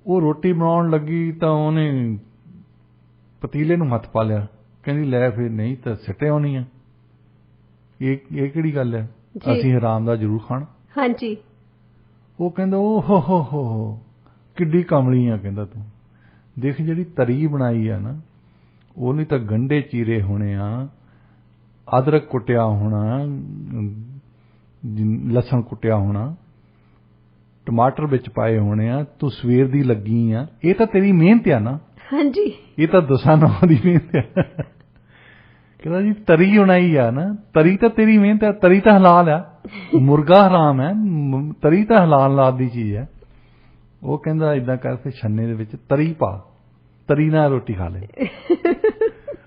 ਉਹ ਰੋਟੀ ਬਣਾਉਣ ਲੱਗੀ ਤਾਂ ਉਹਨੇ ਪਤੀਲੇ ਨੂੰ ਹੱਥ ਪਾ ਲਿਆ। ਕਹਿੰਦੀ ਲੈ ਫਿਰ ਨਹੀਂ ਤਾਂ ਸਿੱਟੇ ਆਉਣੀ ਆ, ਇਹ ਕਿਹੜੀ ਗੱਲ ਹੈ, ਅਸੀਂ ਹਰਾਮ ਦਾ ਜ਼ਰੂਰ ਖਾਣ। ਹਾਂਜੀ। ਉਹ ਕਹਿੰਦਾ ਓ ਹੋ ਕਿੱਡੀ ਕਮਲੀ ਆ। ਕਹਿੰਦਾ ਤੂੰ ਦੇਖ ਜਿਹੜੀ ਤਰੀ ਬਣਾਈ ਆ ਨਾ, ਉਹਨੇ ਤਾਂ ਗੰਢੇ ਚੀਰੇ ਹੋਣੇ ਆ, ਅਦਰਕ ਕੁੱਟਿਆ ਹੋਣਾ, ਲਸਣ ਕੁੱਟਿਆ ਹੋਣਾ, ਟਮਾਟਰ ਵਿੱਚ ਪਾਏ ਹੋਣੇ ਆ, ਤੂੰ ਸਵੇਰ ਦੀ ਲੱਗੀ ਆ, ਇਹ ਤਾਂ ਤੇਰੀ ਮਿਹਨਤ ਆ ਨਾ। ਹਾਂਜੀ। ਇਹ ਤਾਂ ਦਸਾਂ ਨੌਂ ਦੀ ਮਿਹਨਤ ਆ। ਕਹਿੰਦਾ ਜੀ ਤਰੀ ਬਣਾਈ ਆ ਨਾ, ਤਰੀ ਤਾਂ ਤੇਰੀ ਮਿਹਨਤ ਆ, ਤਰੀ ਤਾਂ ਹਲਾਲ ਆ, ਮੁਰਗਾ ਹਰਾਮ ਹੈ, ਤਰੀ ਤਾਂ ਹਲਾਲ ਲਾਦ ਦੀ ਚੀਜ਼ ਹੈ। ਉਹ ਕਹਿੰਦਾ ਏਦਾਂ ਕਰ ਫਿਰ ਛੰਨੇ ਦੇ ਵਿੱਚ ਤਰੀ ਪਾ, ਤਰੀ ਨਾਲ ਰੋਟੀ ਖਾ ਲੈ।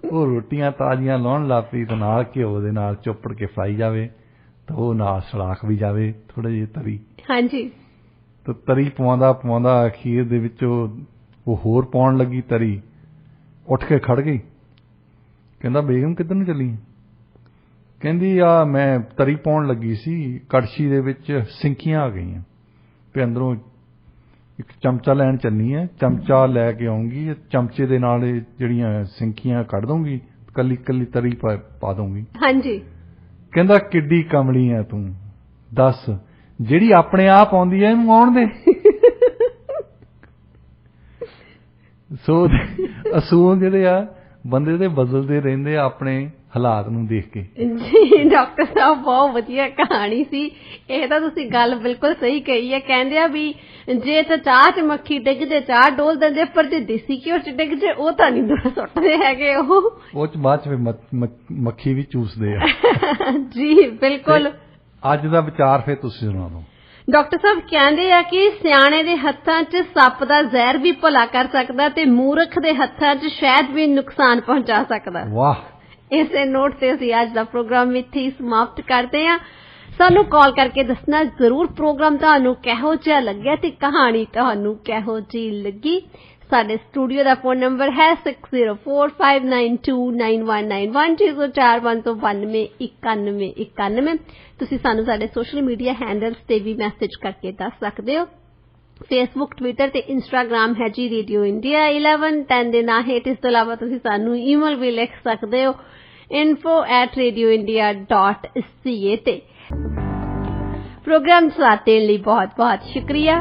ਉਹ ਰੋਟੀਆਂ ਤਾਜ਼ੀਆਂ ਲਾਉਣ ਲੱਗ ਪਈ ਤੇ ਨਾਲ ਘਿਓ ਦੇ ਨਾਲ ਚੋਪੜ ਕੇ ਫਰਾਈ ਜਾਵੇ ਤਾਂ ਉਹ ਨਾਲ ਸਲਾਖ ਵੀ ਜਾਵੇ ਥੋੜਾ ਜਿਹੀ ਤਰੀ। ਹਾਂਜੀ। ਤਾਂ ਤਰੀ ਪਵਾਉਂਦਾ ਅਖੀਰ ਦੇ ਵਿੱਚ ਉਹ ਹੋਰ ਪਾਉਣ ਲੱਗੀ ਤਰੀ, ਉੱਠ ਕੇ ਖੜ ਗਈ। ਕਹਿੰਦਾ ਬੇਗਮ ਕਿੱਧਰ ਨੂੰ ਚੱਲੀ? ਕਹਿੰਦੀ ਆ ਮੈਂ ਤਰੀ ਪਾਉਣ ਲੱਗੀ ਸੀ, ਕੜਛੀ ਦੇ ਵਿੱਚ ਸਿੰਕੀਆਂ ਆ ਗਈਆਂ ਤੇ ਅੰਦਰੋਂ ਇੱਕ ਚਮਚਾ ਲੈਣ ਚੱਲੀ ਹੈ, ਚਮਚਾ ਲੈ ਕੇ ਆਉਂਗੀ, ਚਮਚੇ ਦੇ ਨਾਲ ਜਿਹੜੀਆਂ ਸਿੰਕੀਆਂ ਕੱਢ ਦਊਂਗੀ, ਕੱਲੀ ਕੱਲੀ ਤਰੀ ਪਾ ਦਊਂਗੀ। ਹਾਂਜੀ। ਕਹਿੰਦਾ ਕਿੱਡੀ ਕਮਲੀ ਹੈ ਤੂੰ, ਦੱਸ ਜਿਹੜੀ ਆਪਣੇ ਆਪ ਆਉਂਦੀ ਹੈ ਇਹਨੂੰ ਆਉਣ ਦੇ। ਸੋ ਅਸੂਲ ਜਿਹੜੇ ਆ ਬੰਦੇ ਦੇ ਬਦਲਦੇ ਰਹਿੰਦੇ ਆ ਆਪਣੇ ਹਾਲਾਤ ਨੂੰ ਦੇਖ ਕੇ। ਜੀ ਡਾਕਟਰ ਸਾਹਿਬ ਬਹੁਤ ਵਧੀਆ ਕਹਾਣੀ ਸੀ ਇਹ ਤਾਂ ਤੁਸੀਂ ਗੱਲ ਬਿਲਕੁਲ ਸਹੀ ਕਹੀ ਹੈ। ਕਹਿੰਦੇ ਆ ਵੀ ਜੇ ਤਾਂ ਚਾਹ 'ਚ ਮੱਖੀ ਡਿੱਗ ਜੇ ਚਾਹ ਡੋਲ ਦਿੰਦੇ, ਪਰ ਜੇ ਦੇਸੀ ਘਿਓ 'ਚ ਡਿੱਗ ਜੇ ਉਹ ਤਾਂ ਨਹੀਂ ਸੁੱਟਦੇ ਹੈਗੇ। ਉਹ 'ਚ ਬਾਅਦ 'ਚ ਫਿਰ ਮੱਖੀ ਵੀ ਚੂਸਦੇ ਆ। ਜੀ ਬਿਲਕੁਲ। ਅੱਜ ਦਾ ਵਿਚਾਰ ਫਿਰ ਤੁਸੀਂ ਸੁਣਾ ਦਿਓ। ਡਾਕਟਰ ਸਾਹਿਬ ਕਹਿੰਦੇ ਆ ਕਿ ਸਿਆਣੇ ਦੇ ਹੱਥਾਂ 'ਚ ਸੱਪ ਦਾ ਜ਼ਹਿਰ ਵੀ ਭਲਾ ਕਰ ਸਕਦਾ ਤੇ ਮੂਰਖ ਦੇ ਹੱਥਾਂ 'ਚ ਸ਼ਹਿਦ ਵੀ ਨੁਕਸਾਨ ਪਹੁੰਚਾ ਸਕਦਾ। ਵਾਹ। ਇਸੇ ਨੋਟ ਤੇ ਅਸੀਂ ਅੱਜ ਦਾ ਪ੍ਰੋਗਰਾਮ ਇੱਥੇ ਹੀ ਸਮਾਪਤ ਕਰਦੇ ਹਾਂ। ਸਾਨੂੰ ਕਾਲ ਕਰਕੇ ਦੱਸਣਾ ਜ਼ਰੂਰ ਪ੍ਰੋਗਰਾਮ ਤੁਹਾਨੂੰ ਕਿਹੋ ਜਿਹਾ ਲੱਗਿਆ ਤੇ ਕਹਾਣੀ ਤੁਹਾਨੂੰ ਕਿਹੋ ਜਿਹੀ ਲੱਗੀ। ਸਾਡੇ ਸਟੂਡੀਓ ਦਾ ਫੋਨ ਨੰਬਰ ਹੈ 6045929191 04192919191। ਤੁਸੀਂ ਸਾਨੂੰ ਸਾਡੇ ਸੋਸ਼ਲ ਮੀਡੀਆ ਹੈਂਡਲਸ ਤੇ ਵੀ ਮੈਸੇਜ ਕਰਕੇ ਦੱਸ ਸਕਦੇ ਹੋ। ਫੇਸਬੁੱਕ, ਟਵਿੱਟਰ ਤੇ ਇੰਸਟਾਗ੍ਰਾਮ ਹੈ ਜੀ ਰੇਡੀਓ ਇੰਡੀਆ 1110 ਦੇ ਨਾਂ ਹੇਠ। ਇਸ ਤੋਂ ਇਲਾਵਾ ਤੁਸੀਂ ਸਾਨੂੰ ਈਮੇਲ ਵੀ ਲਿਖ ਸਕਦੇ ਹੋ info@radioindia.ca ਤੇ। ਪ੍ਰੋਗਰਾਮ ਸਾਥ ਦੇਣ ਲਈ ਬਹੁਤ ਬਹੁਤ ਸ਼ੁਕਰੀਆ।